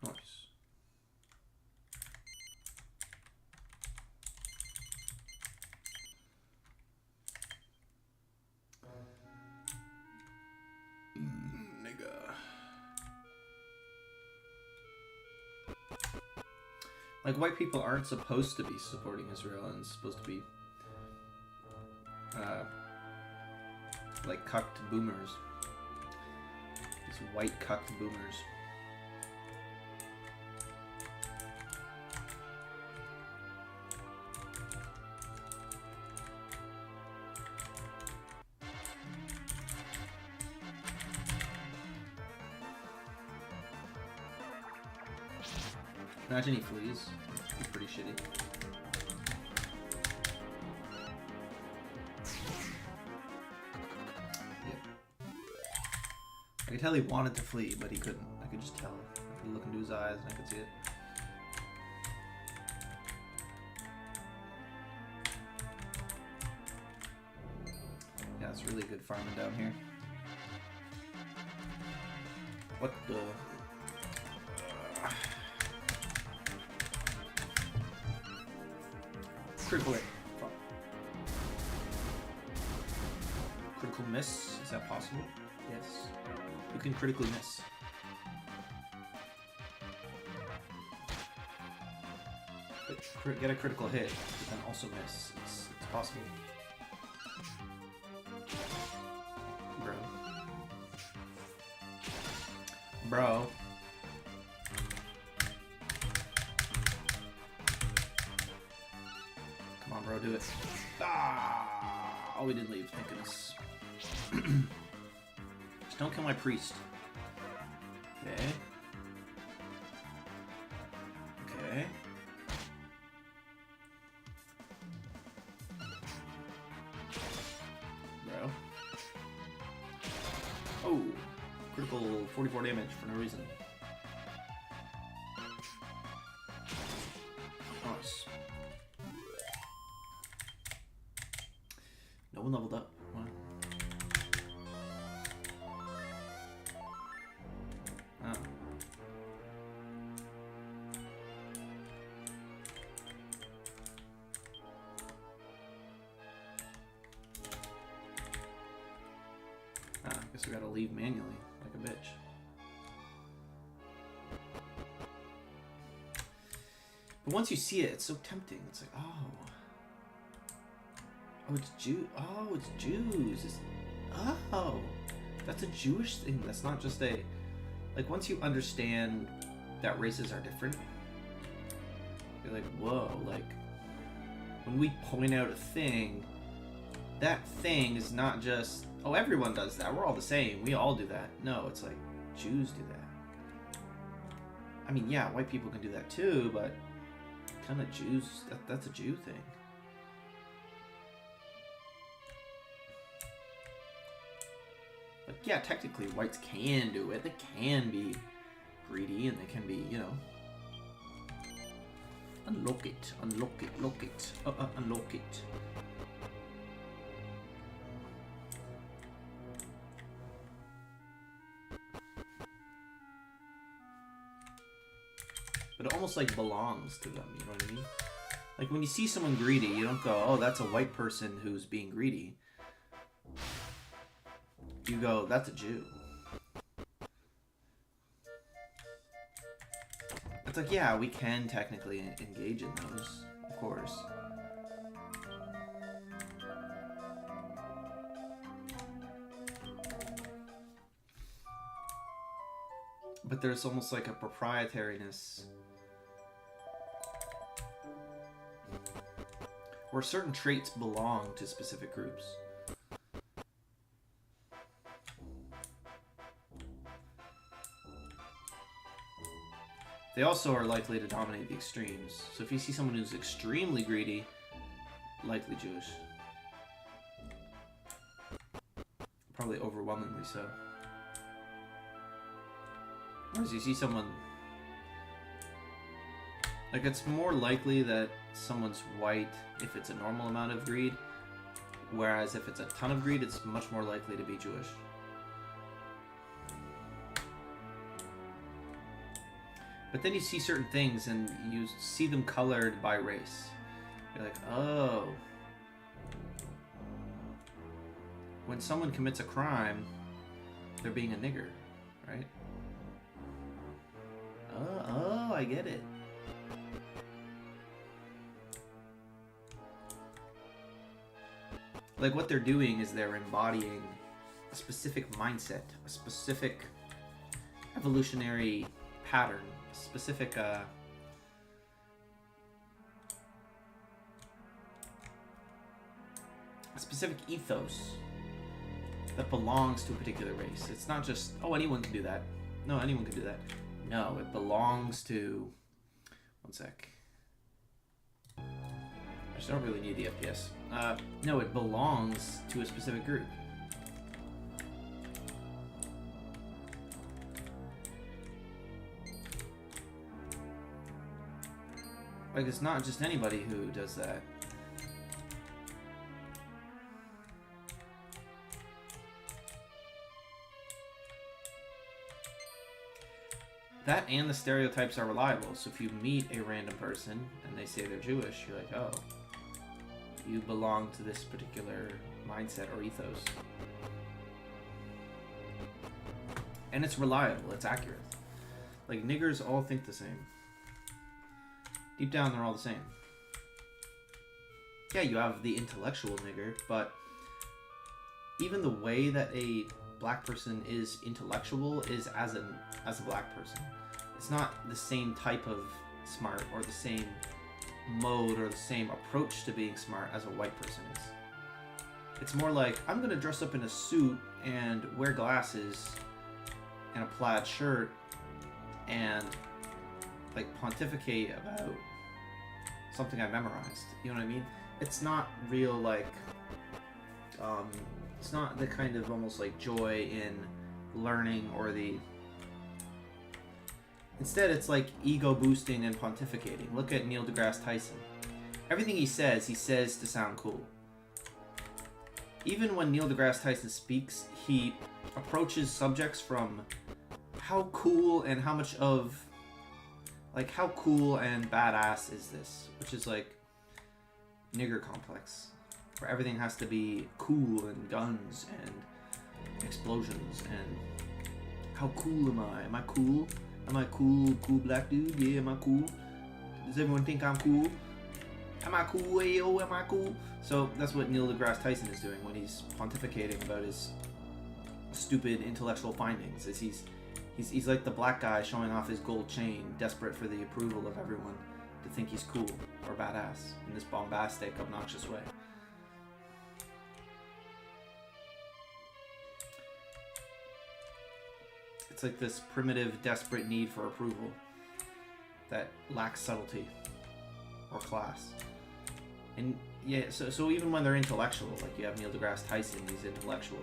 Nice. Nigga. Like, white people aren't supposed to be supporting Israel and supposed to be, like, cucked boomers. These white cucked boomers. Imagine he flees. It'd be pretty shitty. Yeah. I could tell he wanted to flee, but he couldn't. I could just tell. I could look into his eyes and I could see it. Yeah, it's really good farming down here. What the... Critical hit. Fuck. Critical miss? Is that possible? Yes. You can critically miss. But get a critical hit, but then also miss. It's possible. Bro. Bro. Come on, bro, do it. Ah! Oh, we didn't leave, thank goodness. Just don't kill my priest. Okay. Okay. Bro. Oh! Critical 44 damage for no reason. Nice. No one leveled up. Wow. Oh. Ah, I guess we gotta leave manually, like a bitch. But once you see it, it's so tempting. It's like, oh. Oh, it's Jew. Oh, it's Jews. Oh, that's a Jewish thing. That's not just a... Like, once you understand that races are different, you're like, whoa, like, when we point out a thing, that thing is not just, oh, everyone does that. We're all the same. We all do that. No, it's like, Jews do that. I mean, yeah, white people can do that too, but kind of Jews, that's a Jew thing. yeah, technically whites can do it. They can be greedy and they can be, you know, unlock it, unlock it, lock it, unlock it. But it almost like belongs to them, you know what I mean? Like when you see someone greedy, you don't go, oh, that's a white person who's being greedy. You go, that's a Jew. It's like, yeah, we can technically engage in those, of course. But there's almost like a proprietariness where certain traits belong to specific groups. They also are likely to dominate the extremes. So if you see someone who's extremely greedy, likely Jewish. Probably overwhelmingly so. Whereas you see someone... Like, it's more likely that someone's white if it's a normal amount of greed, whereas if it's a ton of greed, it's much more likely to be Jewish. But then you see certain things and you see them colored by race. You're like, oh. When someone commits a crime, they're being a nigger, right? Oh, I get it. Like what they're doing is they're embodying a specific mindset, a specific evolutionary pattern, a specific ethos that belongs to a particular race. It's not just, oh, anyone can do that. No, anyone can do that. No, it belongs to... One sec. I just don't really need the FPS. No, it belongs to a specific group. Like, it's not just anybody who does that. That and the stereotypes are reliable. So if you meet a random person and they say they're Jewish, you're like, oh, you belong to this particular mindset or ethos. And it's reliable, it's accurate. Like, niggers all think the same. Deep down, they're all the same. Yeah, you have the intellectual nigger, but even the way that a black person is intellectual is as a black person. It's not the same type of smart or the same mode or the same approach to being smart as a white person is. It's more like, I'm going to dress up in a suit and wear glasses and a plaid shirt and like pontificate about something I memorized. You know what I mean? It's not real, like, it's not the kind of almost like joy in learning or the... Instead, it's like ego boosting and pontificating. Look at Neil deGrasse Tyson. Everything he says to sound cool. Even when Neil deGrasse Tyson speaks, he approaches subjects from how cool and how much of, like, how cool and badass is this? Which is like nigger complex, where everything has to be cool and guns and explosions and how cool am I? Am I cool? Am I cool black dude? Yeah, am I cool? Does everyone think I'm cool? Am I cool? Ayo, am I cool? So that's what Neil deGrasse Tyson is doing when he's pontificating about his stupid intellectual findings. Is he's like the black guy showing off his gold chain, desperate for the approval of everyone to think he's cool or badass in this bombastic, obnoxious way. It's like this primitive, desperate need for approval that lacks subtlety or class. And yeah, so even when they're intellectual, like you have Neil deGrasse Tyson, he's intellectual.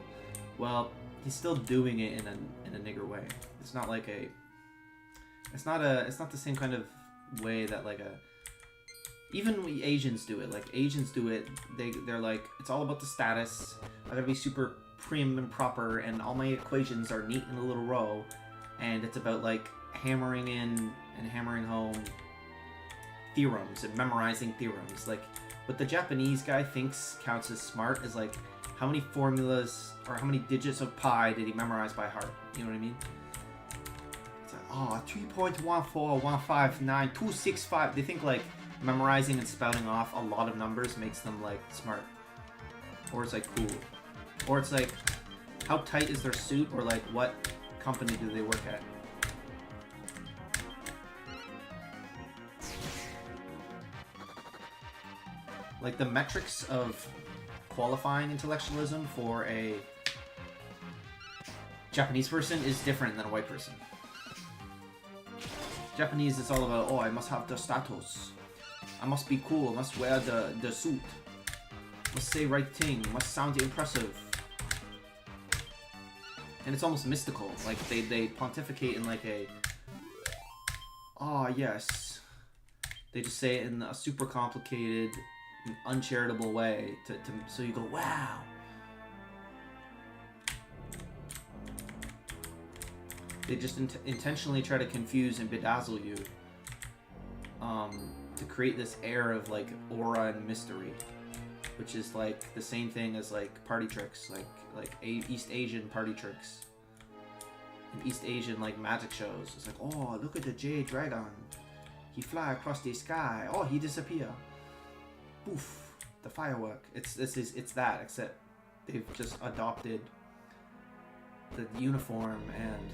Well, he's still doing it in a nigger way. It's not like a. It's not the same kind of way that like a. Even we Asians do it. Like Asians do it. They're like, it's all about the status. I gotta be super prim and proper, and all my equations are neat in a little row, and it's about like hammering in and hammering home theorems and memorizing theorems. Like what the Japanese guy thinks counts as smart is like how many formulas or how many digits of pi did he memorize by heart. You know what I mean? It's like, oh, 3.14159.265. They think like memorizing and spouting off a lot of numbers makes them like smart, or it's like cool, or it's like how tight is their suit, or like what company do they work at. Like the metrics of qualifying intellectualism for a Japanese person is different than a white person. Japanese is all about, oh, I must have the status. I must be cool, must wear the suit, must say right thing, must sound impressive. And it's almost mystical, like they pontificate in like a, oh yes. They just say it in a super complicated, uncharitable way, so you go, wow. They just intentionally try to confuse and bedazzle you. To create this air of like aura and mystery, which is like the same thing as like party tricks, like East Asian party tricks, and East Asian like magic shows. It's like, oh, look at the Jade Dragon, he fly across the sky, oh, he disappear, poof, the firework. It's that, except they've just adopted the uniform and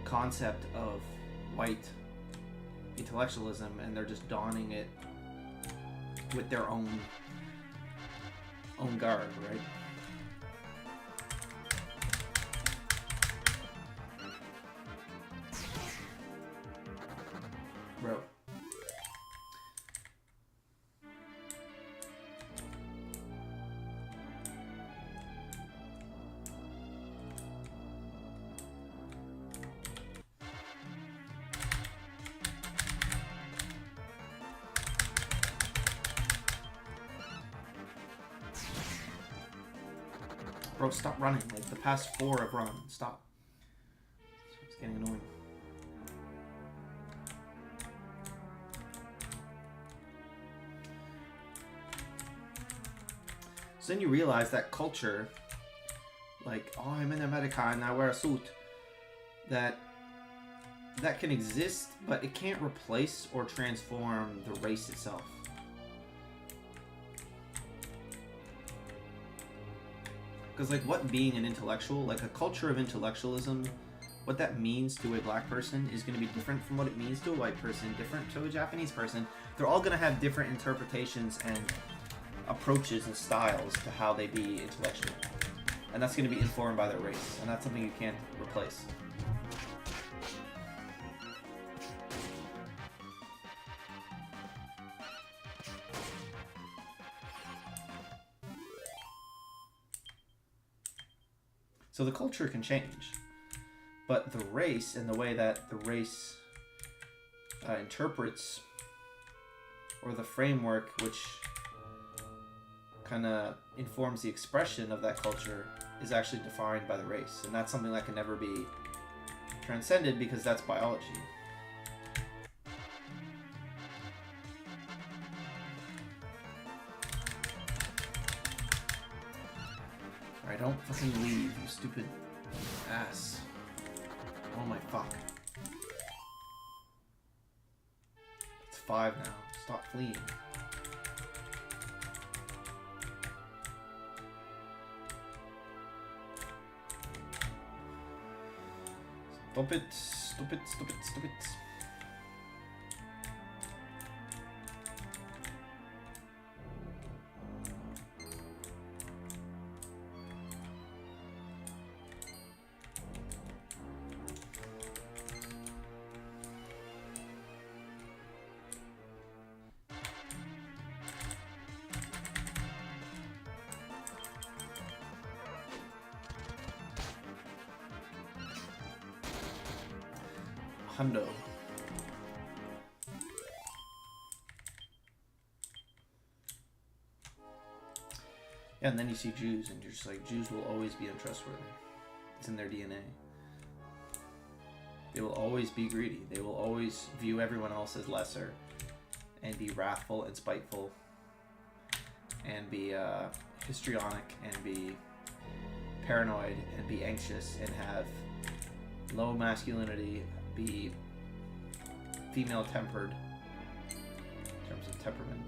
concept of white intellectualism, and they're just donning it with their own garb, right? Bro. Bro, stop running. Like, the past 4 have run. Stop. It's getting annoying. So then you realize that culture, like, oh, I'm in America and I wear a suit, that can exist, but it can't replace or transform the race itself. Because, like, what being an intellectual, like a culture of intellectualism, what that means to a black person is going to be different from what it means to a white person, different to a Japanese person. They're all going to have different interpretations and approaches and styles to how they be intellectual. And that's going to be informed by their race, and that's something you can't replace. So the culture can change, but the race and the way that the race interprets, or the framework which kind of informs the expression of that culture, is actually defined by the race. And that's something that can never be transcended, because that's biology. Alright, don't fucking leave, you stupid ass. Oh my fuck. It's 5 now. Stop fleeing. Stop it, stop it, stop it, stop it. Hundo. Yeah, and then you see Jews, and you're just like, Jews will always be untrustworthy. It's in their DNA. They will always be greedy. They will always view everyone else as lesser, and be wrathful and spiteful, and be histrionic, and be paranoid, and be anxious, and have low masculinity, be female tempered in terms of temperament.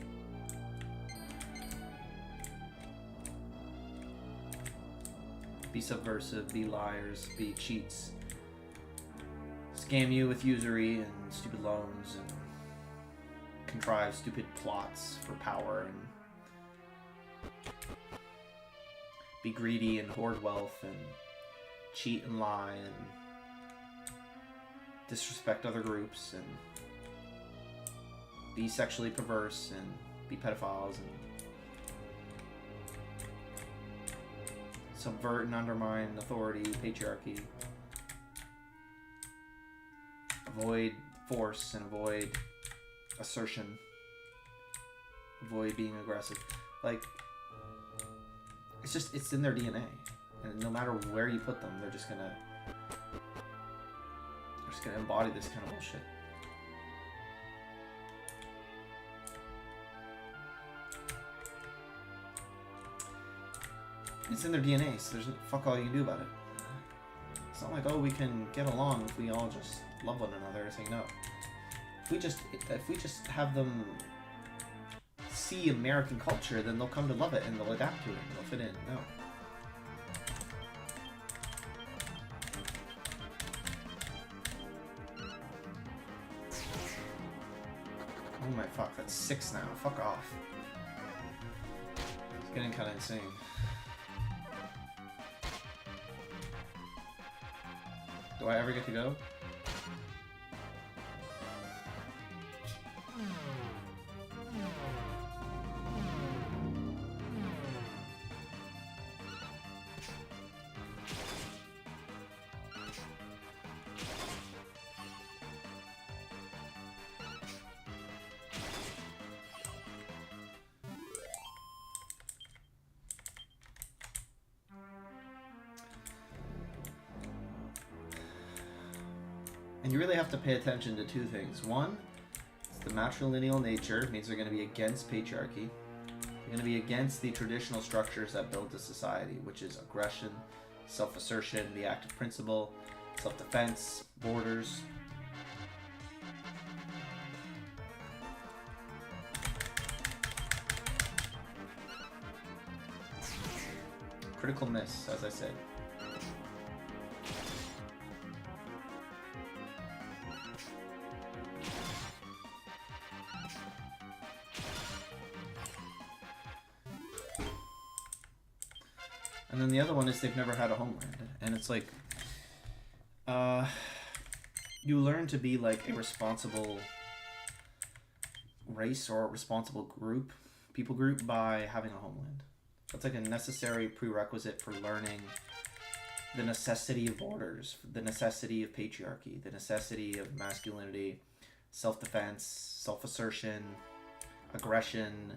Be subversive, be liars, be cheats, scam you with usury and stupid loans, and contrive stupid plots for power, and be greedy and hoard wealth, and cheat and lie, and disrespect other groups, and be sexually perverse, and be pedophiles, and subvert and undermine authority, patriarchy, avoid force and avoid assertion, avoid being aggressive. Like, it's in their DNA, and no matter where you put them, they're just gonna embody this kind of bullshit. It's in their DNA, so there's fuck all you can do about it. It's not like, oh, we can get along if we all just love one another. It's like, no. If we just have them see American culture, then they'll come to love it and they'll adapt to it and they'll fit in. No. Oh my fuck, that's 6 now. Fuck off. It's getting kind of insane. Do I ever get to go? And you really have to pay attention to 2 things. One, it's the matrilineal nature. It means they're going to be against patriarchy. They're going to be against the traditional structures that build a society, which is aggression, self-assertion, the active principle, self-defense, borders. Critical miss, as I said. And then the other one is they've never had a homeland. And it's like, you learn to be like a responsible race or a responsible group, people group, by having a homeland. That's like a necessary prerequisite for learning the necessity of borders, the necessity of patriarchy, the necessity of masculinity, self-defense, self-assertion, aggression,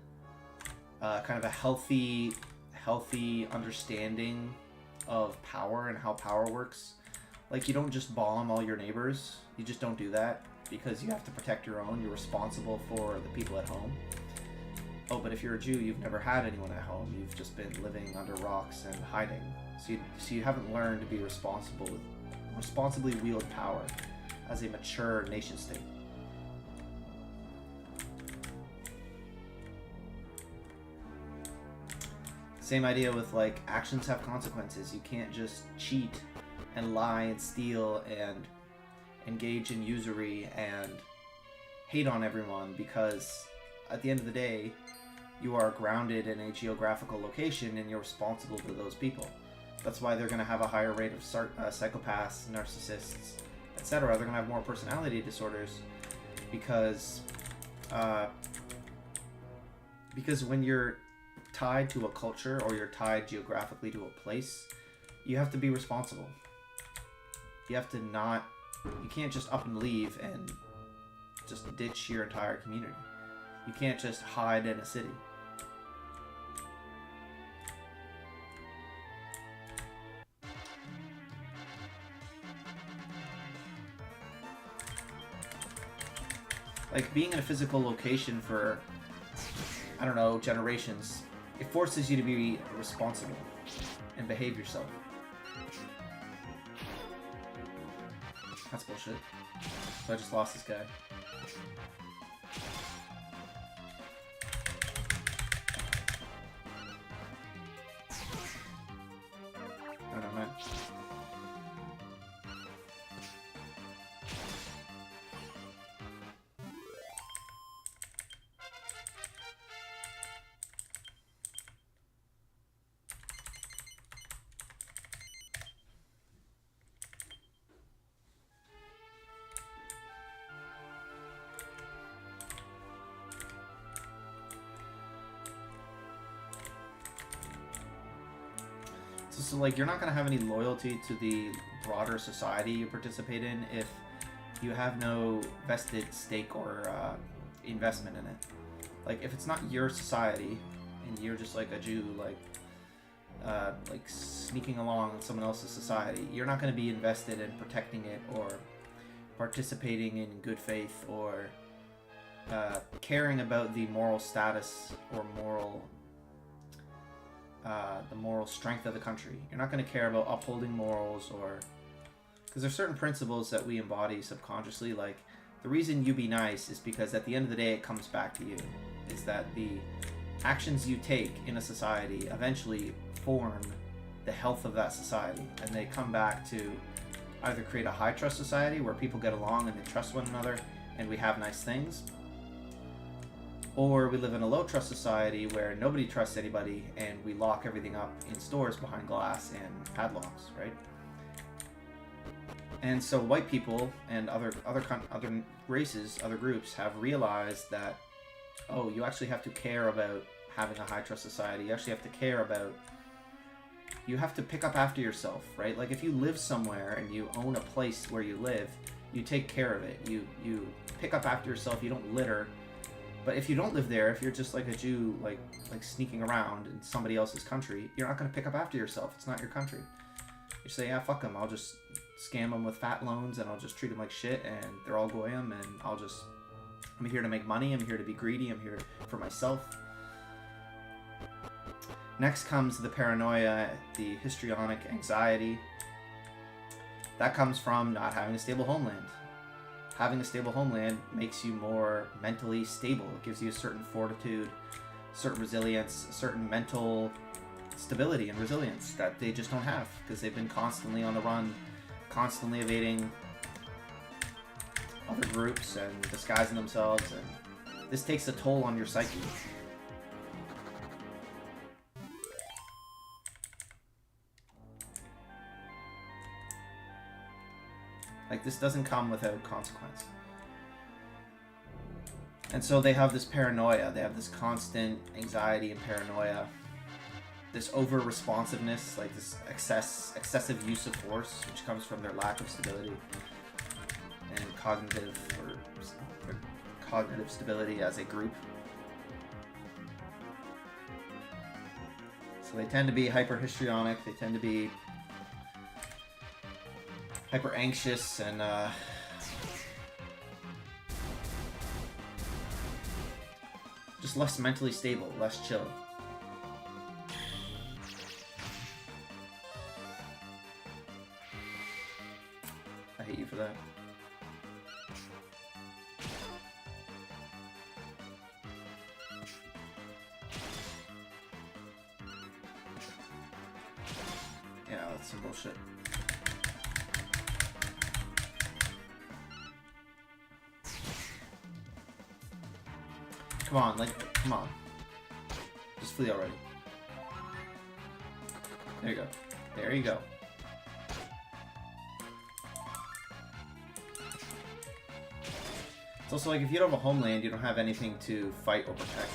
kind of a healthy understanding of power and how power works. Like, you don't just bomb all your neighbors. You just don't do that because you have to protect your own. You're responsible for the people at home. Oh, but if you're a Jew, you've never had anyone at home. You've just been living under rocks and hiding. So you haven't learned to be responsibly wield power as a mature nation state. Same idea with, like, actions have consequences. You can't just cheat and lie and steal and engage in usury and hate on everyone, because at the end of the day, you are grounded in a geographical location and you're responsible to those people. That's why they're going to have a higher rate of psychopaths, narcissists, etc. They're going to have more personality disorders because when you're tied to a culture or you're tied geographically to a place, you have to be responsible. You have to not You can't just up and leave and just ditch your entire community. You can't just hide in a city. Like, being in a physical location for, I don't know, generations, it forces you to be responsible and behave yourself. That's bullshit. So I just lost this guy. I don't know, man. So like, you're not going to have any loyalty to the broader society you participate in if you have no vested stake or investment in it. Like, if it's not your society and you're just like a Jew, like sneaking along in someone else's society, you're not going to be invested in protecting it or participating in good faith or caring about the moral status or the moral strength of the country. You're not going to care about upholding morals, or because there's certain principles that we embody subconsciously. Like, the reason you be nice is because at the end of the day it comes back to you. Is that the actions you take in a society eventually form the health of that society, and they come back to either create a high trust society where people get along and they trust one another and we have nice things, or we live in a low trust society where nobody trusts anybody and we lock everything up in stores behind glass and padlocks, right? And so white people and other races, other groups have realized that, oh, you actually have to care about having a high trust society. You actually have to care about, you have to pick up after yourself, right? Like, if you live somewhere and you own a place where you live, you take care of it. You pick up after yourself. You don't litter. But if you don't live there, if you're just like a Jew, like sneaking around in somebody else's country, you're not going to pick up after yourself. It's not your country. You say, yeah, fuck them. I'll just scam them with fat loans and I'll just treat them like shit and they're all goyim and I'm here to make money. I'm here to be greedy. I'm here for myself. Next comes the paranoia, the histrionic anxiety. That comes from not having a stable homeland. Having a stable homeland makes you more mentally stable. It gives you a certain fortitude, certain resilience, a certain mental stability and resilience that they just don't have because they've been constantly on the run, constantly evading other groups and disguising themselves, and this takes a toll on your psyche. Like, this doesn't come without consequence. And so they have this paranoia. They have this constant anxiety and paranoia. This over-responsiveness, like this excessive use of force, which comes from their lack of stability and cognitive stability as a group. So they tend to be hyper-histrionic. They tend to be hyper anxious and just less mentally stable, less chill. I hate you for that. Yeah, that's some bullshit. Come on, come on. Just flee already. There you go. There you go. It's also like, if you don't have a homeland, you don't have anything to fight or protect.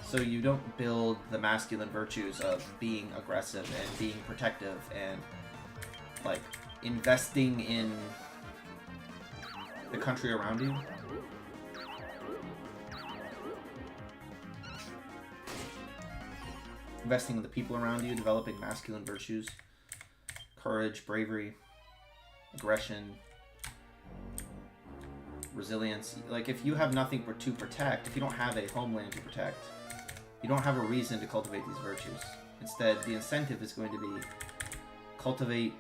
So you don't build the masculine virtues of being aggressive and being protective and, like, investing in the country around you. Investing in the people around you, developing masculine virtues, courage, bravery, aggression, resilience. Like, if you have nothing to protect, if you don't have a homeland to protect, you don't have a reason to cultivate these virtues. Instead, the incentive is going to be cultivate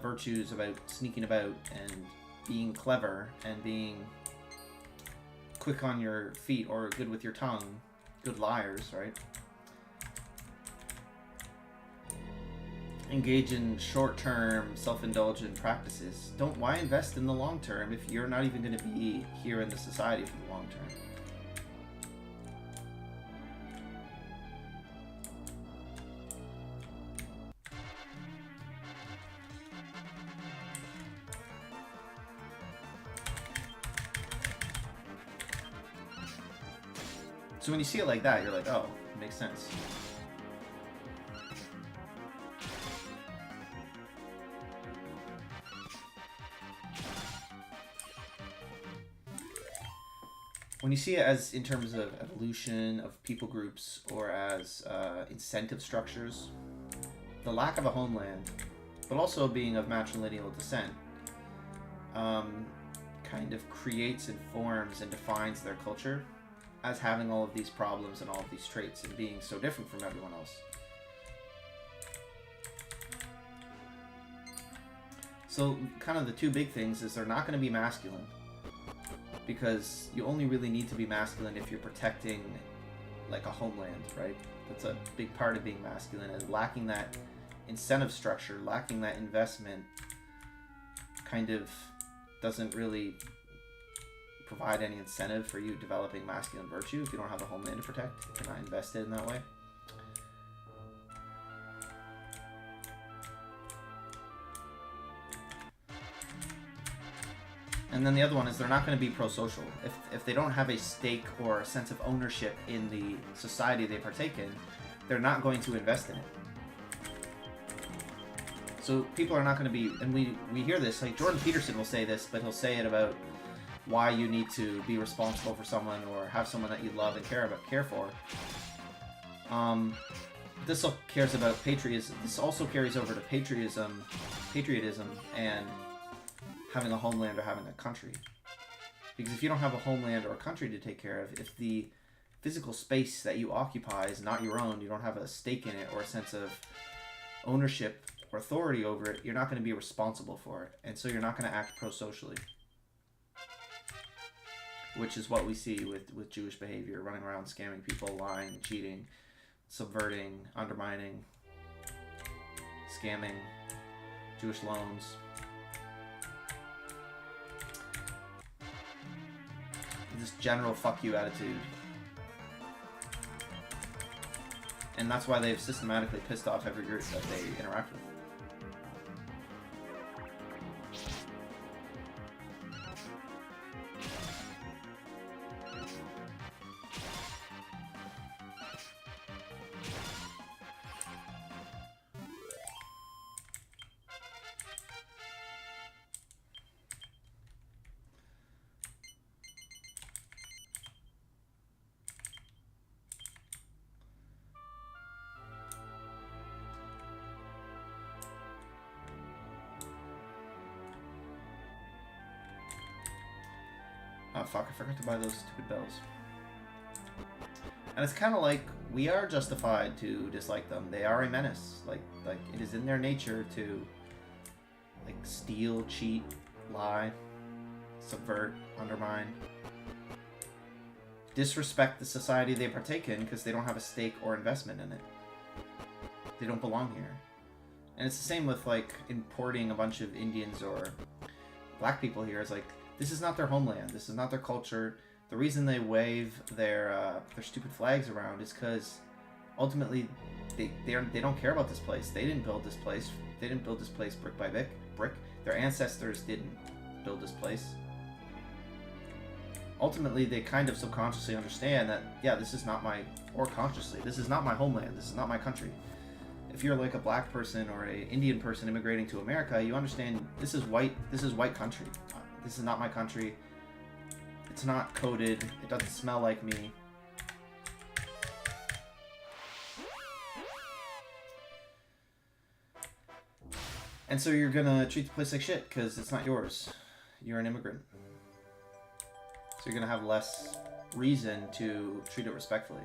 virtues about sneaking about and being clever and being quick on your feet or good with your tongue, good liars, right? Engage in short-term, self-indulgent practices. Why invest in the long term if you're not even going to be here in the society for the long term? So when you see it like that, you're like, oh, it makes sense. When you see it as in terms of evolution of people groups or as incentive structures, the lack of a homeland, but also being of matrilineal descent, kind of creates and forms and defines their culture as having all of these problems and all of these traits and being so different from everyone else. So kind of the two big things is they're not going to be masculine, because you only really need to be masculine if you're protecting like a homeland, right? That's a big part of being masculine, and lacking that incentive structure, lacking that investment kind of doesn't really provide any incentive for you developing masculine virtue if you don't have a homeland to protect, if you're not invested in that way. And then the other one is they're not going to be pro-social. If they don't have a stake or a sense of ownership in the society they partake in, they're not going to invest in it. So people are not going to be, and we hear this, like Jordan Peterson will say this, but he'll say it about why you need to be responsible for someone or have someone that you love and care for. This cares about patriotism. This also carries over to patriotism, and having a homeland or having a country. Because if you don't have a homeland or a country to take care of, if the physical space that you occupy is not your own, you don't have a stake in it or a sense of ownership or authority over it, you're not going to be responsible for it. And so you're not going to act pro-socially. Which is what we see with Jewish behavior, running around scamming people, lying, cheating, subverting, undermining, scamming, Jewish loans. This general fuck you attitude. And that's why they've systematically pissed off every group that they interact with. Oh fuck, I forgot to buy those stupid bells. And it's kind of like, we are justified to dislike them. They are a menace. Like it is in their nature to like steal, cheat, lie, subvert, undermine, disrespect the society they partake in because they don't have a stake or investment in it. They don't belong here. And it's the same with like importing a bunch of Indians or black people here. It's like, this is not their homeland. This is not their culture. The reason they wave their stupid flags around is because ultimately they don't care about this place. They didn't build this place. They didn't build this place brick by brick. Their ancestors didn't build this place. Ultimately, they kind of subconsciously understand that, yeah, this is not my, or consciously, this is not my homeland. This is not my country. If you're like a black person or an Indian person immigrating to America, you understand this is white country. This is not my country. It's not coded. It doesn't smell like me. And so you're gonna treat the place like shit because it's not yours. You're an immigrant. So you're gonna have less reason to treat it respectfully.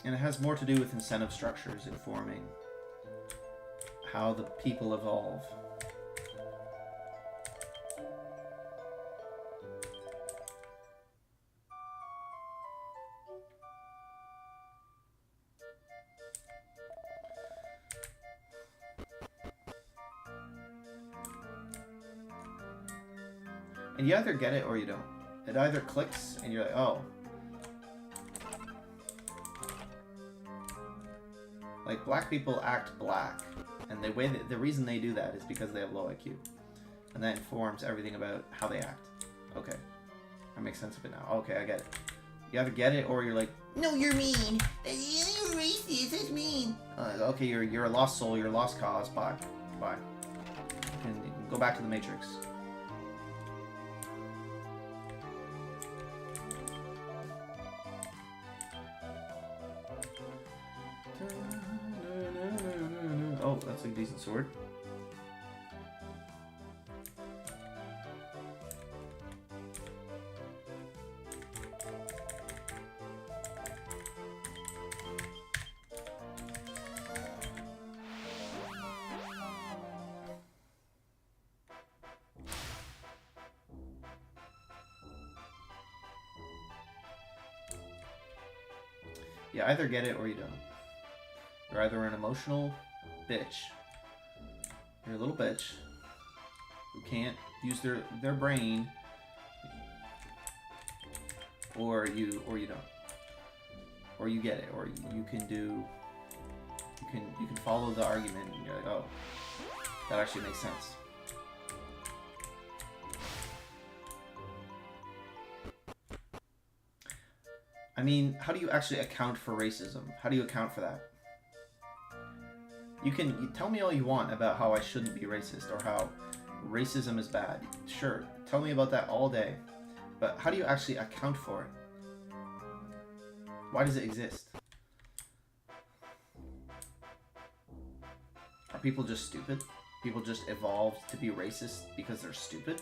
And it has more to do with incentive structures informing how the people evolve. And you either get it or you don't. It either clicks and you're like, oh. Like, black people act black. And the reason they do that is because they have low IQ. And that informs everything about how they act. Okay. That makes sense of it now. Okay, I get it. You either get it or you're like, no, you're mean. You're racist. That's mean. Okay, you're a lost soul. You're a lost cause. Bye. Bye. You can go back to the Matrix. Oh, that's a decent sword. You either get it or you don't. You're either an emotional bitch. You're a little bitch who can't use their brain, or you don't. Or you get it, or you can follow the argument and you're like, oh, that actually makes sense. I mean, how do you actually account for racism? How do you account for that? You tell me all you want about how I shouldn't be racist or how racism is bad. Sure, tell me about that all day. But how do you actually account for it? Why does it exist? Are people just stupid? People just evolved to be racist because they're stupid?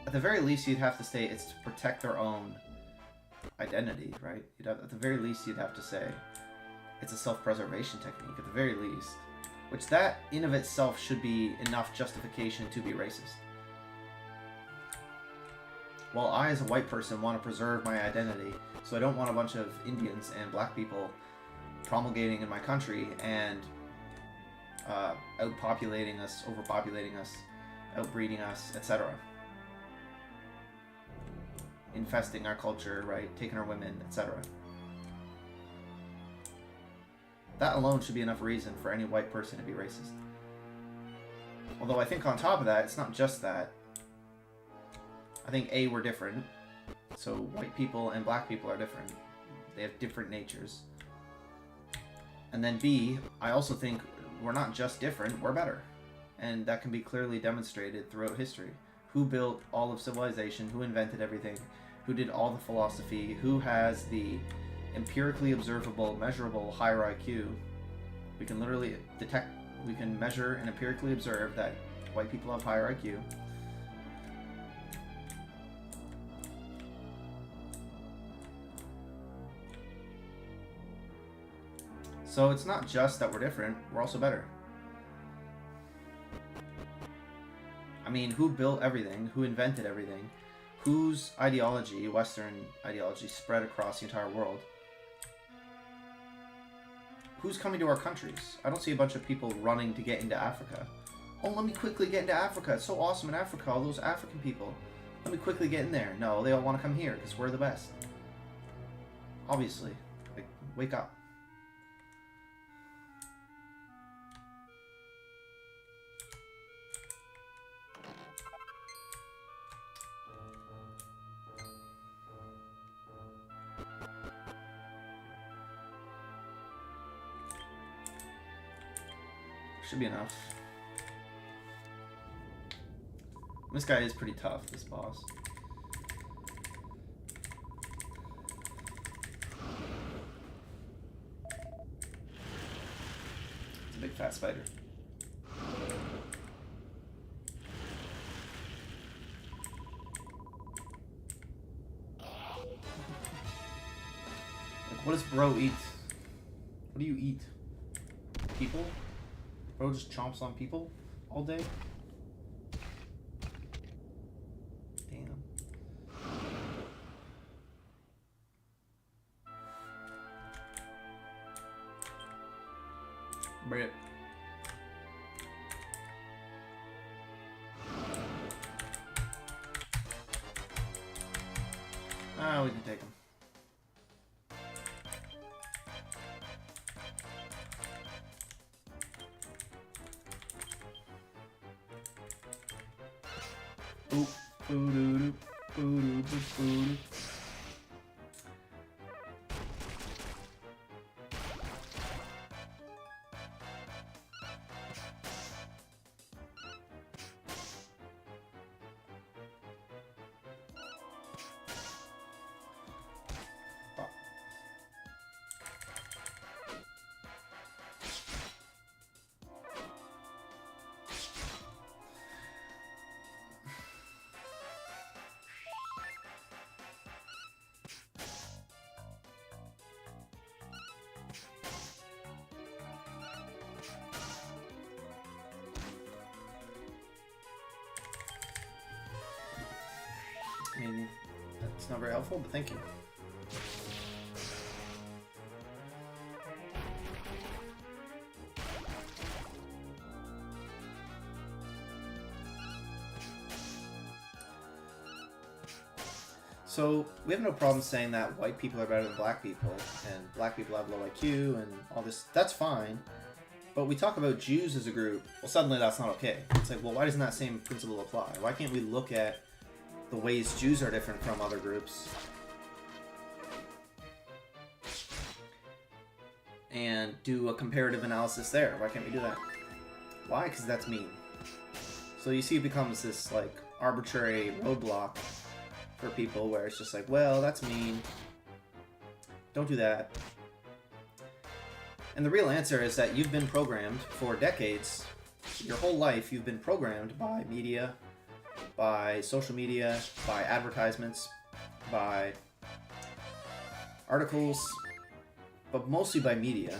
At the very least, you'd have to say it's to protect their own identity, right? At the very least, you'd have to say it's a self-preservation technique, at the very least. Which that, in of itself, should be enough justification to be racist. While I, as a white person, want to preserve my identity, so I don't want a bunch of Indians and black people promulgating in my country and outpopulating us, overpopulating us, outbreeding us, etc. Infesting our culture, right? Taking our women, etc. That alone should be enough reason for any white person to be racist. Although I think on top of that, it's not just that. I think A, we're different. So white people and black people are different. They have different natures. And then B, I also think we're not just different, we're better. And that can be clearly demonstrated throughout history. Who built all of civilization? Who invented everything? Who did all the philosophy? Who has the empirically observable, measurable higher IQ? We can literally detect, we can measure and empirically observe that white people have higher IQ. So it's not just that we're different, we're also better. I mean, who built everything? Who invented everything? Whose ideology, Western ideology, spread across the entire world? Who's coming to our countries? I don't see a bunch of people running to get into Africa. Oh, let me quickly get into Africa. It's so awesome in Africa, all those African people. Let me quickly get in there. No, they all want to come here because we're the best. Obviously. Like, wake up. Should be enough. This guy is pretty tough, this boss. It's a big fat spider. Like, what does bro eat? What do you eat? People? Bro just chomps on people all day? Damn. Brit. Ah, we can take him. Oop, boo-doo-doo, boo-doo-doo-doo. I mean, that's not very helpful, but thank you. So, we have no problem saying that white people are better than black people, and black people have low IQ, and all this. That's fine. But we talk about Jews as a group, well, suddenly that's not okay. It's like, well, why doesn't that same principle apply? Why can't we look at the ways Jews are different from other groups and do a comparative analysis there? Why can't we do that? Why? Because that's mean. So you see it becomes this, like, arbitrary roadblock for people where it's just like, well, that's mean. Don't do that. And the real answer is that you've been programmed for decades. Your whole life you've been programmed by media, by social media, by advertisements, by articles, but mostly by media.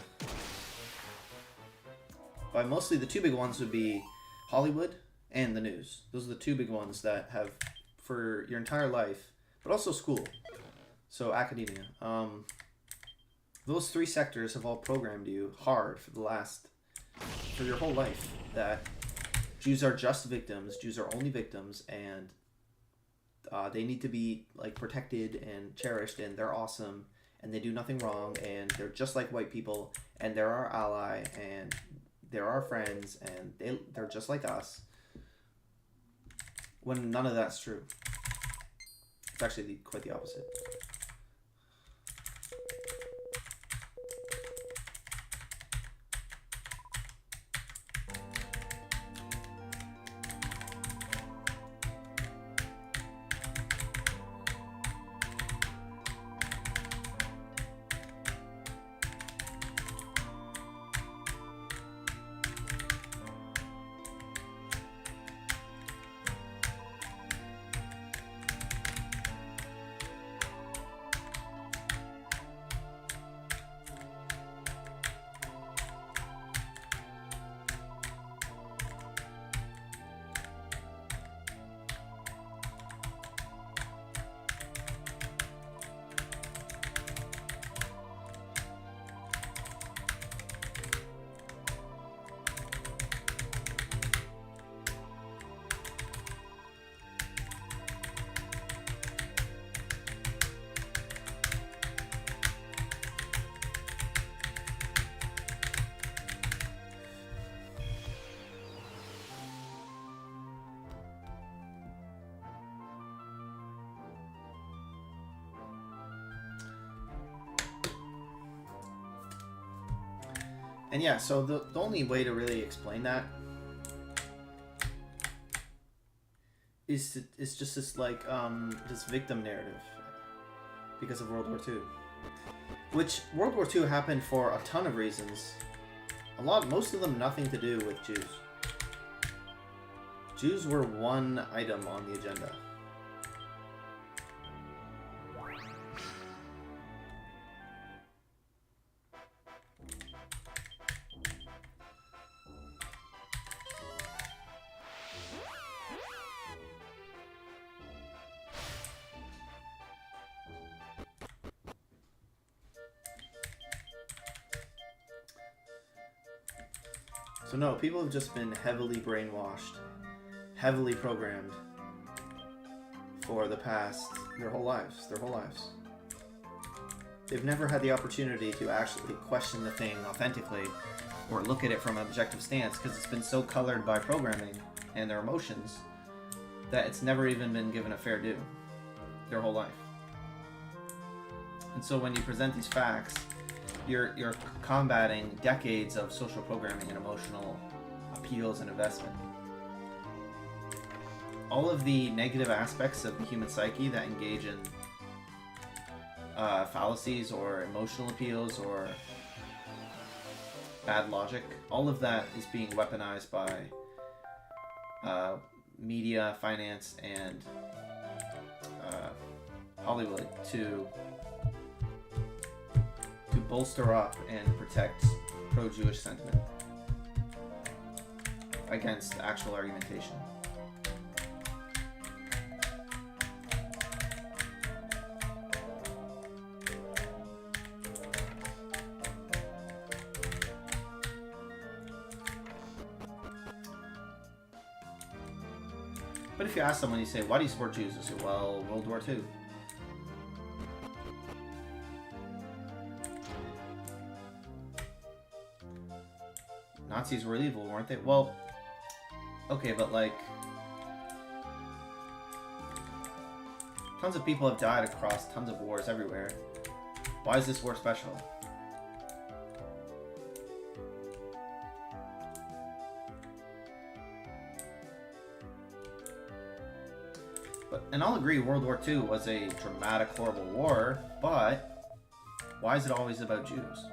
By mostly the two big ones would be Hollywood and the news. Those are the two big ones that have, for your entire life, but also school, so academia. Those three sectors have all programmed you hard for your whole life that Jews are just victims, Jews are only victims, and they need to be like protected and cherished, and they're awesome, and they do nothing wrong, and they're just like white people, and they're our ally, and they're our friends, and they're just like us. When none of that's true. It's actually quite the opposite. And yeah, so the only way to really explain that is just this like this victim narrative because of World War II, which World War II happened for a ton of reasons. Most of them nothing to do with Jews. Jews were one item on the agenda. So no, people have just been heavily brainwashed, heavily programmed for their whole lives. They've never had the opportunity to actually question the thing authentically or look at it from an objective stance because it's been so colored by programming and their emotions that it's never even been given a fair due their whole life. And so when you present these facts, you're combating decades of social programming and emotional appeals and investment. All of the negative aspects of the human psyche that engage in fallacies or emotional appeals or bad logic, all of that is being weaponized by media, finance, and Hollywood to bolster up and protect pro-Jewish sentiment against actual argumentation. But if you ask someone, you say, why do you support Jews? They say, well, World War II. Nazis were evil, weren't they? Well, okay, but like, tons of people have died across tons of wars everywhere. Why is this war special? And I'll agree, World War II was a dramatic, horrible war, but why is it always about Jews?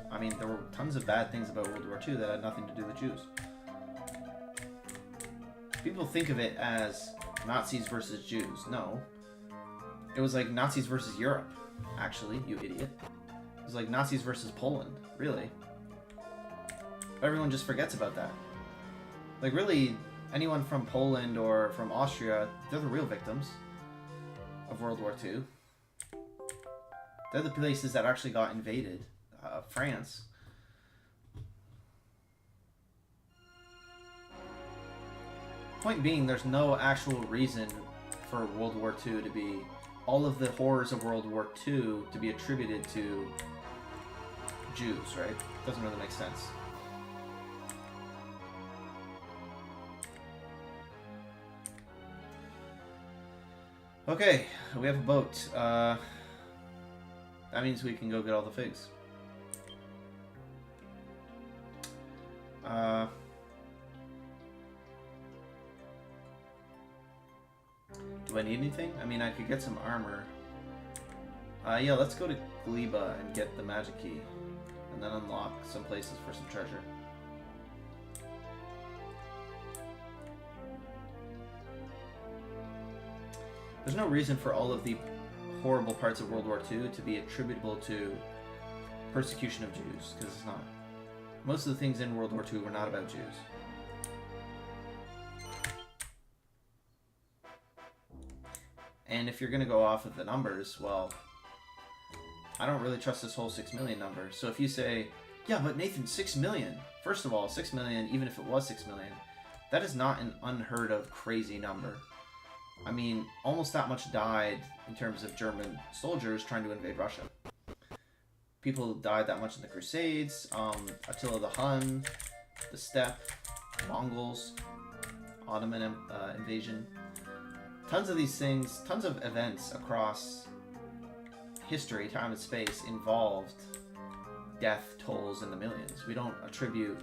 I mean, there were tons of bad things about World War II that had nothing to do with Jews. People think of it as Nazis versus Jews. No. It was like Nazis versus Europe, actually, you idiot. It was like Nazis versus Poland, really. Everyone just forgets about that. Like, really, anyone from Poland or from Austria, they're the real victims of World War II. They're the places that actually got invaded. France. Point being, there's no actual reason for World War II to be, all of the horrors of World War II to be attributed to Jews, right? Doesn't really make sense. Okay, we have a boat. That means we can go get all the figs. Do I need anything? I mean, I could get some armor. Yeah, let's go to Gleba and get the magic key. And then unlock some places for some treasure. There's no reason for all of the horrible parts of World War II to be attributable to persecution of Jews, because it's not. Most of the things in World War II were not about Jews. And if you're going to go off of the numbers, well, I don't really trust this whole 6 million number. So if you say, yeah, but Nathan, 6 million. First of all, 6 million, even if it was 6 million, that is not an unheard of crazy number. I mean, almost that much died in terms of German soldiers trying to invade Russia. People died that much in the Crusades, Attila the Hun, the Steppe, Mongols, Ottoman invasion. Tons of these things, tons of events across history, time and space involved death tolls in the millions. We don't attribute,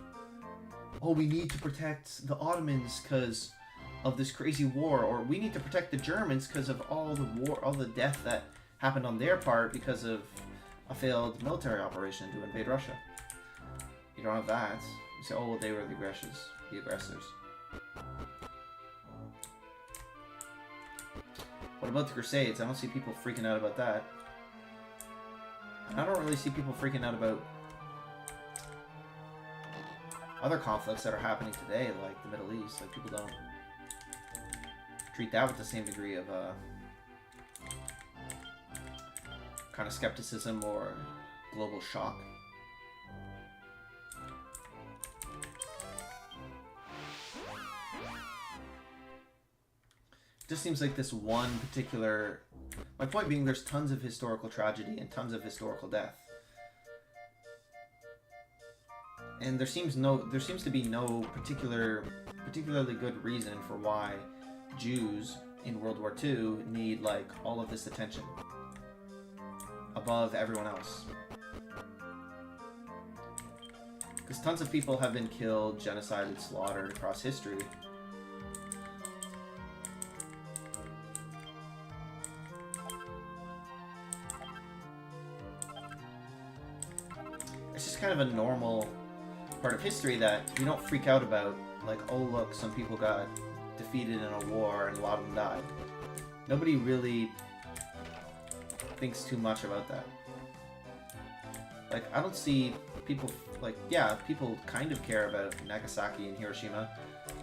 oh, we need to protect the Ottomans because of this crazy war, or we need to protect the Germans because of all the death that happened on their part because of a failed military operation to invade Russia. You don't have that. You say, oh, well, they were the aggressors. What about the Crusades? I don't see people freaking out about that. And I don't really see people freaking out about other conflicts that are happening today, like the Middle East. Like, people don't treat that with the same degree of kind of skepticism or global shock. It just seems like this one particular... My point being, there's tons of historical tragedy and tons of historical death. And there seems to be no particularly good reason for why Jews in World War II need like all of this attention above everyone else. Because tons of people have been killed, genocided, slaughtered across history. It's just kind of a normal part of history that you don't freak out about, like, oh look, some people got defeated in a war and a lot of them died. Nobody really thinks too much about that. Like, I don't see people, like, yeah, people kind of care about Nagasaki and Hiroshima,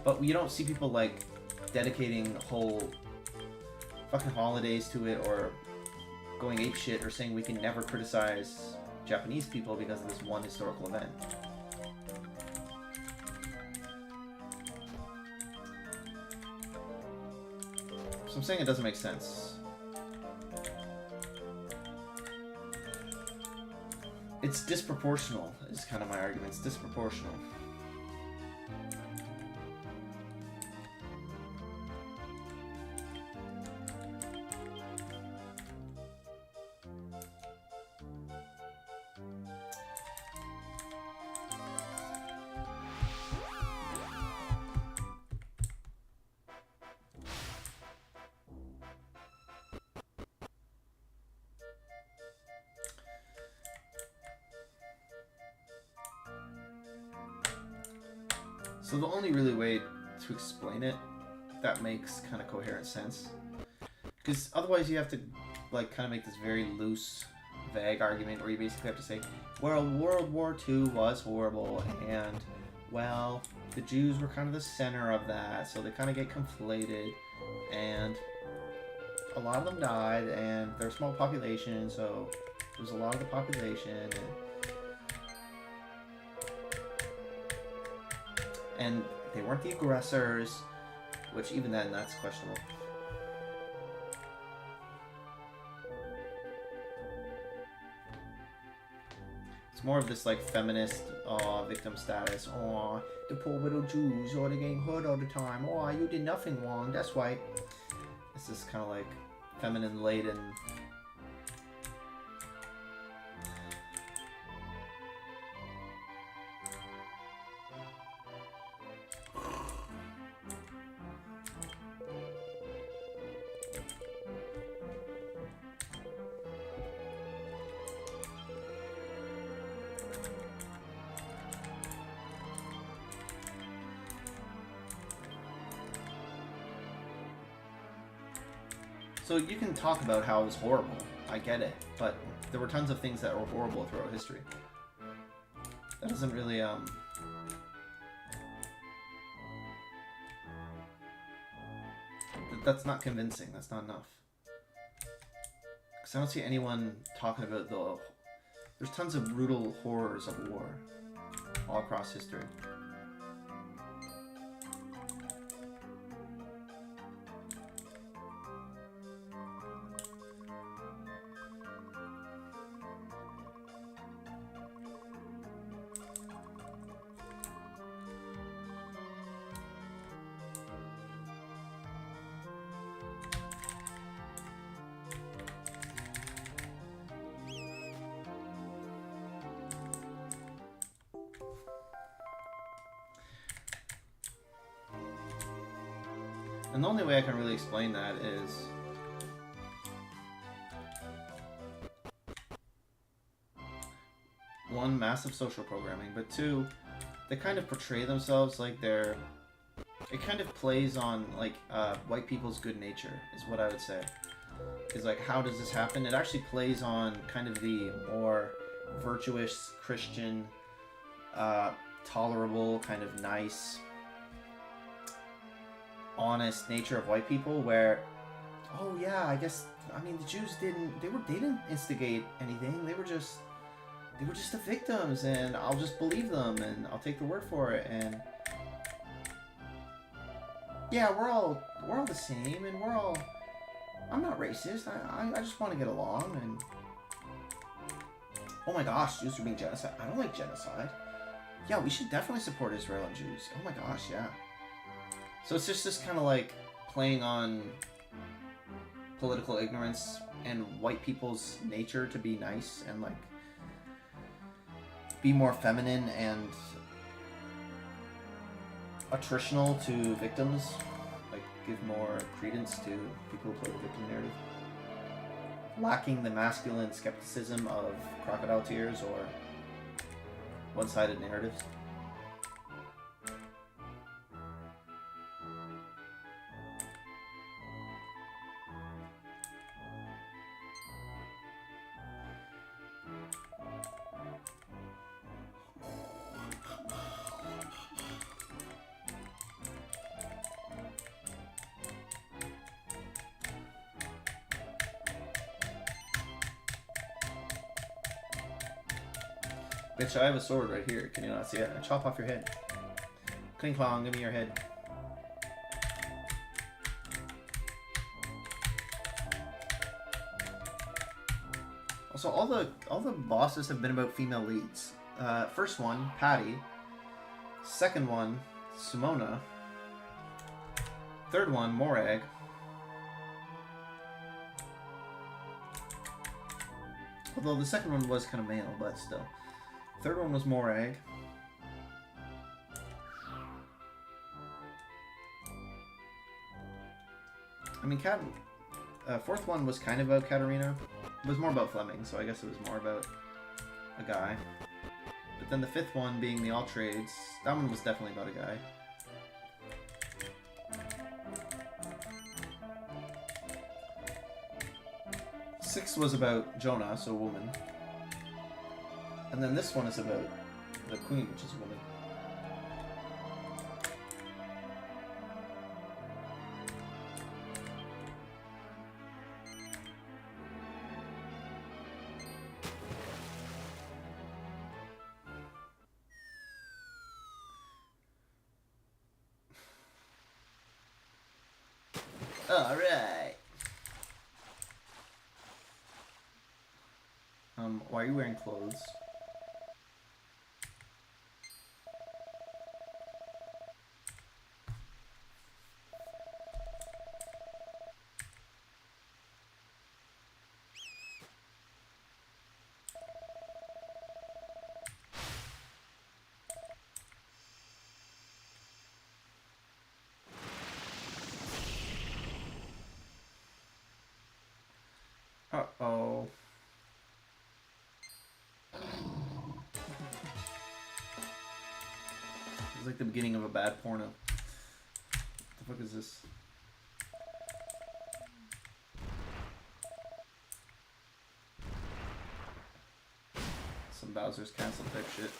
but you don't see people, like, dedicating whole fucking holidays to it, or going apeshit, or saying we can never criticize Japanese people because of this one historical event. So I'm saying it doesn't make sense. It's disproportional, is kind of my argument. It's disproportional. So the only really way to explain it that makes kind of coherent sense, because otherwise you have to like kind of make this very loose, vague argument where you basically have to say, well, World War II was horrible, and well, the Jews were kind of the center of that, so they kind of get conflated, and a lot of them died, and they're a small population, so there's a lot of the population, and they weren't the aggressors, which even then, that's questionable. It's more of this like feminist victim status. Oh, the poor little Jews, oh, they're getting hurt all the time. Oh, you did nothing wrong, that's why. It's this kind of like feminine laden. So you can talk about how it was horrible, I get it, but there were tons of things that were horrible throughout history. That doesn't really, that's not convincing, that's not enough. Because I don't see anyone talking about there's tons of brutal horrors of war all across history. And the only way I can really explain that is one, massive social programming, but two, they kind of portray themselves like they're... It kind of plays on, like, white people's good nature, is what I would say. Is like, how does this happen? It actually plays on kind of the more virtuous, Christian, tolerable, kind of nice, honest nature of white people, where, oh yeah, I guess, I mean, the Jews they didn't instigate anything. They were just the victims, and I'll just believe them, and I'll take the word for it, and yeah, we're all the same, and I'm not racist. I just want to get along, and oh my gosh, Jews are being genocide. I don't like genocide. Yeah, we should definitely support Israel and Jews. Oh my gosh, yeah. So it's just this kind of like playing on political ignorance and white people's nature to be nice and like be more feminine and attritional to victims, like give more credence to people who play the victim narrative, lacking the masculine skepticism of crocodile tears or one-sided narratives. Bitch, I have a sword right here. Can you not see it? I chop off your head. Kling Klong, give me your head. Also, all the bosses have been about female leads. First one, Patty. Second one, Simona. Third one, Morag. Although the second one was kind of male, but still. Third one was Morag. I mean, fourth one was kind of about Katarina. It was more about Fleming, so I guess it was more about a guy. But then the fifth one being the All Trades, that one was definitely about a guy. Sixth was about Jonah, so a woman. And then this one is about the Queen, which is a woman. Alright. Why are you wearing clothes? Uh-oh. It's like the beginning of a bad porno. What the fuck is this? Some Bowser's Castle type shit.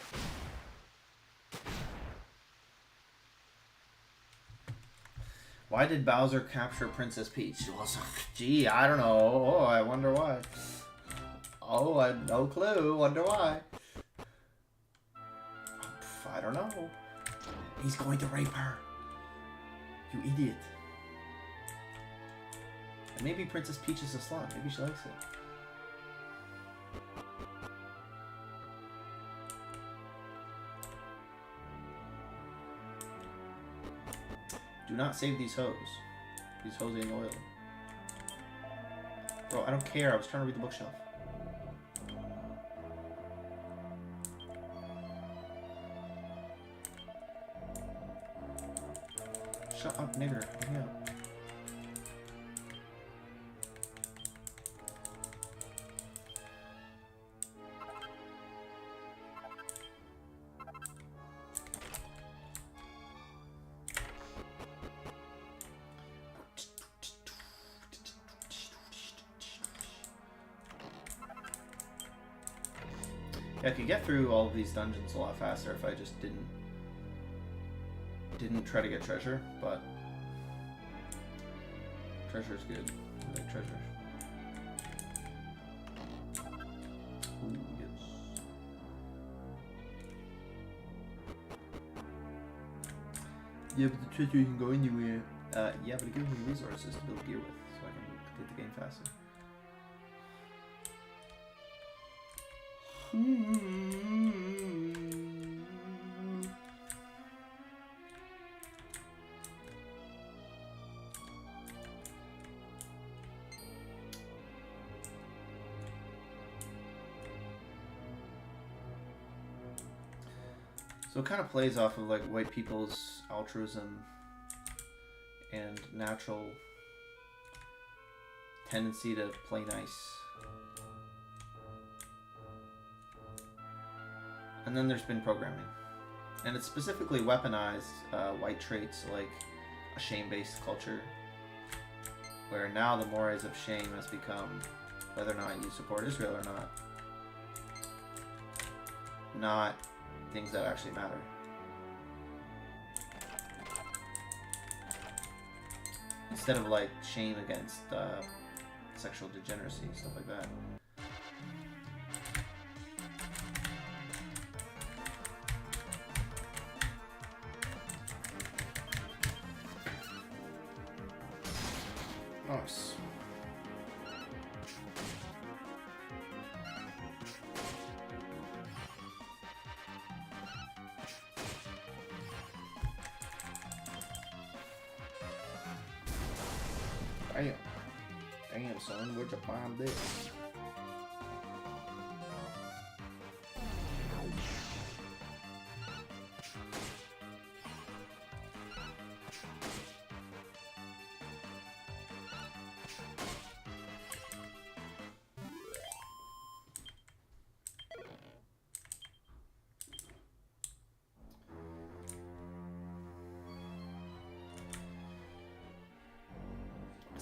Why did Bowser capture Princess Peach? Well, gee, I don't know. Oh, I wonder why. Oh, I have no clue. Wonder why. I don't know. He's going to rape her. You idiot. And maybe Princess Peach is a slut. Maybe she likes it. Do not save these hoes. These hoes ain't loyal. Bro, I don't care. I was trying to read the bookshelf. Shut up, nigger. Give me up. Yeah, I could get through all of these dungeons a lot faster if I just didn't try to get treasure, but treasure's good. I like treasure. Ooh, yes. Yeah, but the treasure can go anywhere. Yeah, but it gives me resources to build gear with, so I can complete the game faster. So it kind of plays off of like white people's altruism and natural tendency to play nice. And then there's been programming. And it's specifically weaponized white traits like a shame-based culture, where now the mores of shame has become whether or not you support Israel or not things that actually matter. Instead of like shame against sexual degeneracy, stuff like that. Nice. Damn, son, where'd you find this?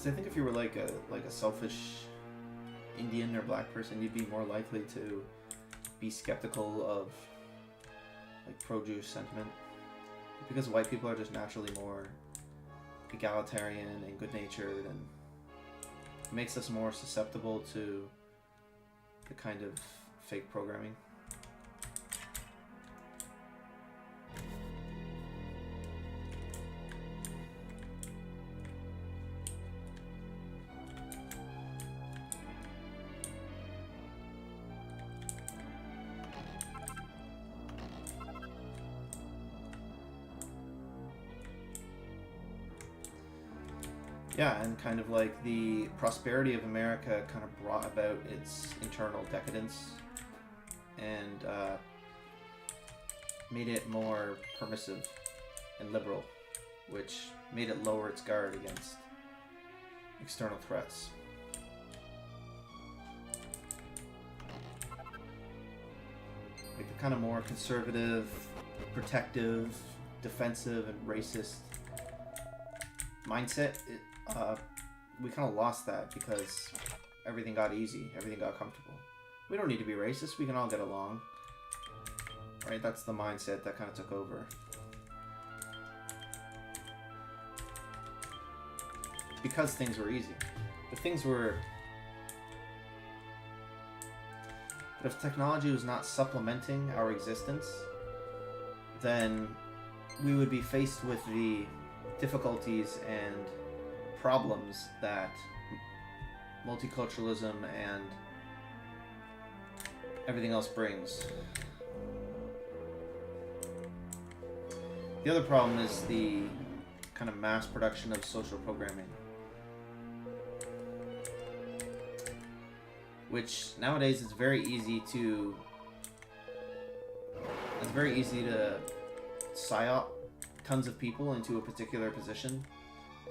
I think if you were like a selfish Indian or black person, you'd be more likely to be skeptical of like pro-Jewish sentiment, because white people are just naturally more egalitarian and good-natured, and it makes us more susceptible to the kind of fake programming. Yeah, and kind of like the prosperity of America kind of brought about its internal decadence and made it more permissive and liberal, which made it lower its guard against external threats. Like the kind of more conservative, protective, defensive, and racist mindset, we kind of lost that because everything got easy, everything got comfortable. We don't need to be racist, we can all get along. Right? That's the mindset that kind of took over. Because things were easy. But if technology was not supplementing our existence, then we would be faced with the difficulties and problems that multiculturalism and everything else brings. The other problem is the kind of mass production of social programming, which nowadays it's very easy to psyop tons of people into a particular position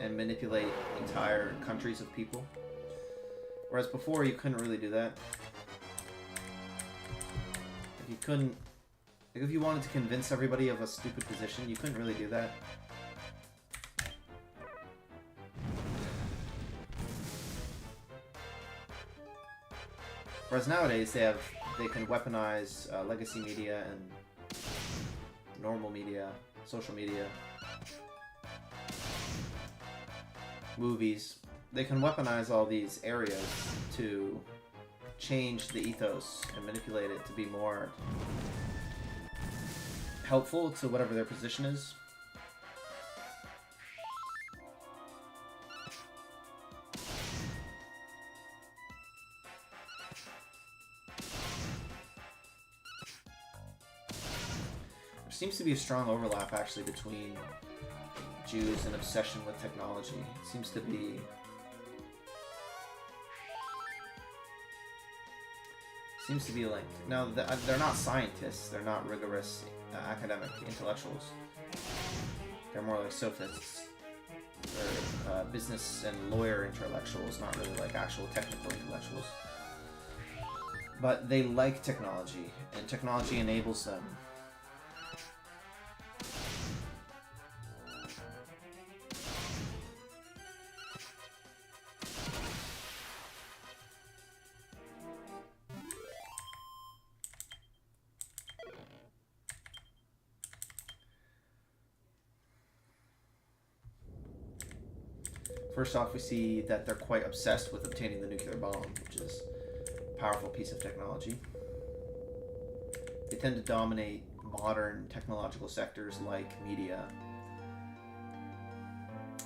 and manipulate entire countries of people. Whereas before you couldn't really do that. If you wanted to convince everybody of a stupid position, you couldn't really do that. Whereas nowadays they have they can weaponize legacy media and normal media, social media, movies. They can weaponize all these areas to change the ethos and manipulate it to be more helpful to whatever their position is. There seems to be a strong overlap actually between Jews and obsession with technology. It seems to be linked. Now, they're not scientists. They're not rigorous academic intellectuals. They're more like sophists. They're business and lawyer intellectuals, not really like actual technical intellectuals. But they like technology, and technology enables them. First off, we see that they're quite obsessed with obtaining the nuclear bomb, which is a powerful piece of technology. They tend to dominate modern technological sectors like media.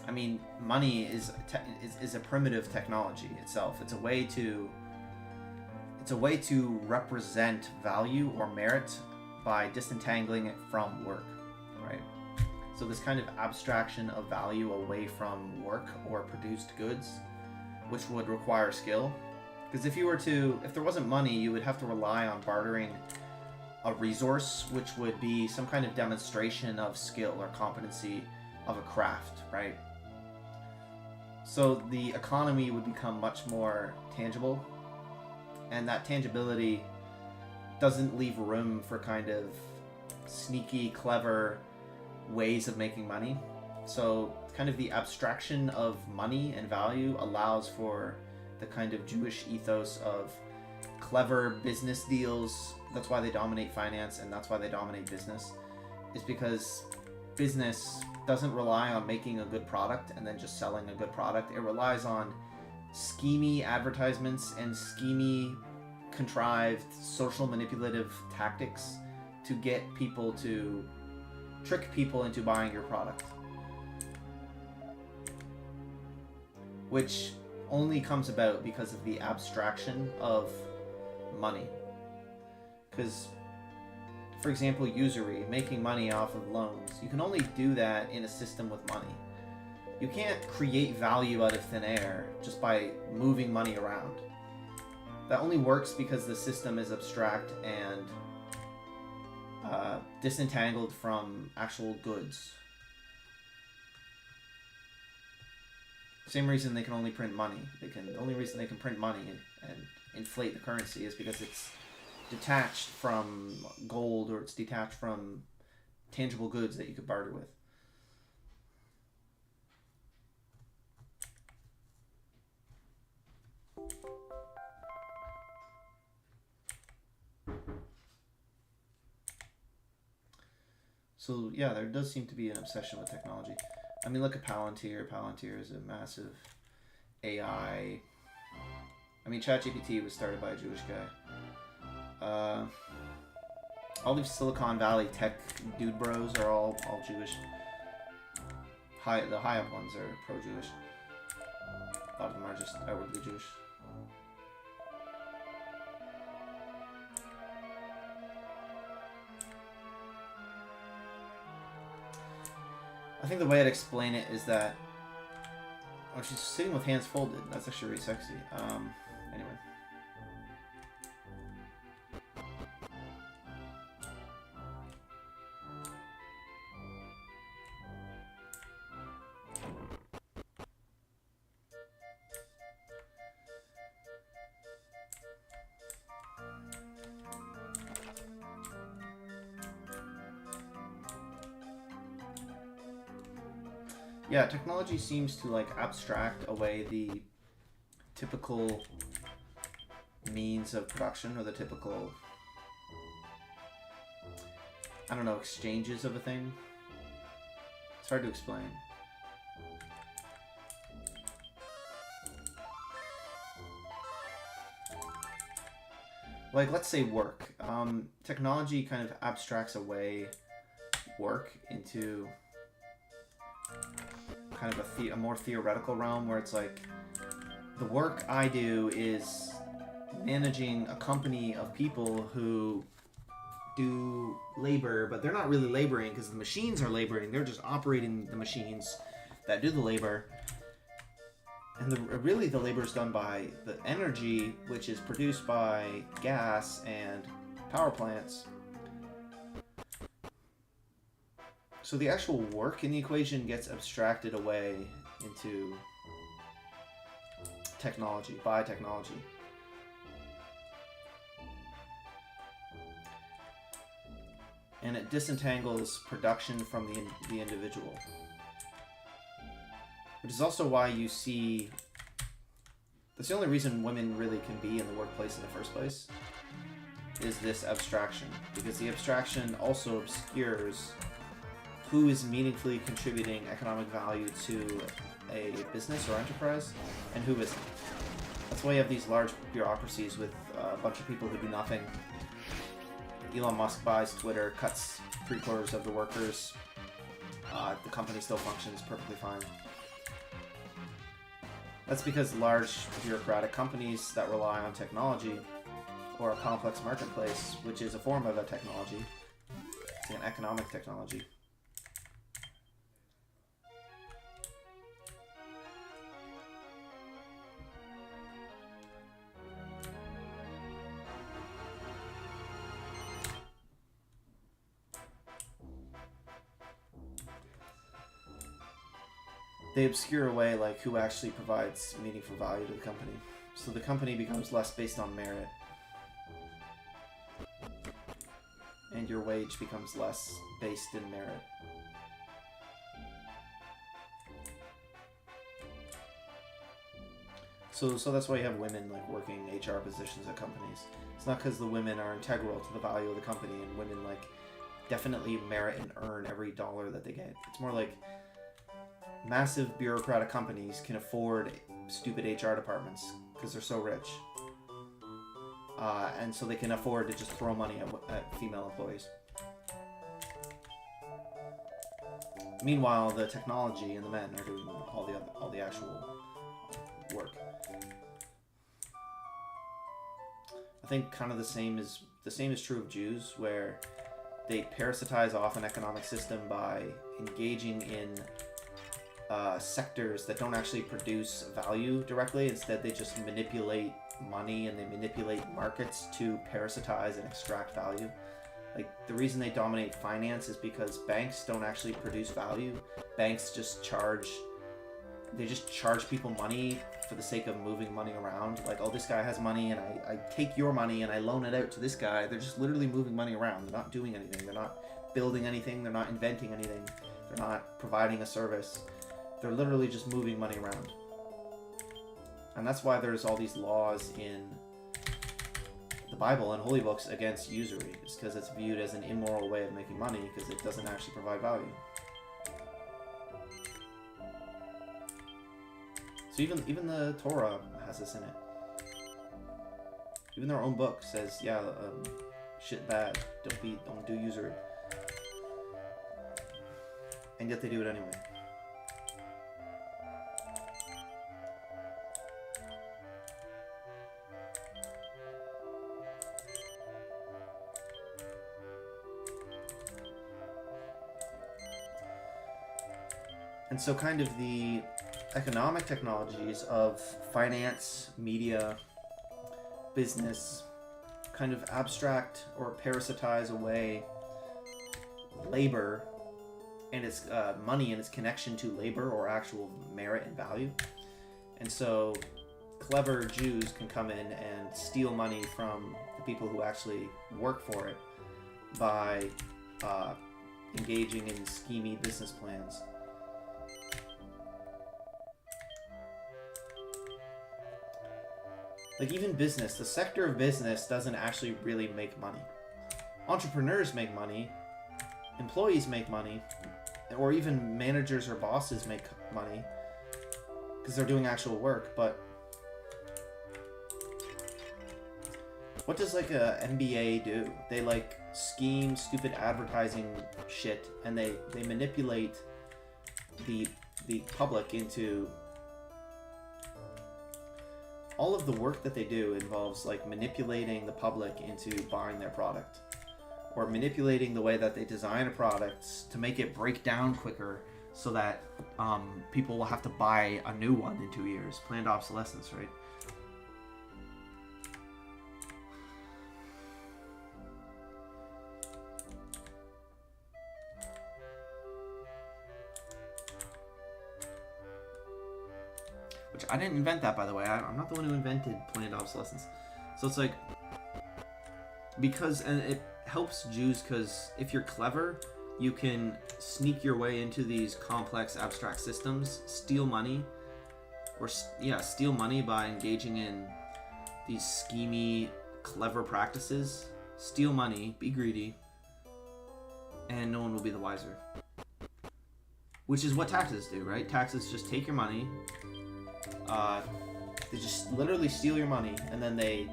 I mean, money is a primitive technology itself. It's a way to represent value or merit by disentangling it from work, right? So this kind of abstraction of value away from work or produced goods, which would require skill. Because if there wasn't money, you would have to rely on bartering a resource, which would be some kind of demonstration of skill or competency of a craft, right? So the economy would become much more tangible, and that tangibility doesn't leave room for kind of sneaky, clever ways of making money. So kind of the abstraction of money and value allows for the kind of Jewish ethos of clever business deals. That's why they dominate finance, and that's why they dominate business, is because business doesn't rely on making a good product and then just selling a good product. It relies on schemy advertisements and schemy, contrived, social manipulative tactics to get people to trick people into buying your product, which only comes about because of the abstraction of money. Because, for example, usury, making money off of loans, you can only do that in a system with money. You can't create value out of thin air just by moving money around. That only works because the system is abstract and disentangled from actual goods. Same reason they can only print money. The only reason they can print money and inflate the currency is because it's detached from gold, or it's detached from tangible goods that you could barter with. So yeah, there does seem to be an obsession with technology. I mean, look at Palantir. Palantir is a massive AI. I mean, ChatGPT was started by a Jewish guy. All these Silicon Valley tech dude bros are all Jewish. The high up ones are pro-Jewish. A lot of them are just outwardly Jewish. I think the way I'd explain it is that she's sitting with hands folded. That's actually really sexy. Anyway. Yeah, technology seems to like abstract away the typical means of production or the typical, I don't know, exchanges of a thing. It's hard to explain. Like, let's say work. Technology kind of abstracts away work into kind of a more theoretical realm where it's like, the work I do is managing a company of people who do labor, but they're not really laboring because the machines are laboring. They're just operating the machines that do the labor. And really the labor is done by the energy, which is produced by gas and power plants. So the actual work in the equation gets abstracted away into technology, by technology. And it disentangles production from the individual. Which is also why you see, that's the only reason women really can be in the workplace in the first place, is this abstraction. Because the abstraction also obscures who is meaningfully contributing economic value to a business or enterprise, and who isn't. That's why you have these large bureaucracies with a bunch of people who do nothing. Elon Musk buys Twitter, cuts 3/4 of the workers. The company still functions perfectly fine. That's because large bureaucratic companies that rely on technology or a complex marketplace, which is a form of a technology, it's an economic technology. They obscure away like who actually provides meaningful value to the company. So the company becomes less based on merit. And your wage becomes less based in merit. So that's why you have women like working HR positions at companies. It's not because the women are integral to the value of the company and women like definitely merit and earn every dollar that they get. It's more like massive bureaucratic companies can afford stupid HR departments because they're so rich. And so they can afford to just throw money at female employees. Meanwhile, the technology and the men are doing all the actual work. I think kind of the same is true of Jews, where they parasitize off an economic system by engaging in sectors that don't actually produce value directly. Instead, they just manipulate money and they manipulate markets to parasitize and extract value. Like, the reason they dominate finance is because banks don't actually produce value. Banks just charge people money for the sake of moving money around. Like, oh, this guy has money and I take your money and I loan it out to this guy. They're just literally moving money around. They're not doing anything. They're not building anything. They're not inventing anything. They're not providing a service. They're literally just moving money around. And that's why there's all these laws in the Bible and holy books against usury. It's because it's viewed as an immoral way of making money because it doesn't actually provide value. So even the Torah has this in it. Even their own book says, yeah, shit bad. Don't do usury. And yet they do it anyway. And so kind of the economic technologies of finance, media, business kind of abstract or parasitize away labor and its money and its connection to labor or actual merit and value. And so clever Jews can come in and steal money from the people who actually work for it by engaging in schemy business plans. Like, even business, the sector of business doesn't actually really make money. Entrepreneurs make money, employees make money, or even managers or bosses make money because they're doing actual work. But what does like a MBA do? They like scheme stupid advertising shit, and they manipulate the public into... All of the work that they do involves like manipulating the public into buying their product, or manipulating the way that they design a product to make it break down quicker so that people will have to buy a new one in 2 years. Planned obsolescence, right? Which I didn't invent that, by the way. I'm not the one who invented planned obsolescence. So it's like, because, and it helps Jews because if you're clever, you can sneak your way into these complex abstract systems, steal money, or steal money by engaging in these schemy, clever practices. Steal money, be greedy, and no one will be the wiser. Which is what taxes do, right? Taxes just take your money. They just literally steal your money, and then they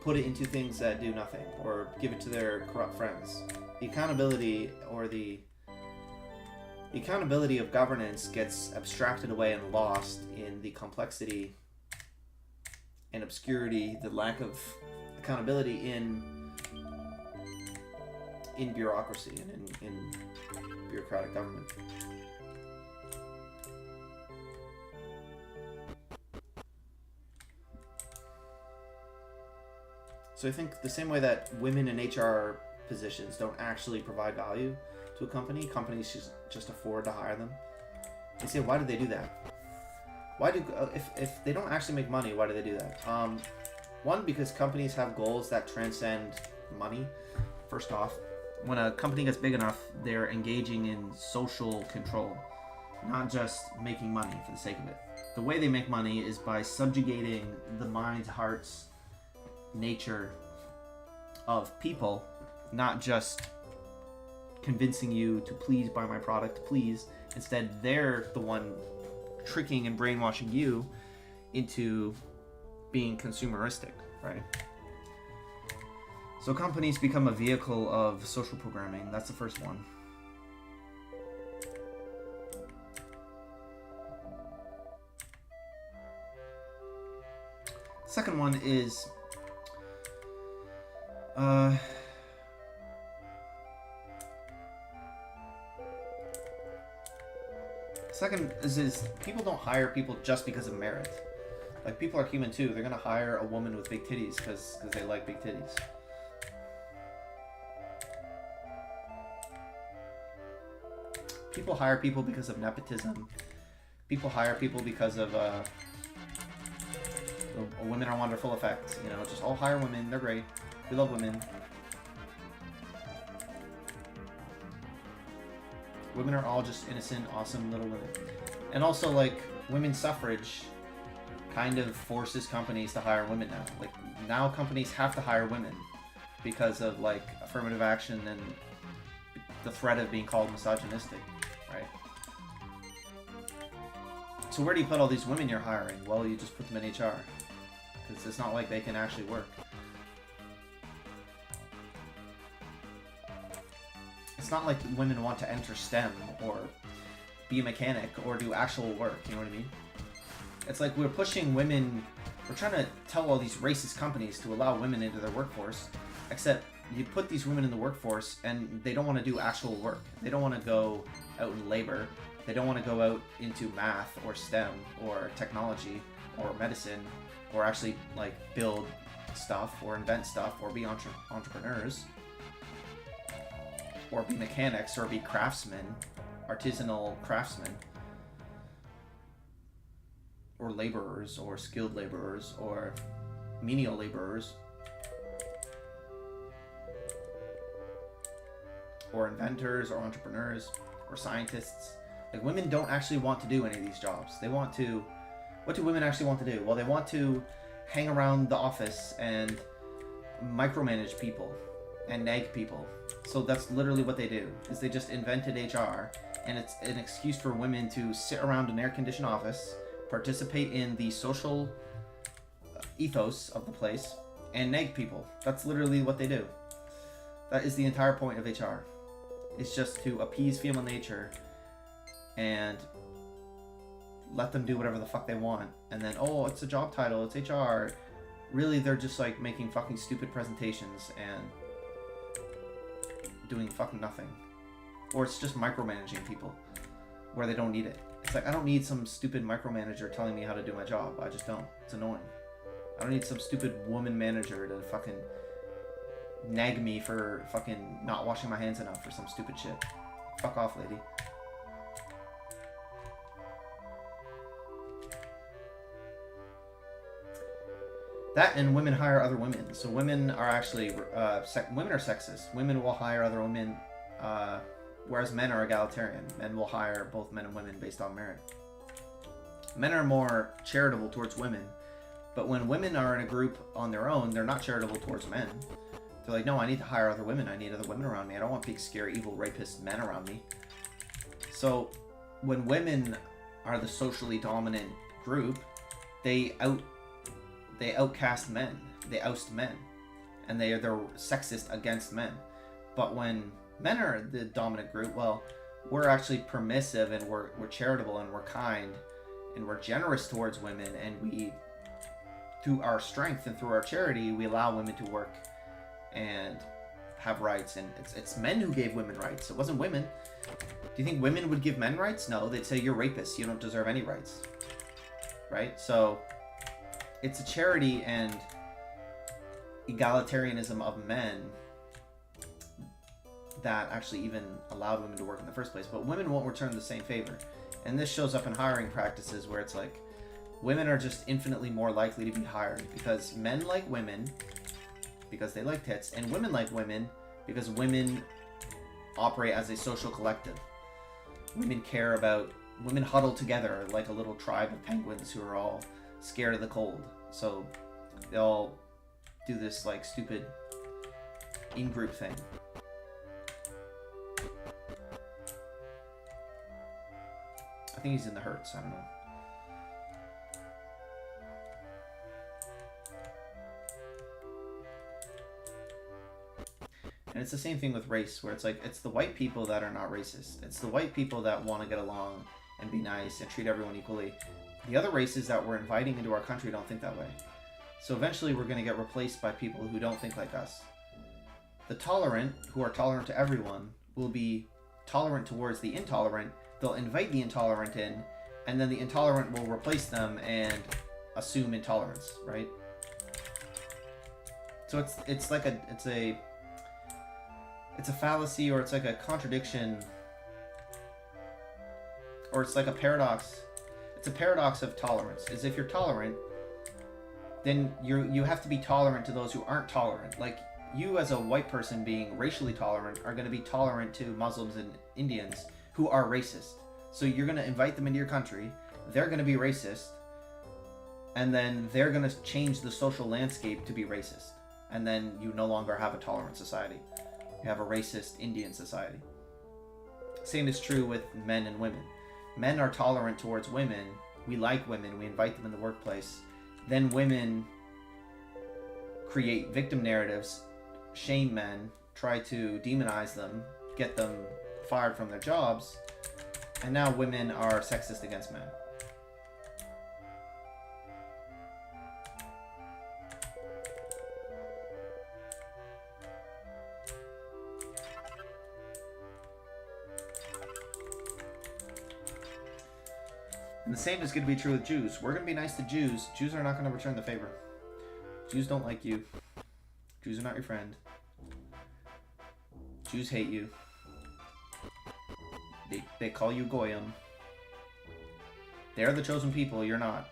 put it into things that do nothing, or give it to their corrupt friends. The accountability, or the accountability of governance gets abstracted away and lost in the complexity and obscurity, the lack of accountability in bureaucracy and in bureaucratic government. So I think the same way that women in HR positions don't actually provide value to a company, companies just afford to hire them. They say, why do they do that? Why do if they don't actually make money, why do they do that? One, because companies have goals that transcend money. First off, when a company gets big enough, they're engaging in social control, not just making money for the sake of it. The way they make money is by subjugating the minds, hearts, nature of people, not just convincing you to please buy my product, please. Instead, they're the one tricking and brainwashing you into being consumeristic, right? So companies become a vehicle of social programming. That's the first one. Second one is second is people don't hire people just because of merit. Like, people are human too. They're gonna hire a woman with big titties because they like big titties. People hire people because of nepotism. People hire people because of women are wonderful effect. You know, just all hire women. They're great. We love women. Women are all just innocent, awesome little women. And also, like, women's suffrage kind of forces companies to hire women now. Like, now companies have to hire women because of, like, affirmative action and the threat of being called misogynistic, right? So where do you put all these women you're hiring? Well, you just put them in HR. Because it's not like they can actually work. It's not like women want to enter STEM or be a mechanic or do actual work, you know what I mean? It's like we're pushing women, we're trying to tell all these racist companies to allow women into their workforce, except you put these women in the workforce and they don't want to do actual work. They don't want to go out in labor. They don't want to go out into math or STEM or technology or medicine or actually like build stuff or invent stuff or be entrepreneurs or be mechanics or be craftsmen, artisanal craftsmen, or laborers or skilled laborers or menial laborers or inventors or entrepreneurs or scientists. Like, women don't actually want to do any of these jobs. They want to, What do women actually want to do? Well, they want to hang around the office and micromanage people and nag people. So that's literally what they do, is they just invented HR, and it's an excuse for women to sit around an air-conditioned office, participate in the social ethos of the place, and nag people. That's literally what they do. That is the entire point of HR. It's just to appease female nature and let them do whatever the fuck they want. And then, oh, it's a job title, it's HR. Really, they're just like making fucking stupid presentations and doing fucking nothing. Or it's just micromanaging people where they don't need it. It's like, I don't need some stupid micromanager telling me how to do my job. I just don't. It's annoying. I don't need some stupid woman manager to fucking nag me for fucking not washing my hands enough or some stupid shit. Fuck off, lady. That, and women hire other women. So women are actually women are sexist. Women will hire other women, whereas men are egalitarian. Men will hire both men and women based on merit. Men are more charitable towards women, but when women are in a group on their own, they're not charitable towards men. They're like, no, I need to hire other women. I need other women around me. I don't want big, scary, evil, rapist men around me. So when women are the socially dominant group, they outcast men, they oust men, and they're sexist against men. But when men are the dominant group, well, we're actually permissive, and we're charitable, and we're kind, and we're generous towards women, and we, through our strength and through our charity, we allow women to work and have rights. And it's men who gave women rights. It wasn't women. Do you think women would give men rights? No, they'd say, you're rapists, you don't deserve any rights, right? So it's a charity and egalitarianism of men that actually even allowed women to work in the first place. But women won't return the same favor. And this shows up in hiring practices where it's like, women are just infinitely more likely to be hired because men like women because they like tits, and women like women because women operate as a social collective. Women huddle together like a little tribe of penguins who are all scared of the cold. So they all do this like stupid in-group thing. I think he's in the Hertz, I don't know. And it's the same thing with race, where it's like, it's the white people that are not racist. It's the white people that want to get along and be nice and treat everyone equally. The other races that we're inviting into our country don't think that way. So eventually we're going to get replaced by people who don't think like us. The tolerant, who are tolerant to everyone, will be tolerant towards the intolerant. They'll invite the intolerant in, and then the intolerant will replace them and assume intolerance, right? So it's a fallacy, or it's like a contradiction, or it's like a paradox. It's a paradox of tolerance. Is if you're tolerant, then you have to be tolerant to those who aren't tolerant. Like, you as a white person being racially tolerant are going to be tolerant to Muslims and Indians who are racist. So you're going to invite them into your country, they're going to be racist, and then they're going to change the social landscape to be racist. And then you no longer have a tolerant society. You have a racist Indian society. Same is true with men and women. Men are tolerant towards women. We like women. We invite them in the workplace. Then women create victim narratives, shame men, try to demonize them, get them fired from their jobs, and now women are sexist against men. And the same is going to be true with Jews. We're going to be nice to Jews. Jews are not going to return the favor. Jews don't like you. Jews are not your friend. Jews hate you. They call you Goyim. They're the chosen people. You're not.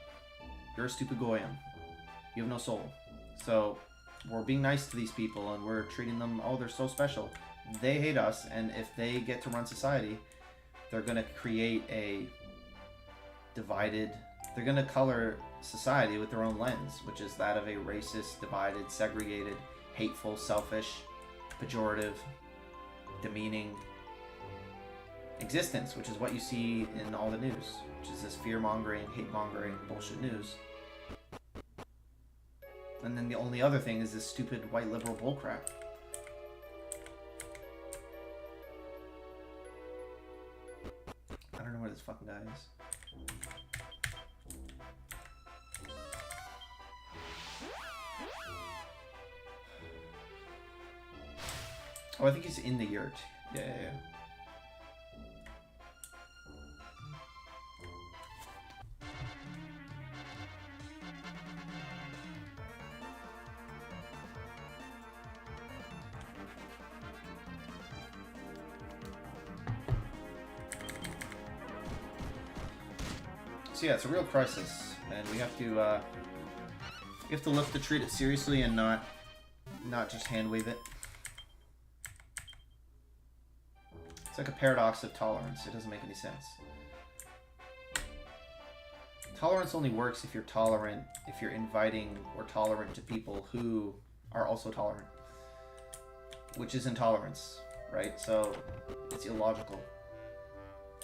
You're a stupid Goyim. You have no soul. So we're being nice to these people, and we're treating them, oh, they're so special. They hate us, and if they get to run society, they're going to create a divided they're going to color society with their own lens, which is that of a racist, divided, segregated, hateful, selfish, pejorative, demeaning existence, which is what you see in all the news, which is this fear-mongering, hate-mongering, bullshit news. And then the only other thing is this stupid white liberal bullcrap. I don't know where this fucking guy is. Oh, I think he's in the yurt. Yeah. So yeah, it's a real crisis, and we have to look to treat it seriously and not just hand wave it. It's like a paradox of tolerance. It doesn't make any sense. Tolerance only works if you're tolerant, if you're inviting or tolerant to people who are also tolerant, which is intolerance, right? So it's illogical.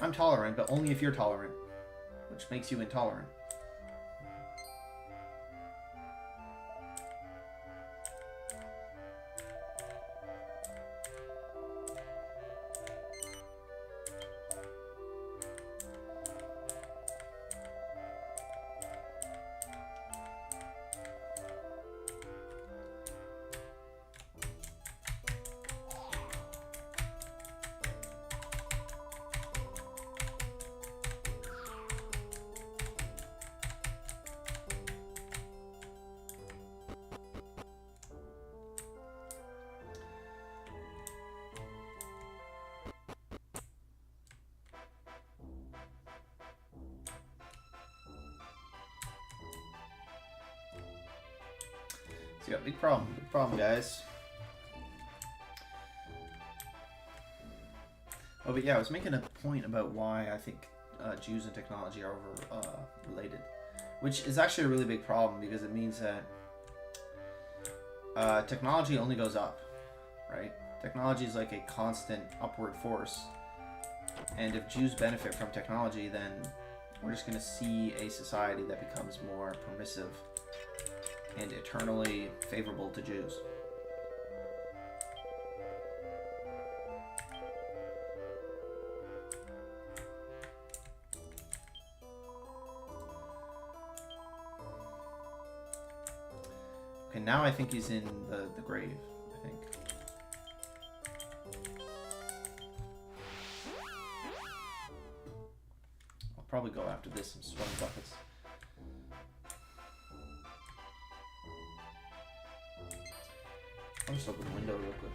I'm tolerant, but only if you're tolerant, which makes you intolerant. So yeah, big problem, guys. Oh, but yeah, I was making a point about why I think Jews and technology are related, which is actually a really big problem because it means that technology only goes up, right? Technology is like a constant upward force, and if Jews benefit from technology, then we're just going to see a society that becomes more permissive and eternally favorable to Jews. Okay, now I think he's in the grave, I think. I'll probably go after this and sweating buckets. I'll just open the window real quick.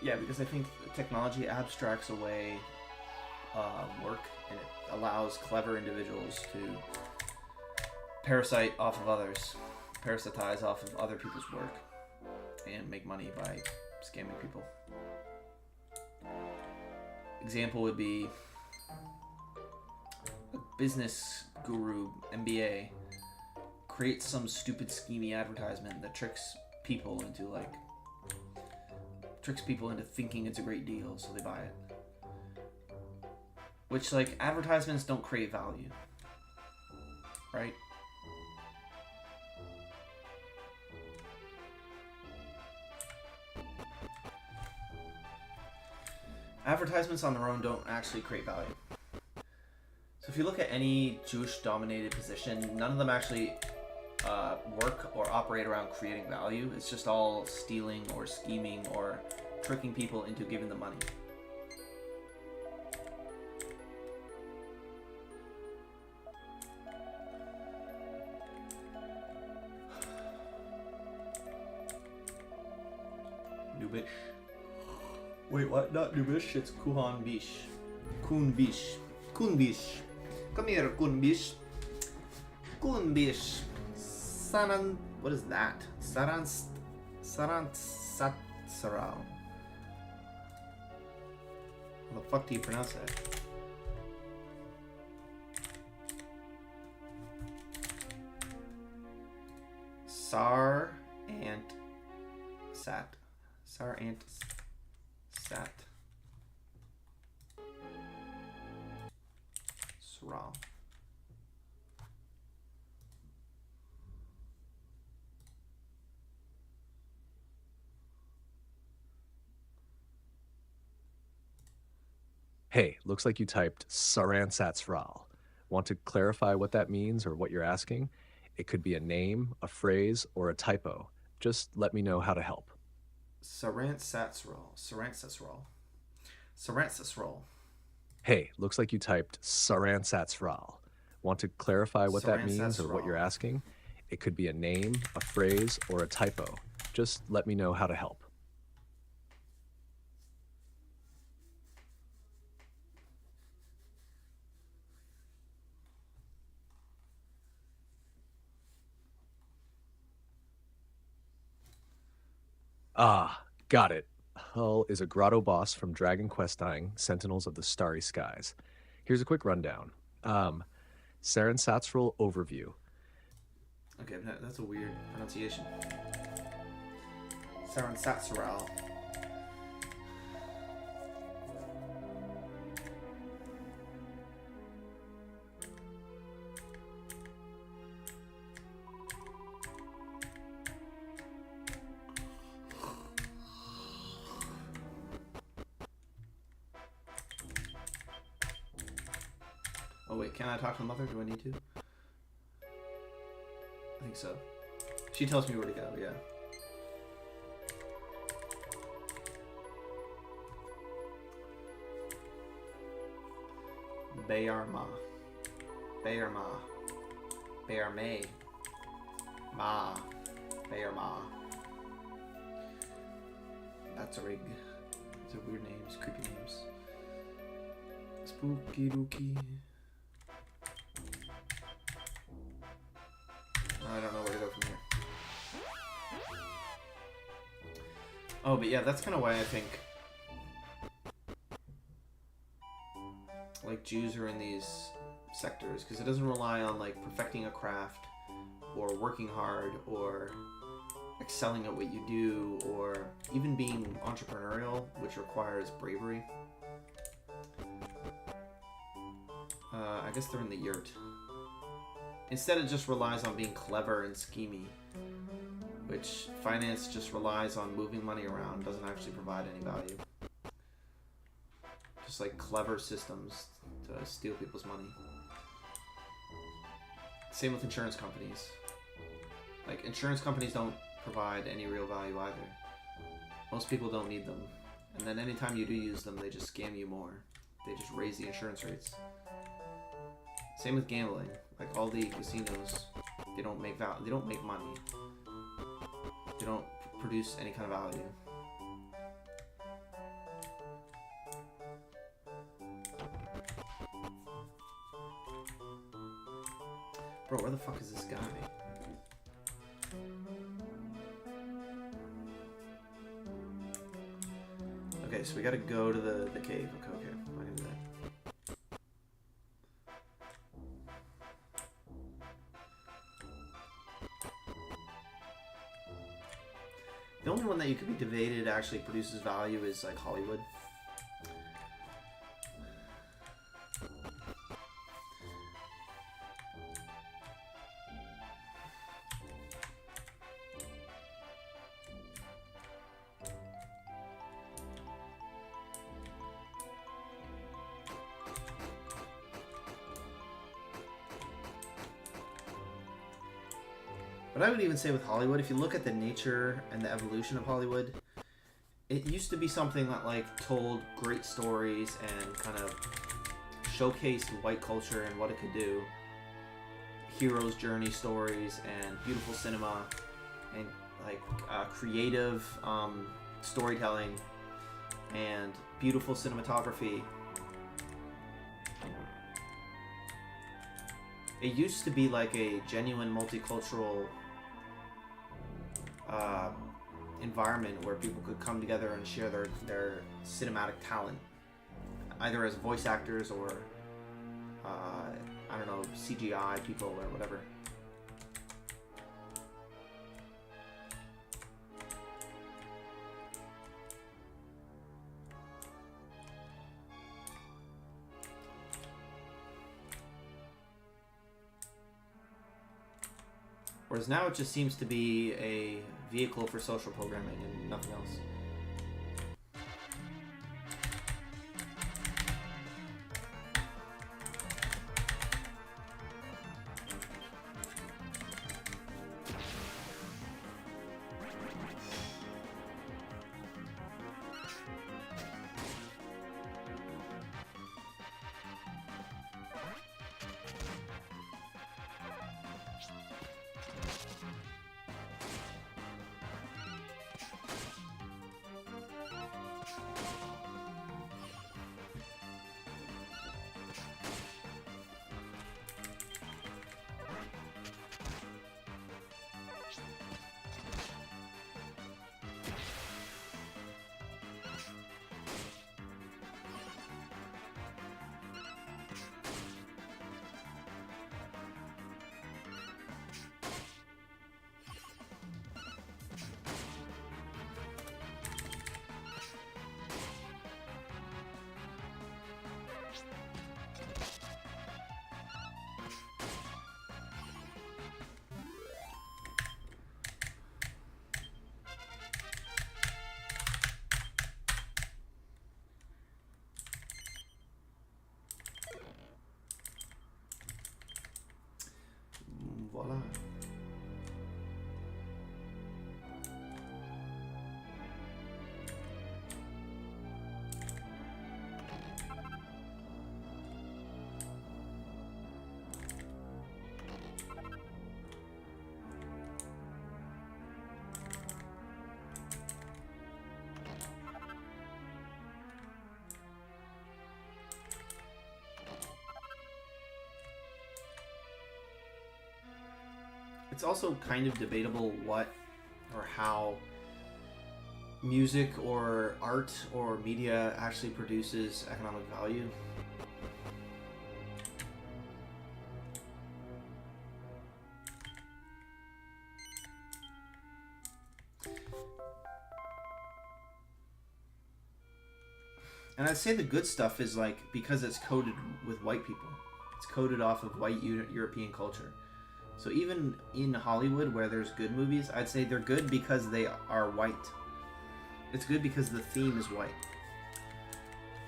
Yeah, because I think technology abstracts away work, and it allows clever individuals to parasite off of others, parasitize off of other people's work, and make money by scamming people. Example would be a business guru, MBA, creates some stupid schemy advertisement that tricks people into thinking it's a great deal, so they buy it. Which, like, advertisements don't create value, right? Advertisements on their own don't actually create value. So if you look at any Jewish-dominated position, none of them actually work or operate around creating value. It's just all stealing or scheming or tricking people into giving them money. Wait, what? Not Nubish, it's Kuhan Bish. Kun Bish. Kun Bish. Come here, Kun Bish. Kun Bish. Saran. What is that? Saran Satsaral. How the fuck do you pronounce that? Sar and Sat. Sar and Sat. Sral. Hey, looks like you typed Saransatsral. Want to clarify what that means or what you're asking? It could be a name, a phrase, or a typo. Just let me know how to help. Saransatsral. Saransatsral. Saransatsral. Hey, looks like you typed Saransatsral. Want to clarify what that means or what you're asking? It could be a name, a phrase, or a typo. Just let me know how to help. Ah, got it. Hull is a grotto boss from Dragon Quest IX, Sentinels of the Starry Skies. Here's a quick rundown. Saransatsral overview. Okay, that's a weird pronunciation. Saransatsral. Oh wait, can I talk to the mother? Do I need to? I think so. She tells me where to go, yeah. Bayarma. Bayarma. Bayarmay. Ma. Bayarma. Batsarig. These are weird names, creepy names. Spooky dookie. I don't know where to go from here. Oh, but yeah, that's kind of why I think like Jews are in these sectors, because it doesn't rely on like perfecting a craft or working hard or excelling at what you do or even being entrepreneurial, which requires bravery. I guess they're in the yurt. Instead, it just relies on being clever and schemy, which finance just relies on moving money around, doesn't actually provide any value. Just like clever systems to steal people's money. Same with insurance companies. Like, insurance companies don't provide any real value either. Most people don't need them. And then anytime you do use them, they just scam you more. They just raise the insurance rates. Same with gambling. Like all the casinos, they don't make they don't make money. They don't produce any kind of value. Bro, where the fuck is this guy? Okay, so we gotta go to the cave. Okay, I can do that. The only one that you could be debated actually produces value is like Hollywood. But I would even say with Hollywood, if you look at the nature and the evolution of Hollywood, it used to be something that like told great stories and kind of showcased white culture and what it could do. Hero's journey stories and beautiful cinema and like creative storytelling and beautiful cinematography. It used to be like a genuine multicultural environment where people could come together and share their cinematic talent, either as voice actors or I don't know, CGI people or whatever. Whereas now it just seems to be a vehicle for social programming and nothing else. Voila. It's also kind of debatable what or how music or art or media actually produces economic value. And I'd say the good stuff is like because it's coded with white people. It's coded off of white European culture. So even in Hollywood where there's good movies, I'd say they're good because they are white. It's good because the theme is white.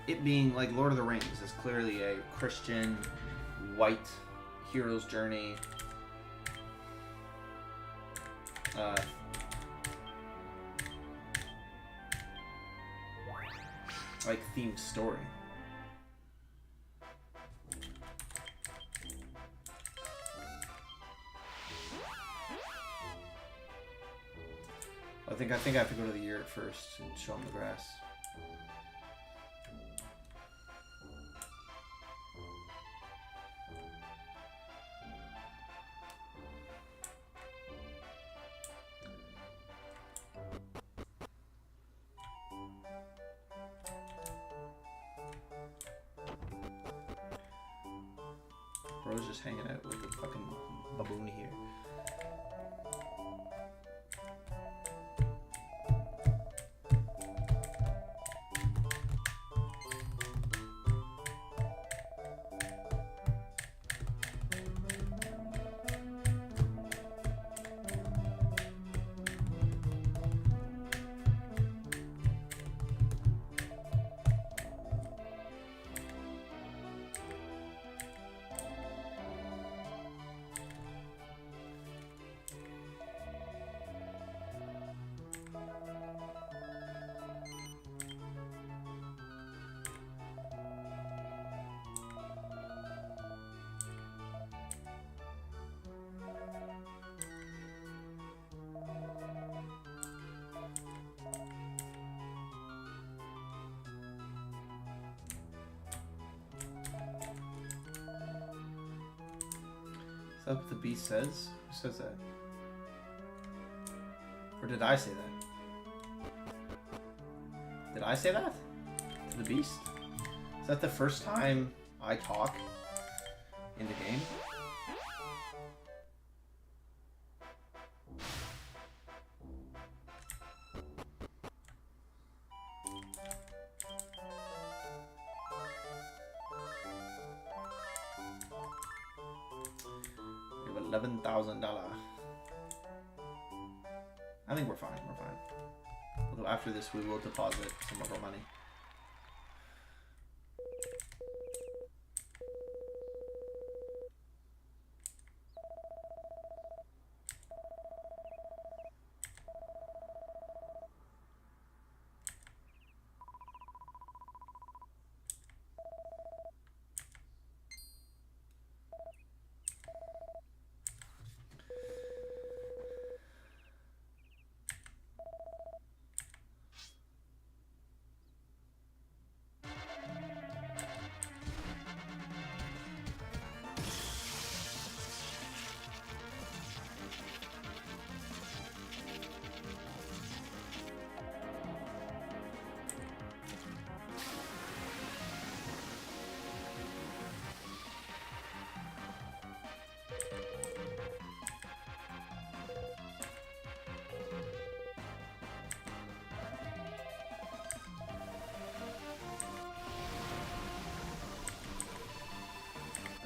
It being like Lord of the Rings is clearly a Christian, white hero's journey. Like themed story. I think I have to go to the yurt first and show them the grass. Bro's just hanging out with the fucking baboon here. that what the beast says? Who says that? Or did I say that? Did I say that? To the beast? Is that the first time I talk in the game? We have $11,000. I think we're fine, we're fine. Although after this we will deposit some of our money.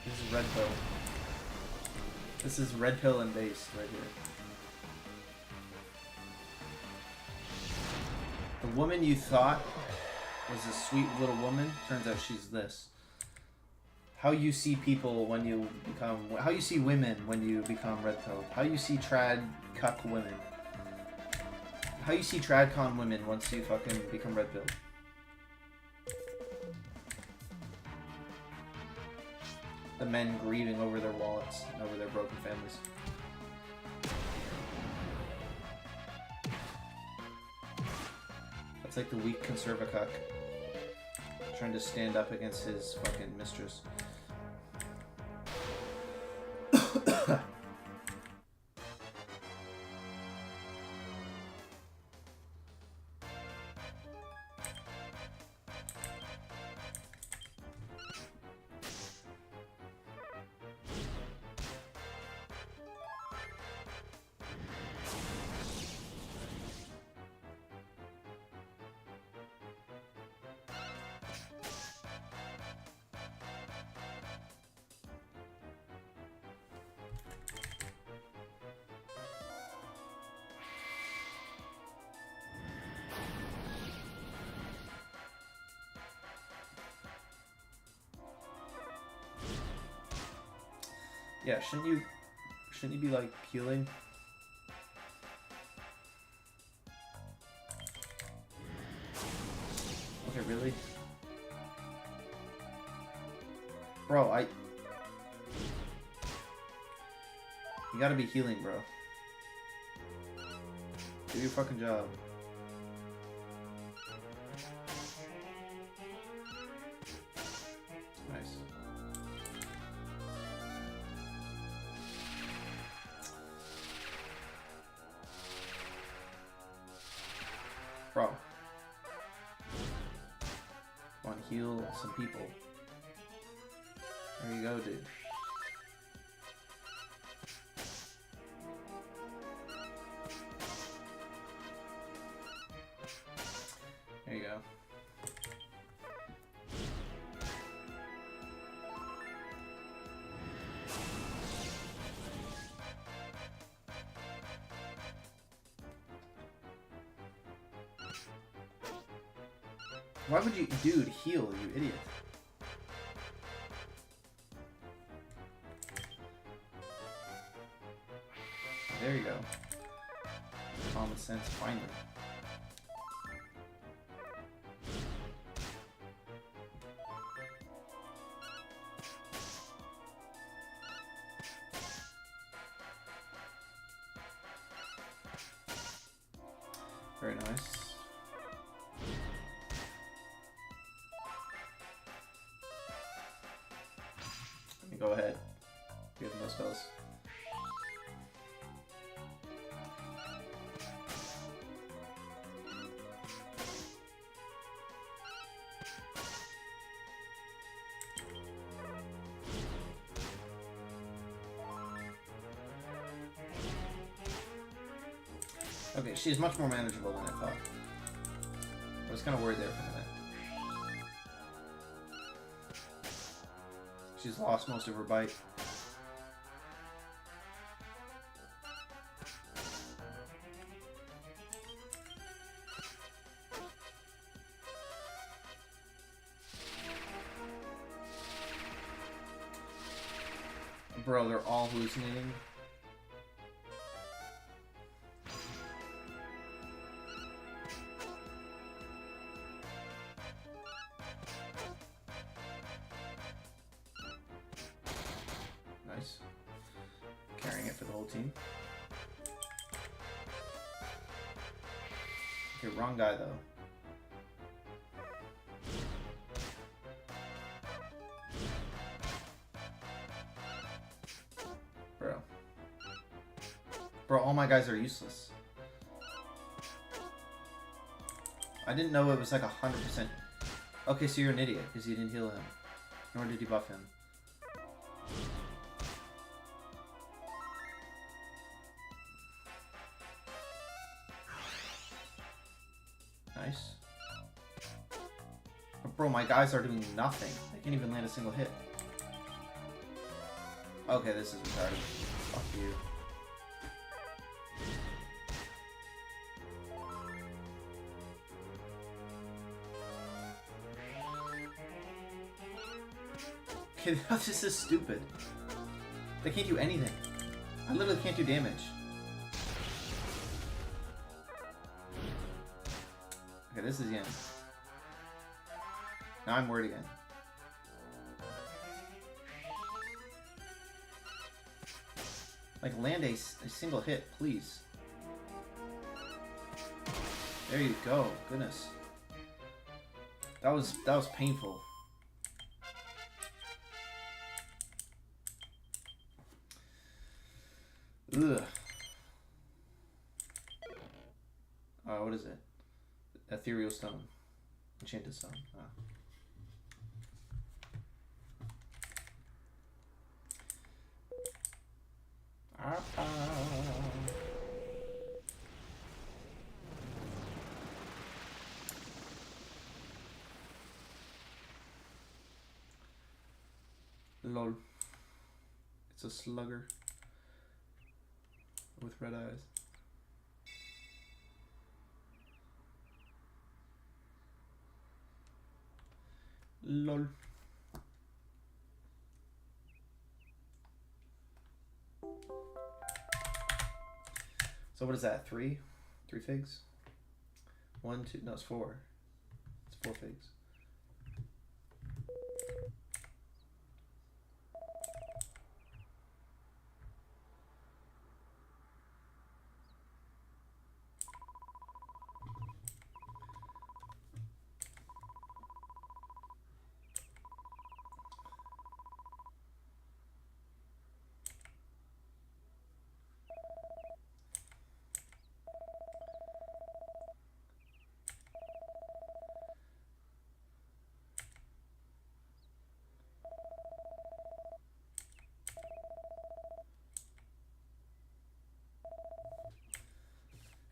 This is red pill. This is red pill and base right here. The woman you thought was a sweet little woman, turns out she's this. How you see people when you become... How you see women when you become red pill. How you see trad cuck women. How you see tradcon women once you fucking become red pill. The men grieving over their wallets and over their broken families. That's like the weak conservacuck trying to stand up against his fucking mistress. Yeah, shouldn't you be like healing? Okay, really? Bro, you gotta be healing, bro. Do your fucking job. Nice. Bro. Want to heal some people. There you go, dude. There you go. Why would you, dude, heal, you idiot? There you go. Common sense, finally. Very nice. Let me go ahead. We have no spells. Okay, she's much more manageable than I thought. I was kind of worried there for a minute. She's lost most of her bite. Bro, they're all hallucinating. Nice. Carrying it for the whole team. Okay, wrong guy though. Bro, all my guys are useless. I didn't know it was like 100%. Okay, so you're an idiot because you didn't heal him. Nor did you buff him. Nice. But bro, my guys are doing nothing. They can't even land a single hit. Okay, this is retarded. Fuck you. Okay, this is stupid. They can't do anything. I literally can't do damage. Okay, this is the end. Now I'm worried again. Like, land a single hit, please. There you go. Goodness. That was painful. Ugh. What is it? Ethereal stone. Enchanted stone. Lol. It's a slugger with red eyes. Lol. So what is that? 3? 3 figs? 1, 2, no, it's 4. It's 4 figs.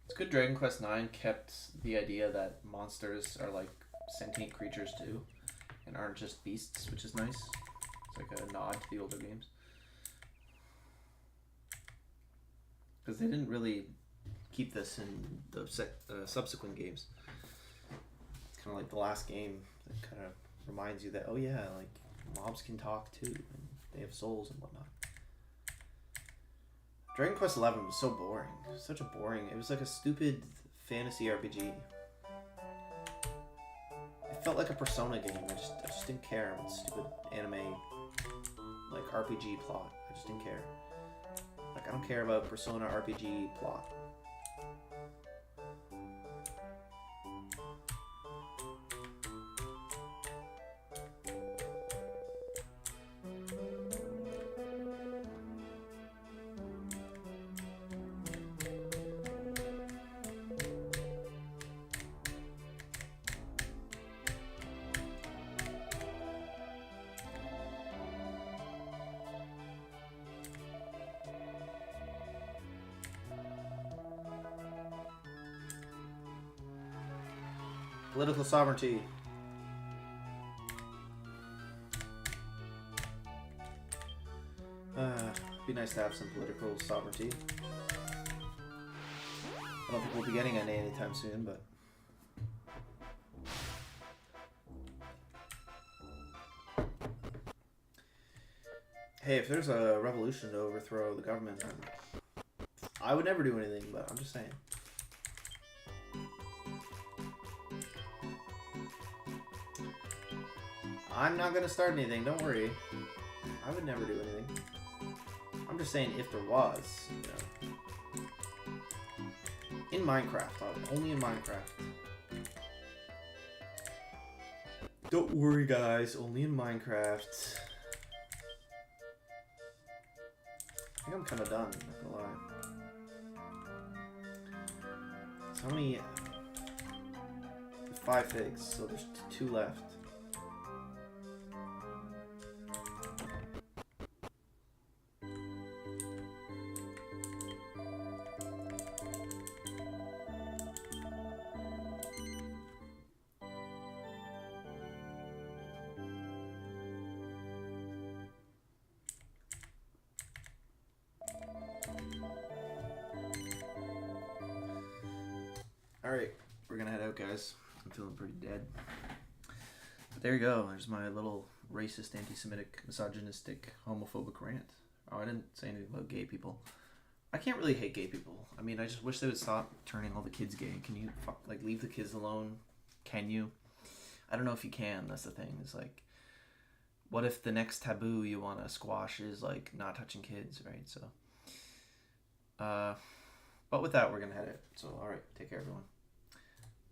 It's good Dragon Quest IX kept the idea that monsters are like sentient creatures too, and aren't just beasts, which is nice. It's like a nod to the older games. Because they didn't really keep this in the subsequent games. It's kind of like the last game that kind of reminds you that, oh yeah, like mobs can talk too, and they have souls and whatnot. Dragon Quest XI was so boring. Such a boring. It was like a stupid fantasy RPG. It felt like a Persona game. I just didn't care about stupid anime, like RPG plot. I just didn't care. Like, I don't care about Persona RPG plot. Political sovereignty. Be nice to have some political sovereignty. I don't think we'll be getting any anytime soon, but... Hey, if there's a revolution to overthrow the government, then I would never do anything, but I'm just saying. I'm not gonna start anything, don't worry. I would never do anything. I'm just saying if there was, you know. In Minecraft, only in Minecraft. Don't worry guys, only in Minecraft. I think I'm kind of done, not gonna lie. So how many... 5 figs, so there's 2 left. Alright, we're gonna head out, guys. I'm feeling pretty dead. But there you go. There's my little racist, anti-Semitic, misogynistic, homophobic rant. Oh, I didn't say anything about gay people. I can't really hate gay people. I mean, I just wish they would stop turning all the kids gay. Can you, leave the kids alone? Can you? I don't know if you can. That's the thing. It's like, what if the next taboo you want to squash is, like, not touching kids, right? So, but with that, we're gonna head out. So, alright. Take care, everyone.